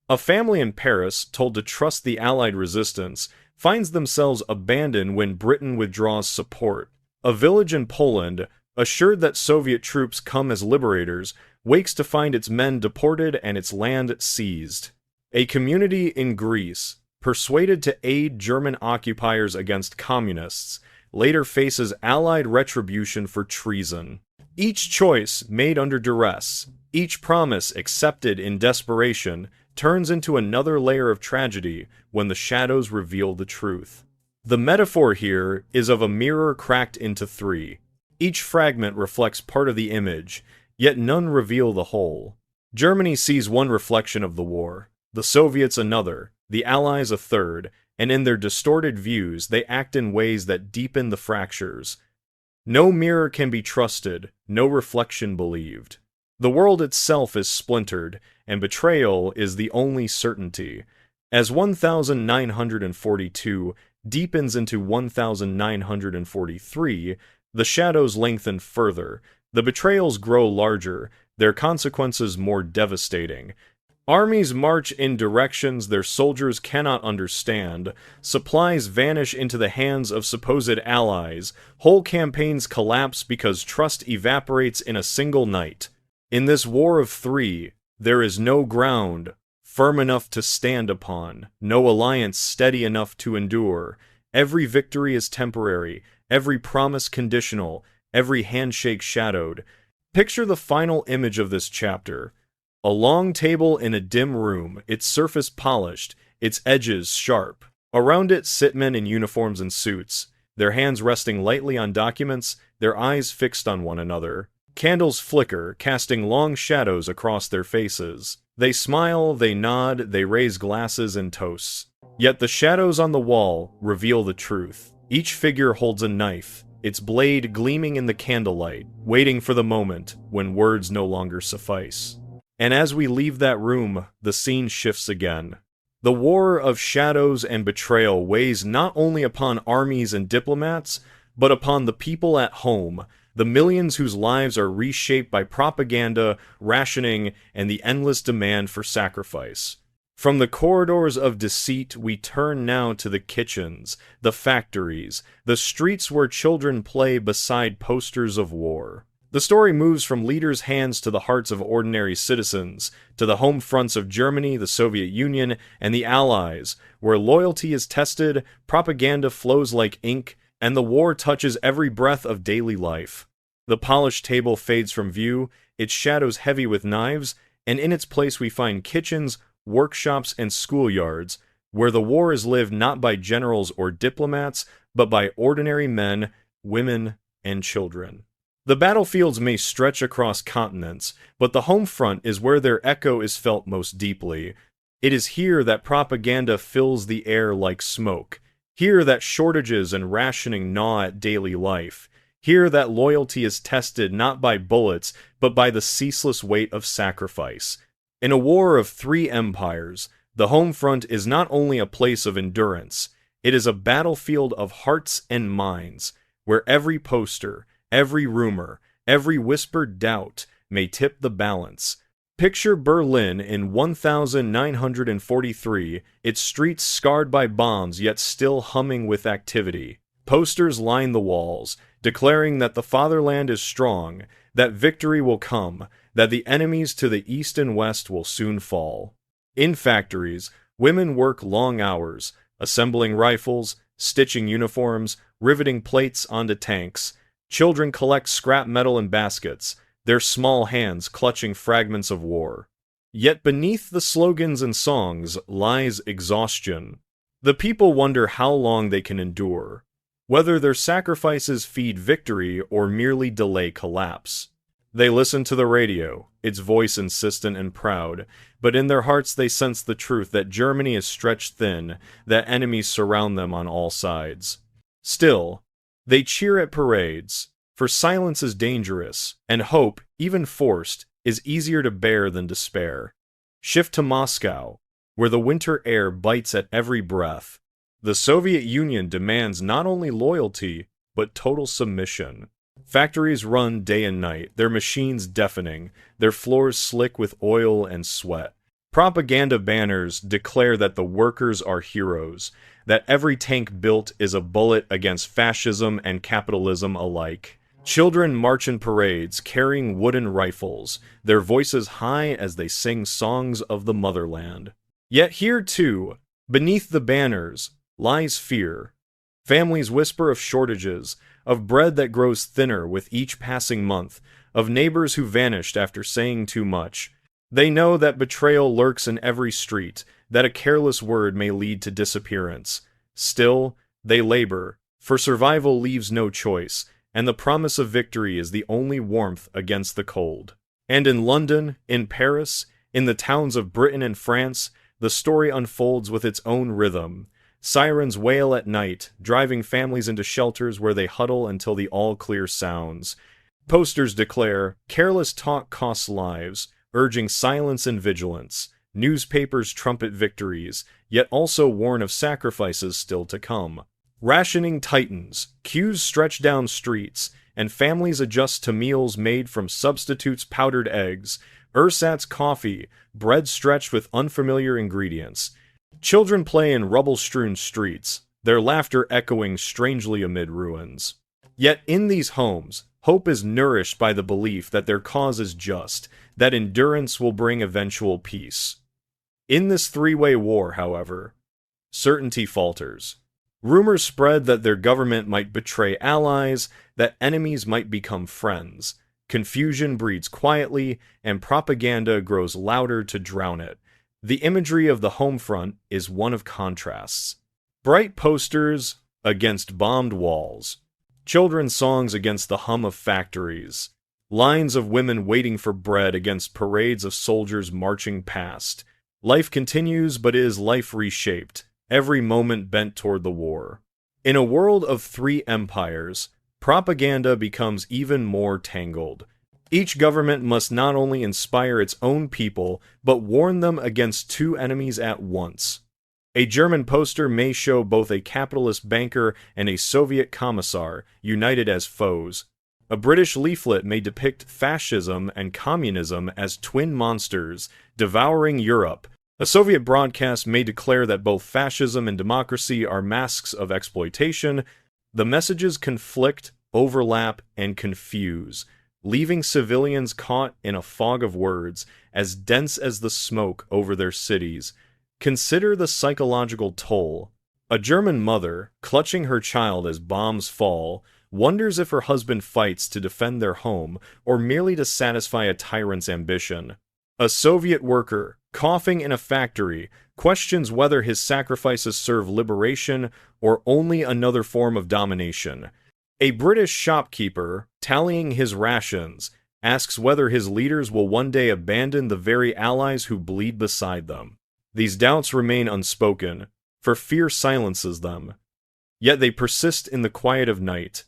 A family in Paris, told to trust the Allied resistance, finds themselves abandoned when Britain withdraws support. A village in Poland, assured that Soviet troops come as liberators, wakes to find its men deported and its land seized. A community in Greece, persuaded to aid German occupiers against communists, later faces Allied retribution for treason. Each choice made under duress, each promise accepted in desperation, turns into another layer of tragedy when the shadows reveal the truth. The metaphor here is of a mirror cracked into three. Each fragment reflects part of the image, yet none reveal the whole. Germany sees one reflection of the war, the Soviets another, the Allies a third, and in their distorted views they act in ways that deepen the fractures. No mirror can be trusted, no reflection believed. The world itself is splintered, and betrayal is the only certainty. As 1942 deepens into 1943, the shadows lengthen further, the betrayals grow larger, their consequences more devastating. Armies march in directions their soldiers cannot understand, supplies vanish into the hands of supposed allies, whole campaigns collapse because trust evaporates in a single night. In this war of three, there is no ground firm enough to stand upon, no alliance steady enough to endure. Every victory is temporary, every promise conditional, every handshake shadowed. Picture the final image of this chapter. A long table in a dim room, its surface polished, its edges sharp. Around it sit men in uniforms and suits, their hands resting lightly on documents, their eyes fixed on one another. Candles flicker, casting long shadows across their faces. They smile, they nod, they raise glasses and toasts. Yet the shadows on the wall reveal the truth. Each figure holds a knife, its blade gleaming in the candlelight, waiting for the moment when words no longer suffice. And as we leave that room, the scene shifts again. The war of shadows and betrayal weighs not only upon armies and diplomats, but upon the people at home, the millions whose lives are reshaped by propaganda, rationing, and the endless demand for sacrifice. From the corridors of deceit, we turn now to the kitchens, the factories, the streets where children play beside posters of war. The story moves from leaders' hands to the hearts of ordinary citizens, to the home fronts of Germany, the Soviet Union, and the Allies, where loyalty is tested, propaganda flows like ink, and the war touches every breath of daily life. The polished table fades from view, its shadows heavy with knives, and in its place we find kitchens, workshops, and schoolyards, where the war is lived not by generals or diplomats, but by ordinary men, women, and children. The battlefields may stretch across continents, but the home front is where their echo is felt most deeply. It is here that propaganda fills the air like smoke, here that shortages and rationing gnaw at daily life, here that loyalty is tested not by bullets, but by the ceaseless weight of sacrifice. In a war of three empires, the home front is not only a place of endurance, it is a battlefield of hearts and minds, where every poster, every rumor, every whispered doubt may tip the balance. Picture Berlin in 1943, its streets scarred by bombs yet still humming with activity. Posters line the walls, declaring that the fatherland is strong, that victory will come, that the enemies to the east and west will soon fall. In factories, women work long hours, assembling rifles, stitching uniforms, riveting plates onto tanks. Children collect scrap metal in baskets, their small hands clutching fragments of war. Yet beneath the slogans and songs lies exhaustion. The people wonder how long they can endure, whether their sacrifices feed victory or merely delay collapse. They listen to the radio, its voice insistent and proud, but in their hearts they sense the truth that Germany is stretched thin, that enemies surround them on all sides. Still, they cheer at parades, for silence is dangerous, and hope, even forced, is easier to bear than despair. Shift to Moscow, where the winter air bites at every breath. The Soviet Union demands not only loyalty, but total submission. Factories run day and night, their machines deafening, their floors slick with oil and sweat. Propaganda banners declare that the workers are heroes, that every tank built is a bullet against fascism and capitalism alike. Children march in parades, carrying wooden rifles, their voices high as they sing songs of the motherland. Yet here, too, beneath the banners, lies fear. Families whisper of shortages, of bread that grows thinner with each passing month, of neighbors who vanished after saying too much. They know that betrayal lurks in every street, that a careless word may lead to disappearance. Still, they labor, for survival leaves no choice, and the promise of victory is the only warmth against the cold. And in London, in Paris, in the towns of Britain and France, the story unfolds with its own rhythm. Sirens wail at night, driving families into shelters where they huddle until the all-clear sounds. Posters declare, "Careless talk costs lives," urging silence and vigilance. Newspapers trumpet victories, yet also warn of sacrifices still to come. Rationing tightens, queues stretch down streets, and families adjust to meals made from substitutes powdered eggs, ersatz coffee, bread stretched with unfamiliar ingredients. Children play in rubble-strewn streets, their laughter echoing strangely amid ruins. Yet in these homes, hope is nourished by the belief that their cause is just, that endurance will bring eventual peace. In this three-way war, however, certainty falters. Rumors spread that their government might betray allies, that enemies might become friends. Confusion breeds quietly, and propaganda grows louder to drown it. The imagery of the home front is one of contrasts. Bright posters against bombed walls. Children's songs against the hum of factories. Lines of women waiting for bread against parades of soldiers marching past. Life continues, but is life reshaped, every moment bent toward the war. In a world of three empires, propaganda becomes even more tangled. Each government must not only inspire its own people, but warn them against two enemies at once. A German poster may show both a capitalist banker and a Soviet commissar, united as foes. A British leaflet may depict fascism and communism as twin monsters, devouring Europe. A Soviet broadcast may declare that both fascism and democracy are masks of exploitation. The messages conflict, overlap, and confuse, leaving civilians caught in a fog of words as dense as the smoke over their cities. Consider the psychological toll. A German mother, clutching her child as bombs fall, wonders if her husband fights to defend their home or merely to satisfy a tyrant's ambition. A Soviet worker, coughing in a factory, questions whether his sacrifices serve liberation or only another form of domination. A British shopkeeper, tallying his rations, asks whether his leaders will one day abandon the very allies who bleed beside them. These doubts remain unspoken, for fear silences them. Yet they persist in the quiet of night,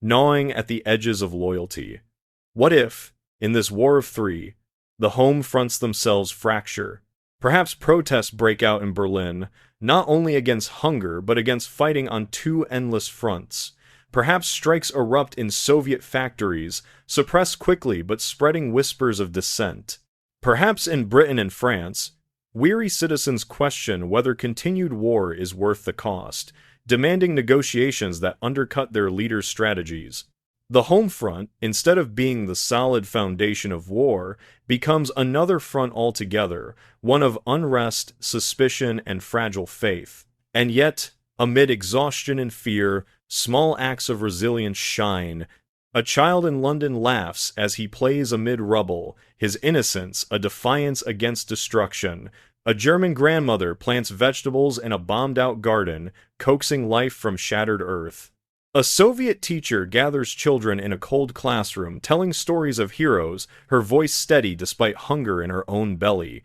gnawing at the edges of loyalty. What if, in this war of three, the home fronts themselves fracture? Perhaps protests break out in Berlin, not only against hunger, but against fighting on two endless fronts. Perhaps strikes erupt in Soviet factories, suppressed quickly but spreading whispers of dissent. Perhaps in Britain and France, weary citizens question whether continued war is worth the cost, demanding negotiations that undercut their leaders' strategies. The home front, instead of being the solid foundation of war, becomes another front altogether, one of unrest, suspicion, and fragile faith. And yet, amid exhaustion and fear, small acts of resilience shine, A child in London laughs as he plays amid rubble, his innocence a defiance against destruction. A German grandmother plants vegetables in a bombed-out garden, coaxing life from shattered earth. A Soviet teacher gathers children in a cold classroom, telling stories of heroes, her voice steady despite hunger in her own belly.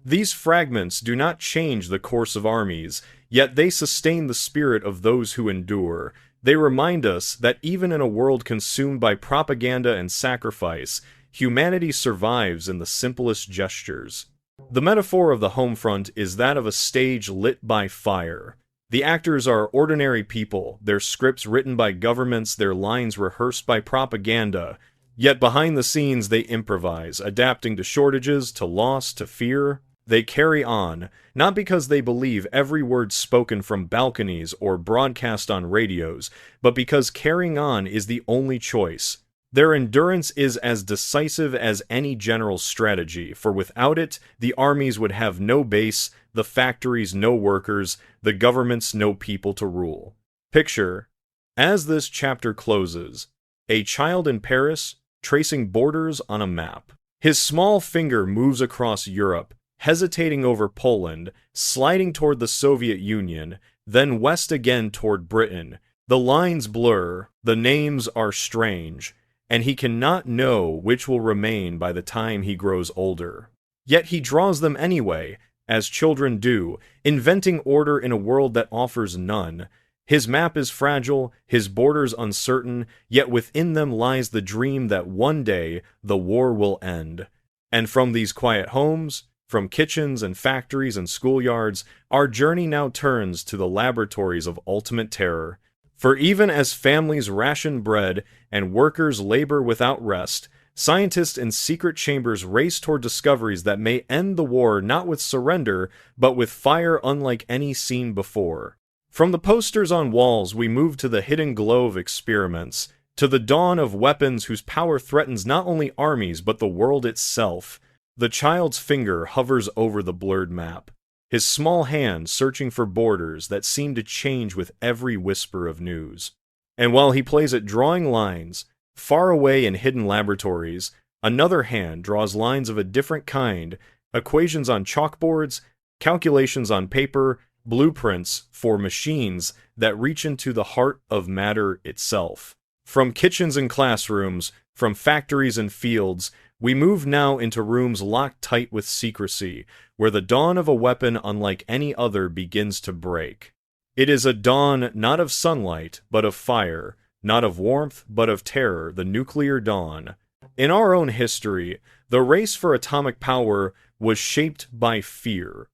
These fragments do not change the course of armies, yet they sustain the spirit of those who endure. They remind us that even in a world consumed by propaganda and sacrifice, humanity survives in the simplest gestures. The metaphor of the home front is that of a stage lit by fire. The actors are ordinary people, their scripts written by governments, their lines rehearsed by propaganda. Yet behind the scenes they improvise, adapting to shortages, to loss, to fear. They carry on, not because they believe every word spoken from balconies or broadcast on radios, but because carrying on is the only choice. Their endurance is as decisive as any general's strategy, for without it, the armies would have no base, the factories no workers, the governments no people to rule. Picture, as this chapter closes, a child in Paris tracing borders on a map. His small finger moves across Europe, hesitating over Poland, sliding toward the Soviet Union, then west again toward Britain. The lines blur, the names are strange, and he cannot know which will remain by the time he grows older. Yet he draws them anyway, as children do, inventing order in a world that offers none. His map is fragile, his borders uncertain, yet within them lies the dream that one day the war will end. And from these quiet homes, from kitchens and factories and schoolyards, our journey now turns to the laboratories of ultimate terror. For even as families ration bread and workers labor without rest, scientists in secret chambers race toward discoveries that may end the war not with surrender, but with fire unlike any seen before. From the posters on walls, we move to the hidden glow of experiments, to the dawn of weapons whose power threatens not only armies but the world itself. The child's finger hovers over the blurred map, his small hand searching for borders that seem to change with every whisper of news. And while he plays at drawing lines, far away in hidden laboratories, another hand draws lines of a different kind, equations on chalkboards, calculations on paper, blueprints for machines that reach into the heart of matter itself. From kitchens and classrooms, from factories and fields, we move now into rooms locked tight with secrecy, where the dawn of a weapon unlike any other begins to break. It is a dawn not of sunlight, but of fire, not of warmth, but of terror, the nuclear dawn. In our own history, the race for atomic power was shaped by fear.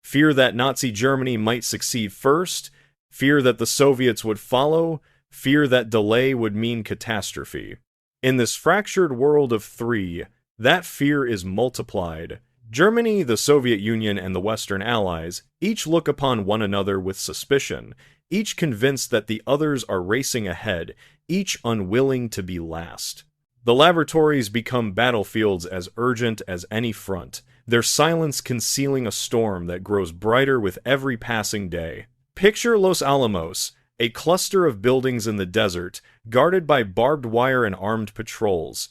Fear that Nazi Germany might succeed first, fear that the Soviets would follow, fear that delay would mean catastrophe. In this fractured world of three, that fear is multiplied. Germany, the Soviet Union, and the Western Allies each look upon one another with suspicion, each convinced that the others are racing ahead, each unwilling to be last. The laboratories become battlefields as urgent as any front, their silence concealing a storm that grows brighter with every passing day. Picture Los Alamos, a cluster of buildings in the desert, guarded by barbed wire and armed patrols.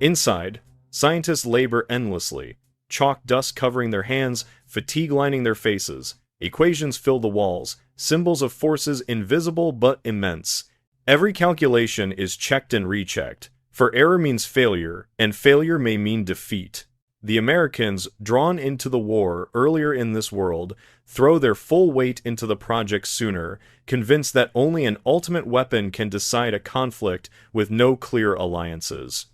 Inside, scientists labor endlessly, chalk dust covering their hands, fatigue lining their faces. Equations fill the walls, symbols of forces invisible but immense. Every calculation is checked and rechecked, for error means failure, and failure may mean defeat. The Americans, drawn into the war earlier in this world, throw their full weight into the project sooner, convinced that only an ultimate weapon can decide a conflict with no clear alliances.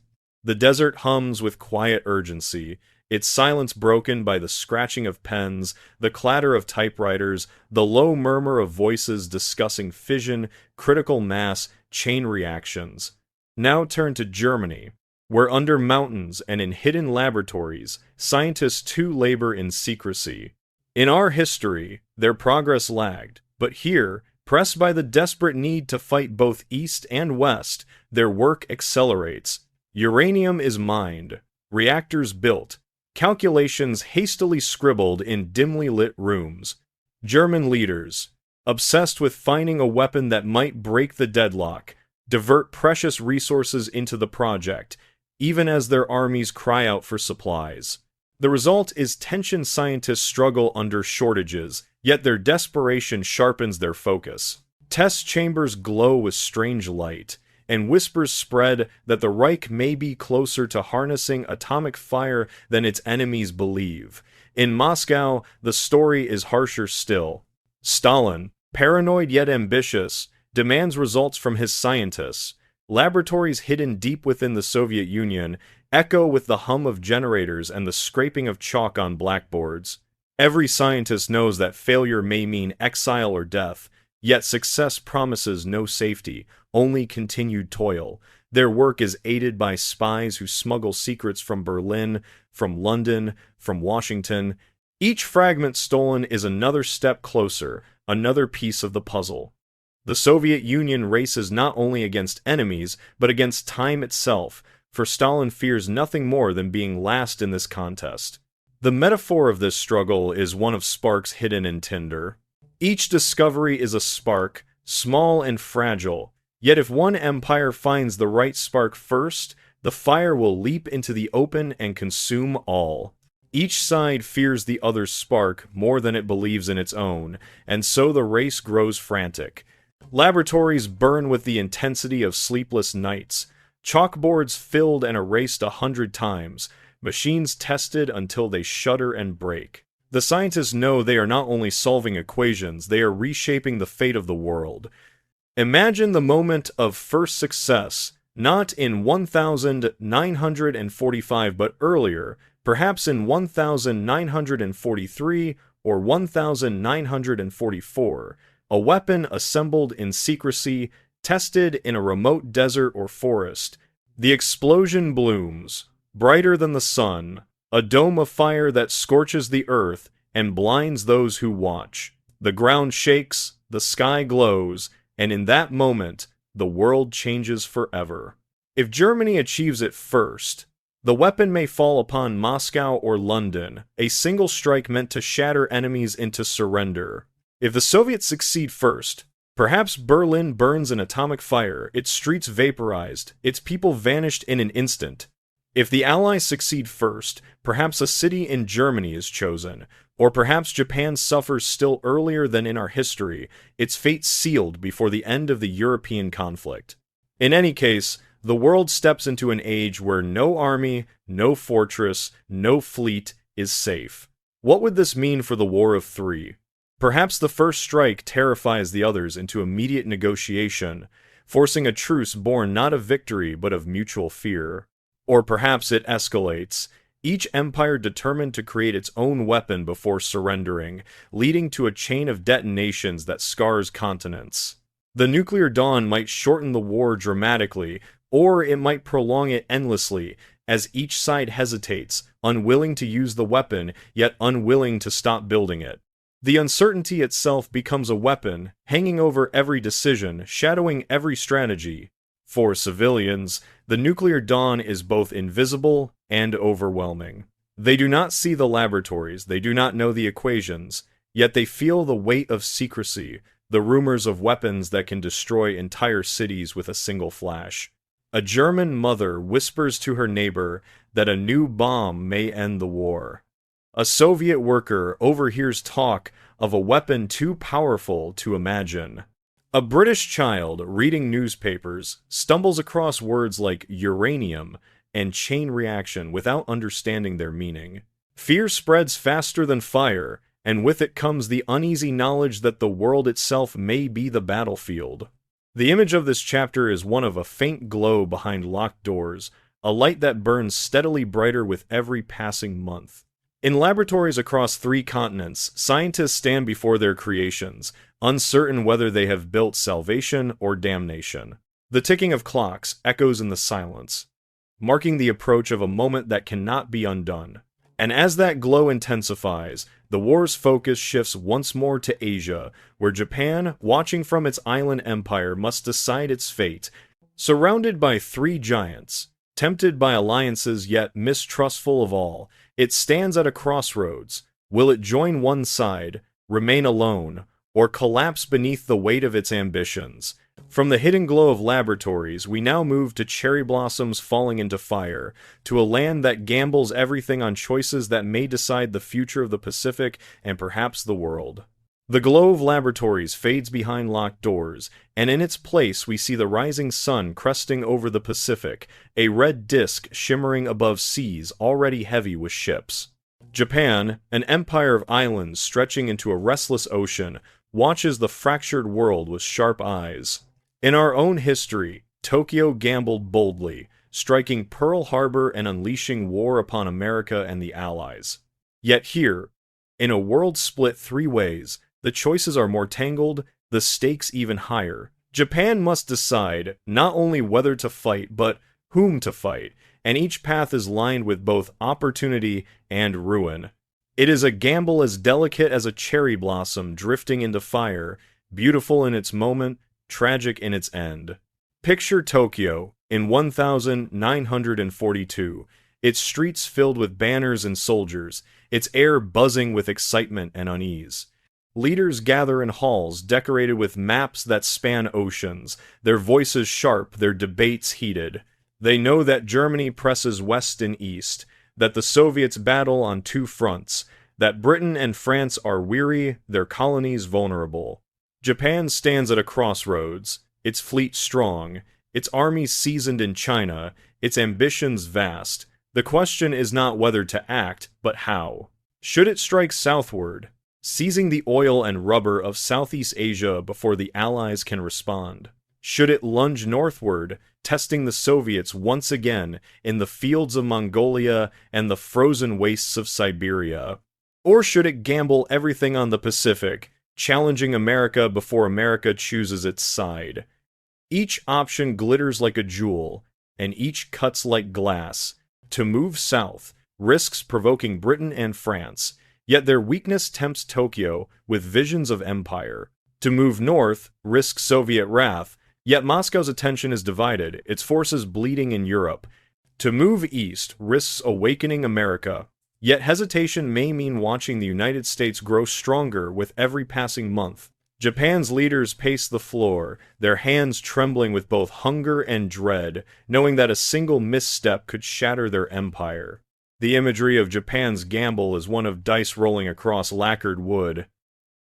The desert hums with quiet urgency, its silence broken by the scratching of pens, the clatter of typewriters, the low murmur of voices discussing fission, critical mass, chain reactions. Now turn to Germany, where under mountains and in hidden laboratories, scientists too labor in secrecy. In our history, their progress lagged, but here, pressed by the desperate need to fight both East and West, their work accelerates. Uranium is mined, reactors built, calculations hastily scribbled in dimly lit rooms. German leaders, obsessed with finding a weapon that might break the deadlock, divert precious resources into the project, even as their armies cry out for supplies. The result is tension scientists struggle under shortages, yet their desperation sharpens their focus. Test chambers glow with strange light, and whispers spread that the Reich may be closer to harnessing atomic fire than its enemies believe. In Moscow, the story is harsher still. Stalin, paranoid yet ambitious, demands results from his scientists. Laboratories hidden deep within the Soviet Union echo with the hum of generators and the scraping of chalk on blackboards. Every scientist knows that failure may mean exile or death, yet success promises no safety, only continued toil. Their work is aided by spies who smuggle secrets from Berlin, from London, from Washington. Each fragment stolen is another step closer, another piece of the puzzle. The Soviet Union races not only against enemies, but against time itself, for Stalin fears nothing more than being last in this contest. The metaphor of this struggle is one of sparks hidden in tinder. Each discovery is a spark, small and fragile, yet if one empire finds the right spark first, the fire will leap into the open and consume all. Each side fears the other's spark more than it believes in its own, and so the race grows frantic. Laboratories burn with the intensity of sleepless nights, chalkboards filled and erased 100 times, machines tested until they shudder and break. The scientists know they are not only solving equations, they are reshaping the fate of the world. Imagine the moment of first success, not in 1945 but earlier, perhaps in 1943 or 1944. A weapon assembled in secrecy, tested in a remote desert or forest. The explosion blooms, brighter than the sun, a dome of fire that scorches the earth and blinds those who watch. The ground shakes, the sky glows, and in that moment, the world changes forever. If Germany achieves it first, the weapon may fall upon Moscow or London, a single strike meant to shatter enemies into surrender. If the Soviets succeed first, perhaps Berlin burns in atomic fire, its streets vaporized, its people vanished in an instant. If the Allies succeed first, perhaps a city in Germany is chosen, or perhaps Japan suffers still earlier than in our history, its fate sealed before the end of the European conflict. In any case, the world steps into an age where no army, no fortress, no fleet is safe. What would this mean for the War of Three? Perhaps the first strike terrifies the others into immediate negotiation, forcing a truce born not of victory but of mutual fear. Or perhaps it escalates, each empire determined to create its own weapon before surrendering, leading to a chain of detonations that scars continents. The nuclear dawn might shorten the war dramatically, or it might prolong it endlessly, as each side hesitates, unwilling to use the weapon, yet unwilling to stop building it. The uncertainty itself becomes a weapon, hanging over every decision, shadowing every strategy. For civilians, the nuclear dawn is both invisible and overwhelming. They do not see the laboratories, they do not know the equations, yet they feel the weight of secrecy, the rumors of weapons that can destroy entire cities with a single flash. A German mother whispers to her neighbor that a new bomb may end the war. A Soviet worker overhears talk of a weapon too powerful to imagine. A British child reading newspapers stumbles across words like uranium and chain reaction without understanding their meaning. Fear spreads faster than fire, and with it comes the uneasy knowledge that the world itself may be the battlefield. The image of this chapter is one of a faint glow behind locked doors, a light that burns steadily brighter with every passing month. In laboratories across 3 continents, scientists stand before their creations, uncertain whether they have built salvation or damnation. The ticking of clocks echoes in the silence, marking the approach of a moment that cannot be undone. And as that glow intensifies, the war's focus shifts once more to Asia, where Japan, watching from its island empire, must decide its fate. Surrounded by 3 giants, tempted by alliances yet mistrustful of all, it stands at a crossroads. Will it join one side, remain alone, or collapse beneath the weight of its ambitions? From the hidden glow of laboratories, we now move to cherry blossoms falling into fire, to a land that gambles everything on choices that may decide the future of the Pacific and perhaps the world. The glow of laboratories fades behind locked doors, and in its place we see the rising sun cresting over the Pacific, a red disk shimmering above seas already heavy with ships. Japan, an empire of islands stretching into a restless ocean, watches the fractured world with sharp eyes. In our own history, Tokyo gambled boldly, striking Pearl Harbor and unleashing war upon America and the Allies. Yet here, in a world split three ways, the choices are more tangled, the stakes even higher. Japan must decide not only whether to fight, but whom to fight, and each path is lined with both opportunity and ruin. It is a gamble as delicate as a cherry blossom drifting into fire, beautiful in its moment, tragic in its end. Picture Tokyo in 1942, its streets filled with banners and soldiers, its air buzzing with excitement and unease. Leaders gather in halls decorated with maps that span oceans, their voices sharp, their debates heated. They know that Germany presses west and east, that the Soviets battle on two fronts, that Britain and France are weary, their colonies vulnerable. Japan stands at a crossroads, its fleet strong, its armies seasoned in China, its ambitions vast. The question is not whether to act, but how. Should it strike southward, seizing the oil and rubber of Southeast Asia before the Allies can respond? Should it lunge northward, testing the Soviets once again in the fields of Mongolia and the frozen wastes of Siberia? Or should it gamble everything on the Pacific, challenging America before America chooses its side? Each option glitters like a jewel, and each cuts like glass. To move south risks provoking Britain and France, yet their weakness tempts Tokyo with visions of empire. To move north risks Soviet wrath, yet Moscow's attention is divided, its forces bleeding in Europe. To move east risks awakening America, yet hesitation may mean watching the United States grow stronger with every passing month. Japan's leaders pace the floor, their hands trembling with both hunger and dread, knowing that a single misstep could shatter their empire. The imagery of Japan's gamble is one of dice rolling across lacquered wood.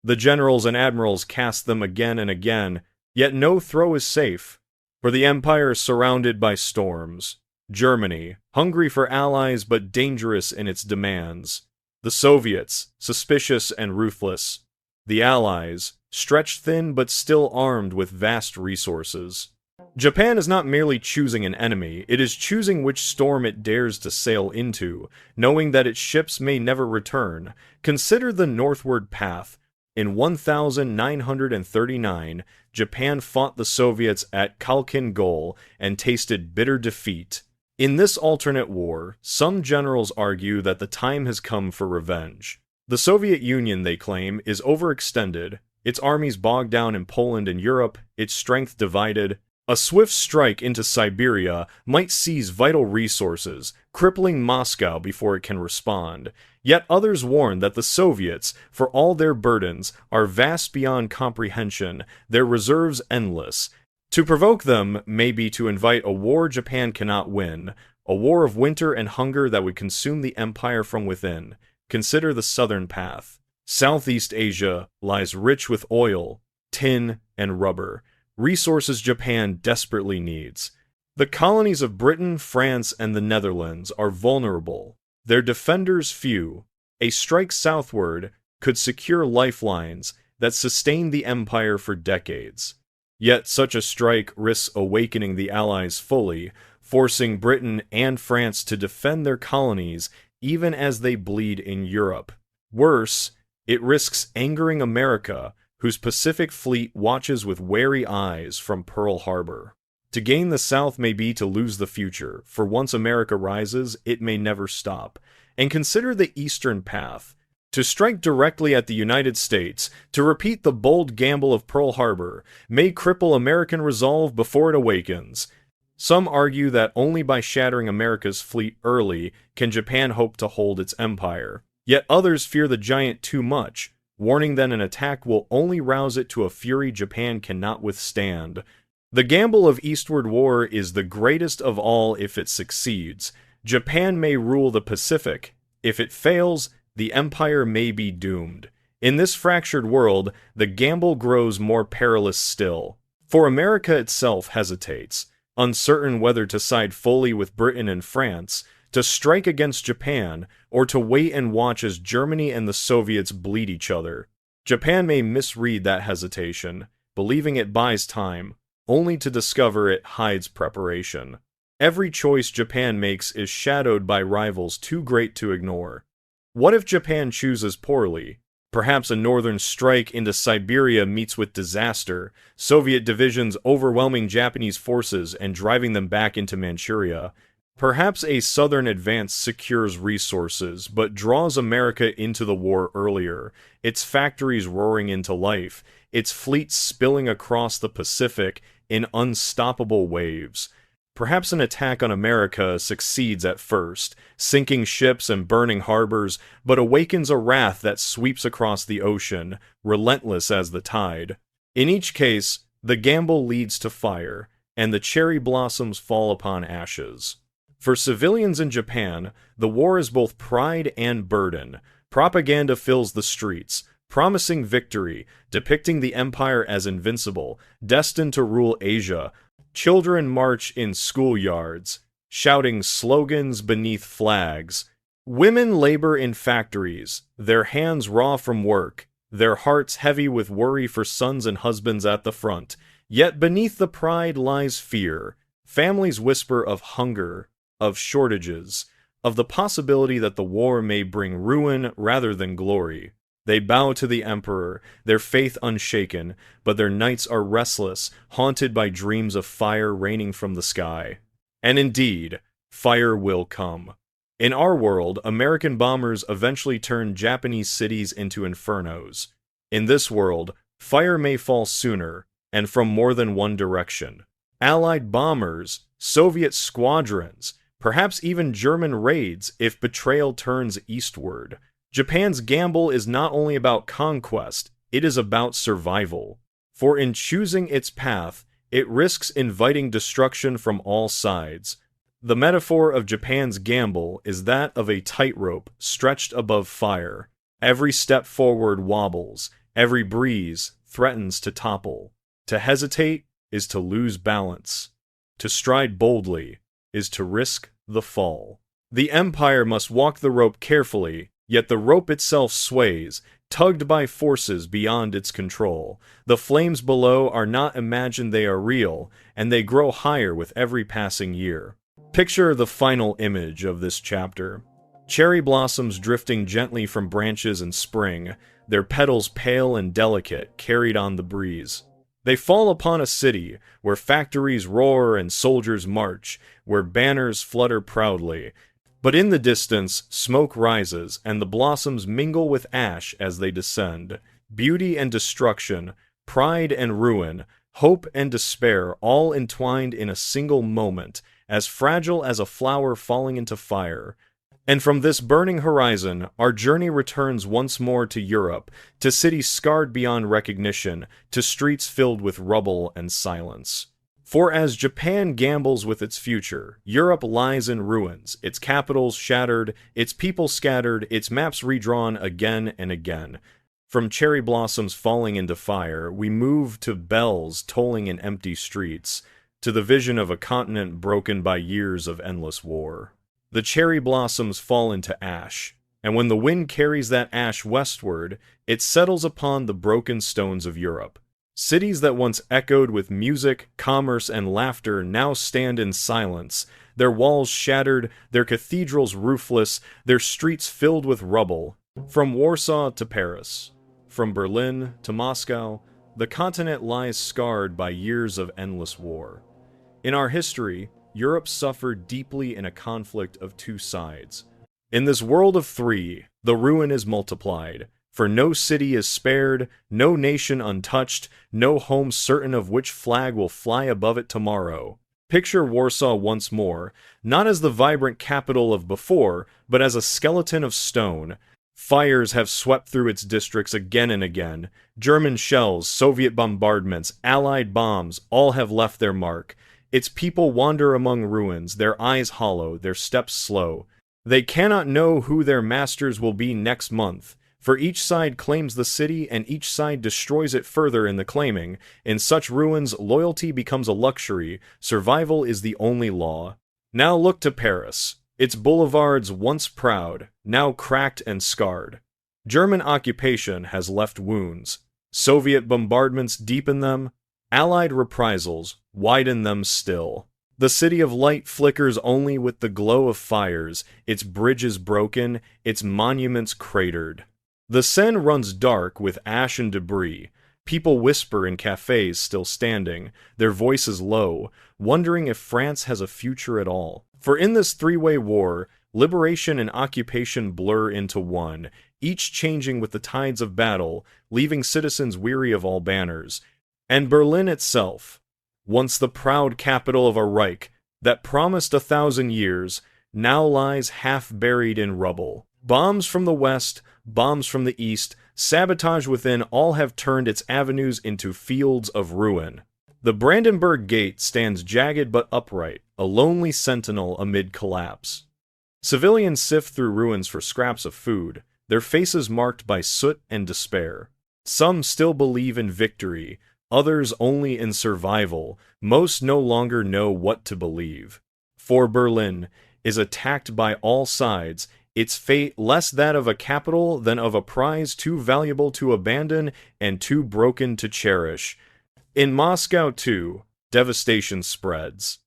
The generals and admirals cast them again and again, yet no throw is safe, for the empire is surrounded by storms. Germany, hungry for allies but dangerous in its demands. The Soviets, suspicious and ruthless. The Allies, stretched thin but still armed with vast resources. Japan is not merely choosing an enemy, it is choosing which storm it dares to sail into, knowing that its ships may never return. Consider the northward path. In 1939, Japan fought the Soviets at Khalkhin Gol and tasted bitter defeat. In this alternate war, some generals argue that the time has come for revenge. The Soviet Union, they claim, is overextended, its armies bogged down in Poland and Europe, its strength divided. A swift strike into Siberia might seize vital resources, crippling Moscow before it can respond. Yet others warn that the Soviets, for all their burdens, are vast beyond comprehension, their reserves endless. To provoke them may be to invite a war Japan cannot win, a war of winter and hunger that would consume the empire from within. Consider the southern path. Southeast Asia lies rich with oil, tin, and rubber, resources Japan desperately needs. The colonies of Britain, France, and the Netherlands are vulnerable, their defenders few. A strike southward could secure lifelines that sustain the empire for decades. Yet such a strike risks awakening the Allies fully, forcing Britain and France to defend their colonies even as they bleed in Europe. Worse, it risks angering America, whose Pacific fleet watches with wary eyes from Pearl Harbor. To gain the South may be to lose the future, for once America rises, it may never stop. And consider the Eastern path. To strike directly at the United States, to repeat the bold gamble of Pearl Harbor, may cripple American resolve before it awakens. Some argue that only by shattering America's fleet early can Japan hope to hold its empire. Yet others fear the giant too much, warning that an attack will only rouse it to a fury Japan cannot withstand. The gamble of eastward war is the greatest of all if it succeeds. Japan may rule the Pacific. If it fails, the empire may be doomed. In this fractured world, the gamble grows more perilous still. For America itself hesitates, uncertain whether to side fully with Britain and France, to strike against Japan, or to wait and watch as Germany and the Soviets bleed each other. Japan may misread that hesitation, believing it buys time, only to discover it hides preparation. Every choice Japan makes is shadowed by rivals too great to ignore. What if Japan chooses poorly? Perhaps a northern strike into Siberia meets with disaster, Soviet divisions overwhelming Japanese forces and driving them back into Manchuria. Perhaps a southern advance secures resources, but draws America into the war earlier, its factories roaring into life, its fleets spilling across the Pacific in unstoppable waves. Perhaps an attack on America succeeds at first, sinking ships and burning harbors, but awakens a wrath that sweeps across the ocean, relentless as the tide. In each case, the gamble leads to fire, and the cherry blossoms fall upon ashes. For civilians in Japan, the war is both pride and burden. Propaganda fills the streets, promising victory, depicting the empire as invincible, destined to rule Asia. Children march in schoolyards, shouting slogans beneath flags. Women labor in factories, their hands raw from work, their hearts heavy with worry for sons and husbands at the front. Yet beneath the pride lies fear. Families whisper of hunger, of shortages, of the possibility that the war may bring ruin rather than glory. They bow to the emperor, their faith unshaken, but their nights are restless, haunted by dreams of fire raining from the sky. And indeed, fire will come. In our world, American bombers eventually turn Japanese cities into infernos. In this world, fire may fall sooner, and from more than one direction. Allied bombers, Soviet squadrons, perhaps even German raids if betrayal turns eastward. Japan's gamble is not only about conquest, it is about survival. For in choosing its path, it risks inviting destruction from all sides. The metaphor of Japan's gamble is that of a tightrope stretched above fire. Every step forward wobbles, every breeze threatens to topple. To hesitate is to lose balance. To stride boldly is to risk the fall. The empire must walk the rope carefully, yet the rope itself sways, tugged by forces beyond its control. The flames below are not imagined, they are real, and they grow higher with every passing year. Picture the final image of this chapter. Cherry blossoms drifting gently from branches in spring, their petals pale and delicate, carried on the breeze. They fall upon a city where factories roar and soldiers march, where banners flutter proudly. But in the distance, smoke rises, and the blossoms mingle with ash as they descend. Beauty and destruction, pride and ruin, hope and despair, all entwined in a single moment, as fragile as a flower falling into fire. And from this burning horizon, our journey returns once more to Europe, to cities scarred beyond recognition, to streets filled with rubble and silence. For as Japan gambles with its future, Europe lies in ruins, its capitals shattered, its people scattered, its maps redrawn again and again. From cherry blossoms falling into fire, we move to bells tolling in empty streets, to the vision of a continent broken by years of endless war. The cherry blossoms fall into ash, and when the wind carries that ash westward, it settles upon the broken stones of Europe. Cities that once echoed with music, commerce, and laughter now stand in silence, their walls shattered, their cathedrals roofless, their streets filled with rubble. From Warsaw to Paris, from Berlin to Moscow, the continent lies scarred by years of endless war. In our history, Europe suffered deeply in a conflict of two sides. In this world of three, the ruin is multiplied. For no city is spared, no nation untouched, no home certain of which flag will fly above it tomorrow. Picture Warsaw once more, not as the vibrant capital of before, but as a skeleton of stone. Fires have swept through its districts again and again. German shells, Soviet bombardments, Allied bombs, all have left their mark. Its people wander among ruins, their eyes hollow, their steps slow. They cannot know who their masters will be next month, for each side claims the city and each side destroys it further in the claiming. In such ruins, loyalty becomes a luxury, survival is the only law. Now look to Paris. Its boulevards, once proud, now cracked and scarred. German occupation has left wounds. Soviet bombardments deepen them. Allied reprisals widen them still. The city of light flickers only with the glow of fires, its bridges broken, its monuments cratered. The Seine runs dark with ash and debris. People whisper in cafes still standing, their voices low, wondering if France has a future at all. For in this three-way war, liberation and occupation blur into one, each changing with the tides of battle, leaving citizens weary of all banners. And Berlin itself, once the proud capital of a Reich that promised 1,000 years, now lies half buried in rubble. Bombs from the west, bombs from the east, sabotage within, all have turned its avenues into fields of ruin. The Brandenburg Gate stands jagged but upright, a lonely sentinel amid collapse. Civilians sift through ruins for scraps of food, their faces marked by soot and despair. Some still believe in victory, others only in survival. Most no longer know what to believe. For Berlin is attacked by all sides, its fate less that of a capital than of a prize too valuable to abandon and too broken to cherish. In Moscow, too, devastation spreads.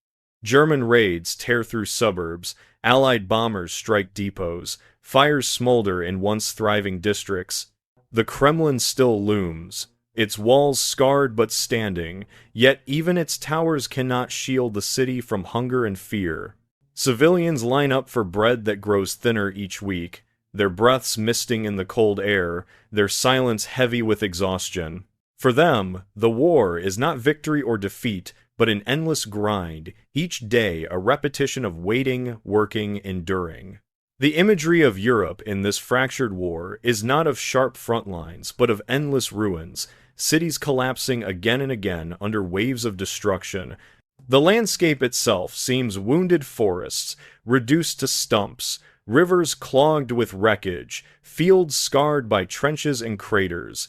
German raids tear through suburbs, Allied bombers strike depots, fires smolder in once thriving districts. The Kremlin still looms, its walls scarred but standing, yet even its towers cannot shield the city from hunger and fear. Civilians line up for bread that grows thinner each week, their breaths misting in the cold air, their silence heavy with exhaustion. For them, the war is not victory or defeat, but an endless grind, each day a repetition of waiting, working, enduring. The imagery of Europe in this fractured war is not of sharp front lines, but of endless ruins, cities collapsing again and again under waves of destruction. The landscape itself seems wounded forests, reduced to stumps, rivers clogged with wreckage, fields scarred by trenches and craters.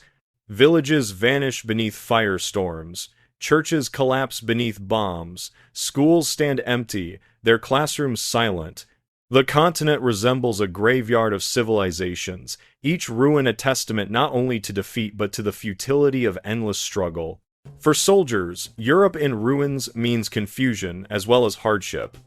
Villages vanish beneath firestorms, churches collapse beneath bombs, schools stand empty, their classrooms silent. The continent resembles a graveyard of civilizations, each ruin a testament not only to defeat but to the futility of endless struggle. For soldiers, Europe in ruins means confusion as well as hardship.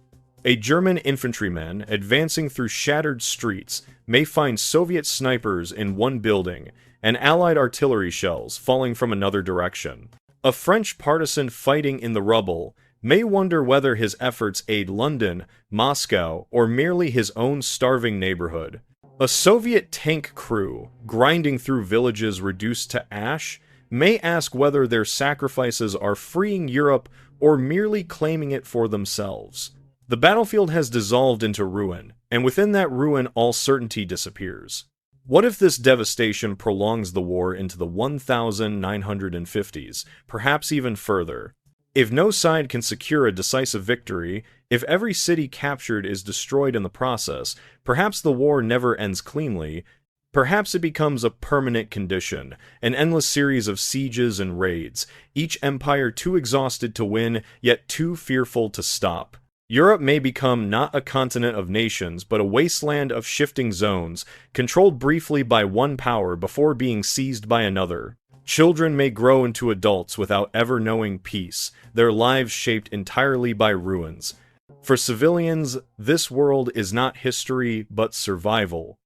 A German infantryman advancing through shattered streets may find Soviet snipers in one building and Allied artillery shells falling from another direction. A French partisan fighting in the rubble may wonder whether his efforts aid London, Moscow, or merely his own starving neighborhood. A Soviet tank crew, grinding through villages reduced to ash, may ask whether their sacrifices are freeing Europe or merely claiming it for themselves. The battlefield has dissolved into ruin, and within that ruin all certainty disappears. What if this devastation prolongs the war into the 1950s, perhaps even further? If no side can secure a decisive victory, if every city captured is destroyed in the process, perhaps the war never ends cleanly. Perhaps it becomes a permanent condition, an endless series of sieges and raids, each empire too exhausted to win, yet too fearful to stop. Europe may become not a continent of nations, but a wasteland of shifting zones, controlled briefly by one power before being seized by another. Children may grow into adults without ever knowing peace, their lives shaped entirely by ruins. For civilians, this world is not history, but survival.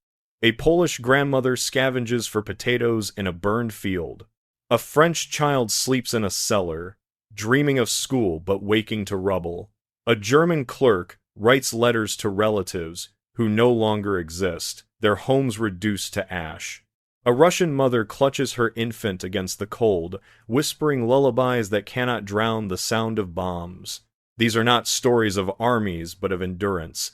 A Polish grandmother scavenges for potatoes in a burned field. A French child sleeps in a cellar, dreaming of school but waking to rubble. A German clerk writes letters to relatives who no longer exist, their homes reduced to ash. A Russian mother clutches her infant against the cold, whispering lullabies that cannot drown the sound of bombs. These are not stories of armies, but of endurance,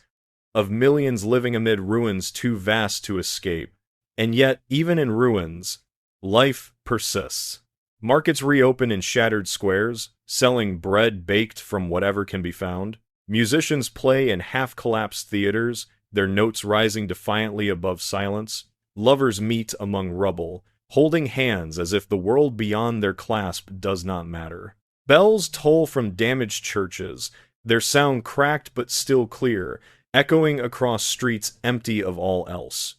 of millions living amid ruins too vast to escape. And yet, even in ruins, life persists. Markets reopen in shattered squares, selling bread baked from whatever can be found. Musicians play in half-collapsed theaters, their notes rising defiantly above silence. Lovers meet among rubble, holding hands as if the world beyond their clasp does not matter. Bells toll from damaged churches, their sound cracked but still clear, echoing across streets empty of all else.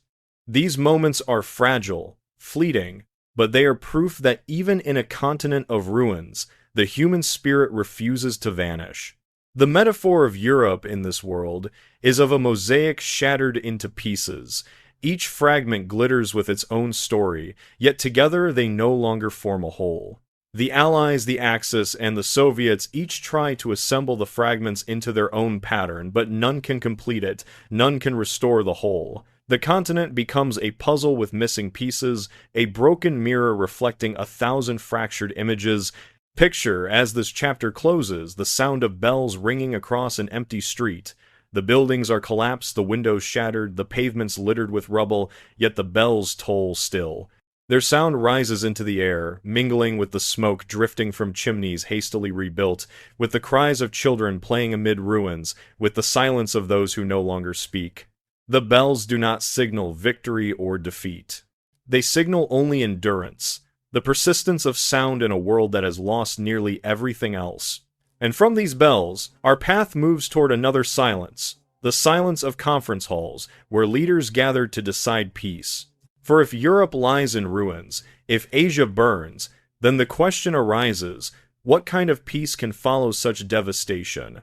These moments are fragile, fleeting, but they are proof that even in a continent of ruins, the human spirit refuses to vanish. The metaphor of Europe in this world is of a mosaic shattered into pieces. Each fragment glitters with its own story, yet together they no longer form a whole. The Allies, the Axis, and the Soviets each try to assemble the fragments into their own pattern, but none can complete it, none can restore the whole. The continent becomes a puzzle with missing pieces, a broken mirror reflecting 1,000 fractured images. Picture, as this chapter closes, the sound of bells ringing across an empty street. The buildings are collapsed, the windows shattered, the pavements littered with rubble, yet the bells toll still. Their sound rises into the air, mingling with the smoke drifting from chimneys hastily rebuilt, with the cries of children playing amid ruins, with the silence of those who no longer speak. The bells do not signal victory or defeat. They signal only endurance, the persistence of sound in a world that has lost nearly everything else. And from these bells, our path moves toward another silence, the silence of conference halls, where leaders gather to decide peace. For if Europe lies in ruins, if Asia burns, then the question arises, what kind of peace can follow such devastation?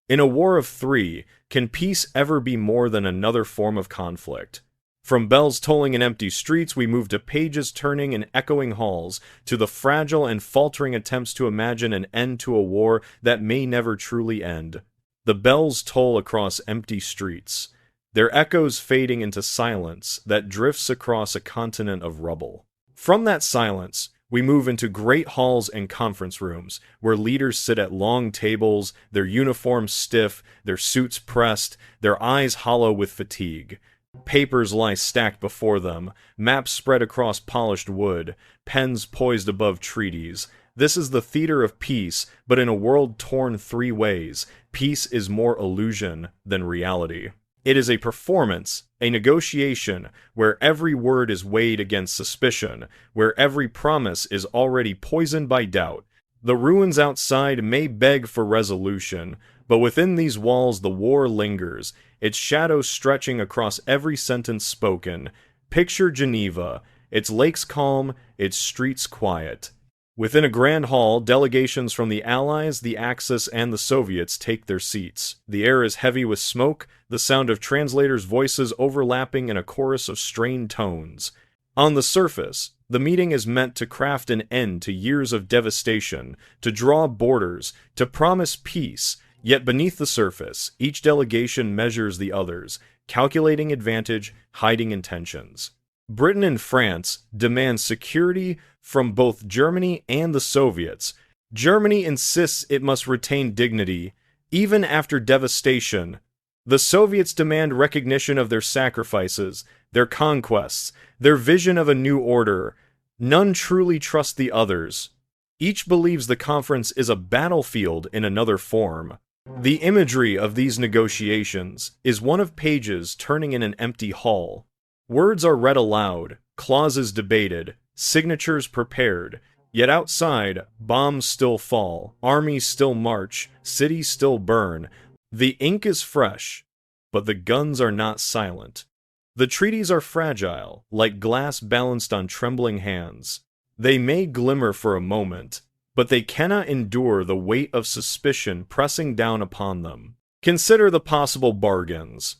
In a war of three, can peace ever be more than another form of conflict? From bells tolling in empty streets, we move to pages turning in echoing halls, to the fragile and faltering attempts to imagine an end to a war that may never truly end. The bells toll across empty streets, their echoes fading into silence that drifts across a continent of rubble. From that silence, we move into great halls and conference rooms, where leaders sit at long tables, their uniforms stiff, their suits pressed, their eyes hollow with fatigue. Papers lie stacked before them, maps spread across polished wood, pens poised above treaties. This is the theater of peace, but in a world torn three ways, peace is more illusion than reality. It is a performance, a negotiation, where every word is weighed against suspicion, where every promise is already poisoned by doubt. The ruins outside may beg for resolution, but within these walls the war lingers, its shadow stretching across every sentence spoken. Picture Geneva, its lakes calm, its streets quiet. Within a grand hall, delegations from the Allies, the Axis, and the Soviets take their seats. The air is heavy with smoke, the sound of translators' voices overlapping in a chorus of strained tones. On the surface, the meeting is meant to craft an end to years of devastation, to draw borders, to promise peace. Yet beneath the surface, each delegation measures the others, calculating advantage, hiding intentions. Britain and France demand security from both Germany and the Soviets. Germany insists it must retain dignity, even after devastation. The Soviets demand recognition of their sacrifices, their conquests, their vision of a new order. None truly trust the others. Each believes the conference is a battlefield in another form. The imagery of these negotiations is one of pages turning in an empty hall. Words are read aloud, clauses debated, signatures prepared, yet outside, bombs still fall, armies still march, cities still burn. The ink is fresh, but the guns are not silent. The treaties are fragile, like glass balanced on trembling hands. They may glimmer for a moment, but they cannot endure the weight of suspicion pressing down upon them. Consider the possible bargains.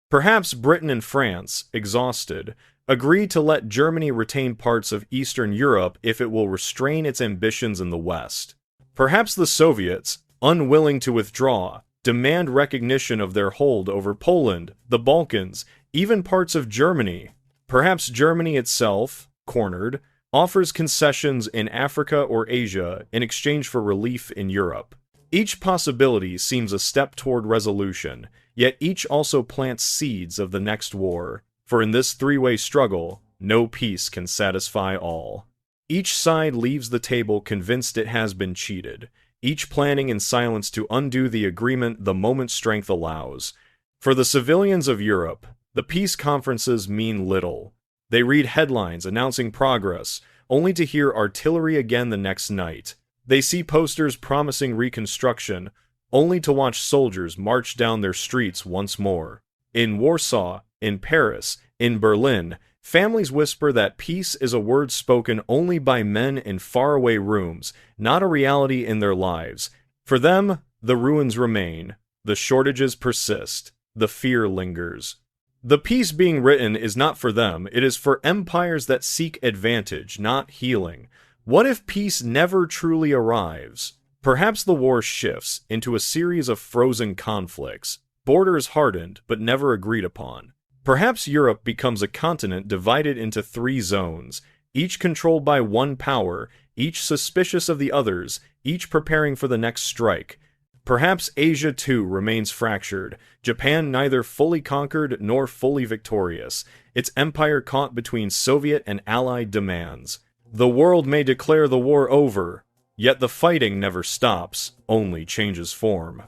Perhaps Britain and France, exhausted, agree to let Germany retain parts of Eastern Europe if it will restrain its ambitions in the West. Perhaps the Soviets, unwilling to withdraw, demand recognition of their hold over Poland, the Balkans, even parts of Germany. Perhaps Germany itself, cornered, offers concessions in Africa or Asia in exchange for relief in Europe. Each possibility seems a step toward resolution, yet each also plants seeds of the next war. For in this three-way struggle, no peace can satisfy all. Each side leaves the table convinced it has been cheated, each planning in silence to undo the agreement the moment strength allows. For the civilians of Europe, the peace conferences mean little. They read headlines announcing progress, only to hear artillery again the next night. They see posters promising reconstruction, only to watch soldiers march down their streets once more. In Warsaw, in Paris, in Berlin, families whisper that peace is a word spoken only by men in faraway rooms, not a reality in their lives. For them, the ruins remain, the shortages persist, the fear lingers. The peace being written is not for them, it is for empires that seek advantage, not healing. What if peace never truly arrives? Perhaps the war shifts into a series of frozen conflicts, borders hardened but never agreed upon. Perhaps Europe becomes a continent divided into 3 zones, each controlled by one power, each suspicious of the others, each preparing for the next strike. Perhaps Asia too remains fractured, Japan neither fully conquered nor fully victorious, its empire caught between Soviet and Allied demands. The world may declare the war over, yet the fighting never stops, only changes form.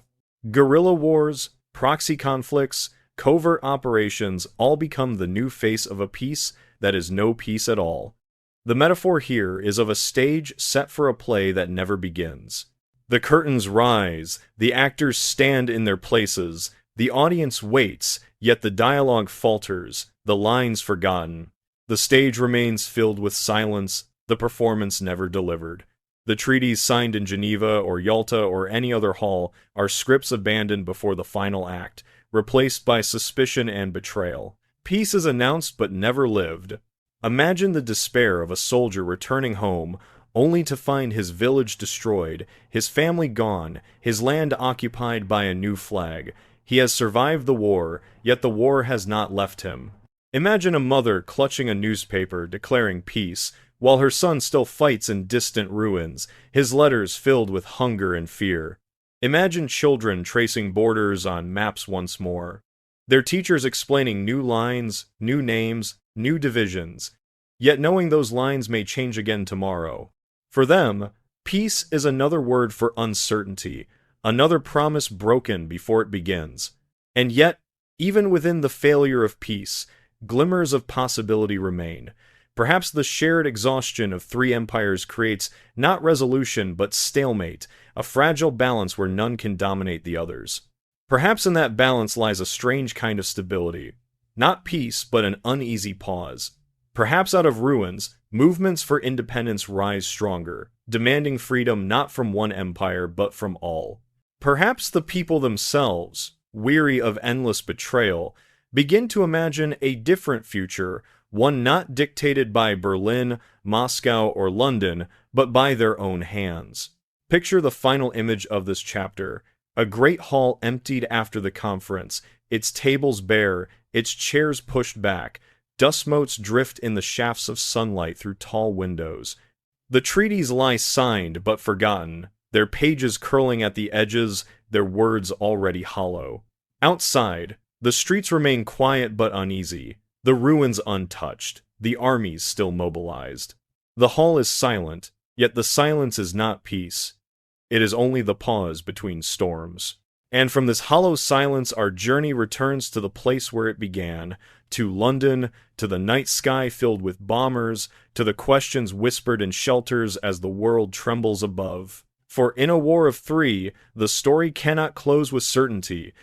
Guerrilla wars, proxy conflicts, covert operations all become the new face of a peace that is no peace at all. The metaphor here is of a stage set for a play that never begins. The curtains rise, the actors stand in their places, the audience waits, yet the dialogue falters, the lines forgotten. The stage remains filled with silence, the performance never delivered. The treaties signed in Geneva or Yalta or any other hall are scripts abandoned before the final act, replaced by suspicion and betrayal. Peace is announced but never lived. Imagine the despair of a soldier returning home, only to find his village destroyed, his family gone, his land occupied by a new flag. He has survived the war, yet the war has not left him. Imagine a mother clutching a newspaper declaring peace, while her son still fights in distant ruins, his letters filled with hunger and fear. Imagine children tracing borders on maps once more, their teachers explaining new lines, new names, new divisions, yet knowing those lines may change again tomorrow. For them, peace is another word for uncertainty, another promise broken before it begins. And yet, even within the failure of peace, glimmers of possibility remain. Perhaps the shared exhaustion of 3 empires creates not resolution but stalemate, a fragile balance where none can dominate the others. Perhaps in that balance lies a strange kind of stability. Not peace, but an uneasy pause. Perhaps out of ruins, movements for independence rise stronger, demanding freedom not from one empire but from all. Perhaps the people themselves, weary of endless betrayal, begin to imagine a different future, one not dictated by Berlin, Moscow, or London, but by their own hands. Picture the final image of this chapter, a great hall emptied after the conference, its tables bare, its chairs pushed back, dust motes drift in the shafts of sunlight through tall windows. The treaties lie signed but forgotten, their pages curling at the edges, their words already hollow. Outside, the streets remain quiet but uneasy, the ruins untouched, the armies still mobilized. The hall is silent, yet the silence is not peace. It is only the pause between storms. And from this hollow silence our journey returns to the place where it began, to London, to the night sky filled with bombers, to the questions whispered in shelters as the world trembles above. For in a war of 3, the story cannot close with certainty.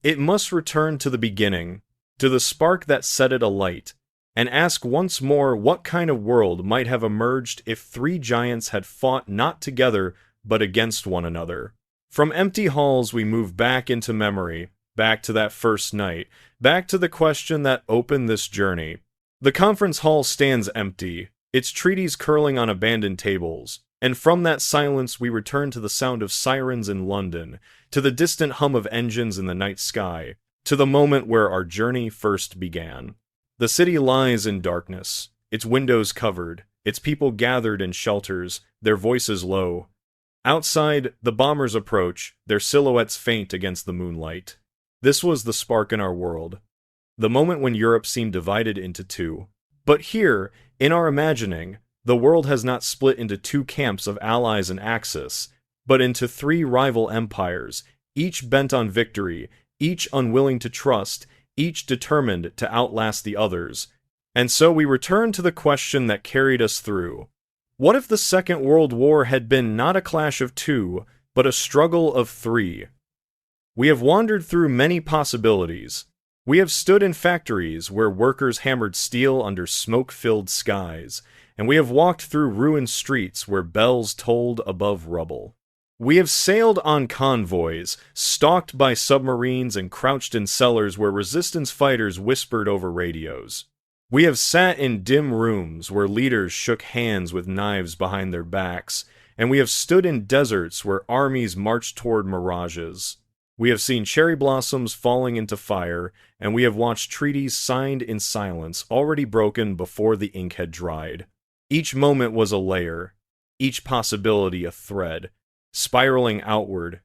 It must return to the beginning, to the spark that set it alight, and ask once more what kind of world might have emerged if 3 giants had fought not together but against one another. From empty halls we move back into memory, back to that first night, back to the question that opened this journey. The conference hall stands empty, its treaties curling on abandoned tables, and from that silence we return to the sound of sirens in London, to the distant hum of engines in the night sky, to the moment where our journey first began. The city lies in darkness, its windows covered, its people gathered in shelters, their voices low. Outside, the bombers approach, their silhouettes faint against the moonlight. This was the spark in our world. the moment when Europe seemed divided into two. But here, in our imagining, the world has not split into two camps of allies and Axis, but into three rival empires, each bent on victory, each unwilling to trust, each determined to outlast the others. And so we return to the question that carried us through. What if the Second World War had been not a clash of two, but a struggle of three? We have wandered through many possibilities. We have stood in factories where workers hammered steel under smoke-filled skies, and we have walked through ruined streets where bells tolled above rubble. We have sailed on convoys, stalked by submarines, and crouched in cellars where resistance fighters whispered over radios. We have sat in dim rooms where leaders shook hands with knives behind their backs, and we have stood in deserts where armies marched toward mirages. We have seen cherry blossoms falling into fire, and we have watched treaties signed in silence, already broken before the ink had dried. Each moment was a layer, each possibility a thread, spiraling outward,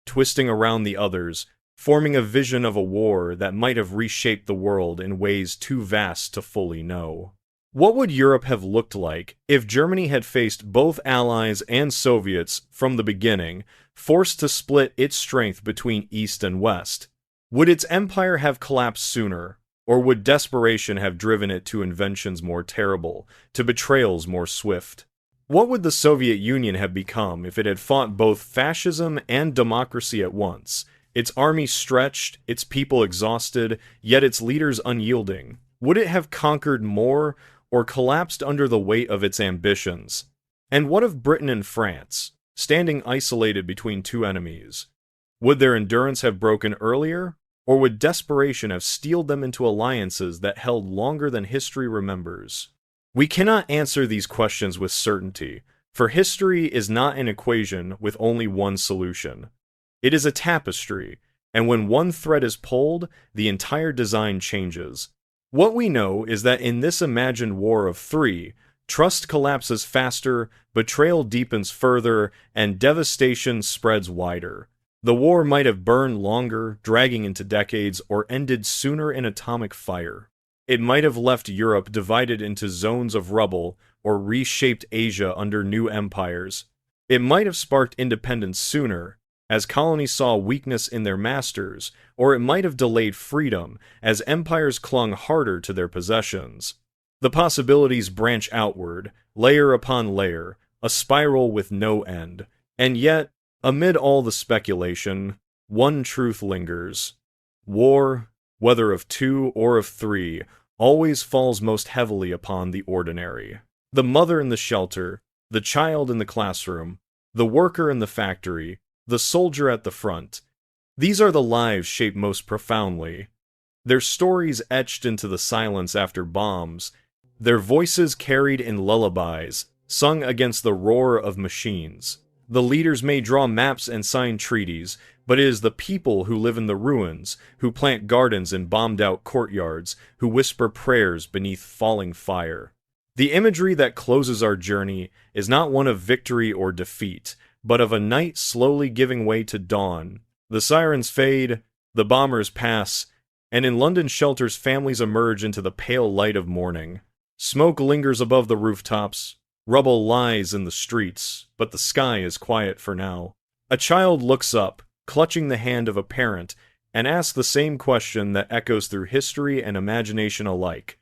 twisting around the others, forming a vision of a war that might have reshaped the world in ways too vast to fully know. What would Europe have looked like if Germany had faced both Allies and Soviets from the beginning, forced to split its strength between East and West? Would its empire have collapsed sooner, or would desperation have driven it to inventions more terrible, to betrayals more swift? What would the Soviet Union have become if it had fought both fascism and democracy at once, its army stretched, its people exhausted, yet its leaders unyielding? Would it have conquered more, or collapsed under the weight of its ambitions? And what of Britain and France, standing isolated between two enemies? Would their endurance have broken earlier, or would desperation have steeled them into alliances that held longer than history remembers? We cannot answer these questions with certainty, for history is not an equation with only one solution. It is a tapestry, and when one thread is pulled, the entire design changes. What we know is that in this imagined war of three, trust collapses faster, betrayal deepens further, and devastation spreads wider. The war might have burned longer, dragging into decades, or ended sooner in atomic fire. It might have left Europe divided into zones of rubble, or reshaped Asia under new empires. It might have sparked independence sooner, as colonies saw weakness in their masters, or it might have delayed freedom, as empires clung harder to their possessions. The possibilities branch outward, layer upon layer, a spiral with no end. And yet, amid all the speculation, one truth lingers. War, whether of two or of three, always falls most heavily upon the ordinary. The mother in the shelter, the child in the classroom, the worker in the factory, the soldier at the front. These are the lives shaped most profoundly. Their stories etched into the silence after bombs, their voices carried in lullabies, sung against the roar of machines. The leaders may draw maps and sign treaties, but it is the people who live in the ruins, who plant gardens in bombed-out courtyards, who whisper prayers beneath falling fire. The imagery that closes our journey is not one of victory or defeat, but of a night slowly giving way to dawn. The sirens fade, the bombers pass, and in London shelters families emerge into the pale light of morning. Smoke lingers above the rooftops, rubble lies in the streets, but the sky is quiet for now. A child looks up, clutching the hand of a parent, and asks the same question that echoes through history and imagination alike.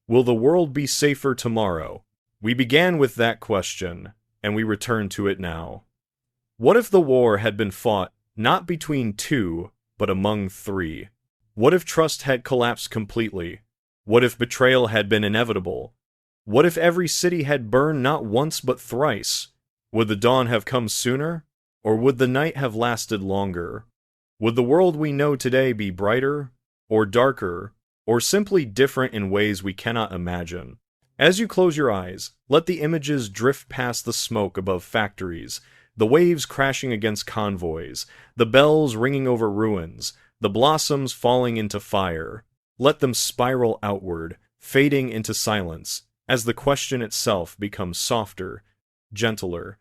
Will the world be safer tomorrow? We began with that question, and we return to it now. What if the war had been fought not between two, but among three? What if trust had collapsed completely? What if betrayal had been inevitable? What if every city had burned not once but thrice? Would the dawn have come sooner, or would the night have lasted longer? Would the world we know today be brighter, or darker, or simply different in ways we cannot imagine? As you close your eyes, let the images drift past the smoke above factories, the waves crashing against convoys, the bells ringing over ruins, the blossoms falling into fire. Let them spiral outward, fading into silence, as the question itself becomes softer, gentler,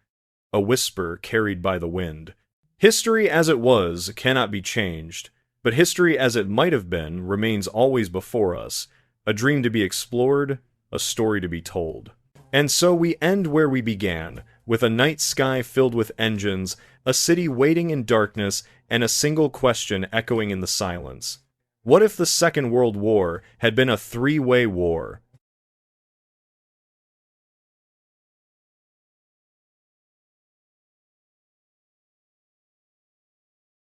a whisper carried by the wind. History as it was cannot be changed, But history as it might have been remains always before us, a dream to be explored, a story to be told. And so we end where we began, with a night sky filled with engines, a city waiting in darkness, and a single question echoing in the silence. What if the Second World War had been a three-way war?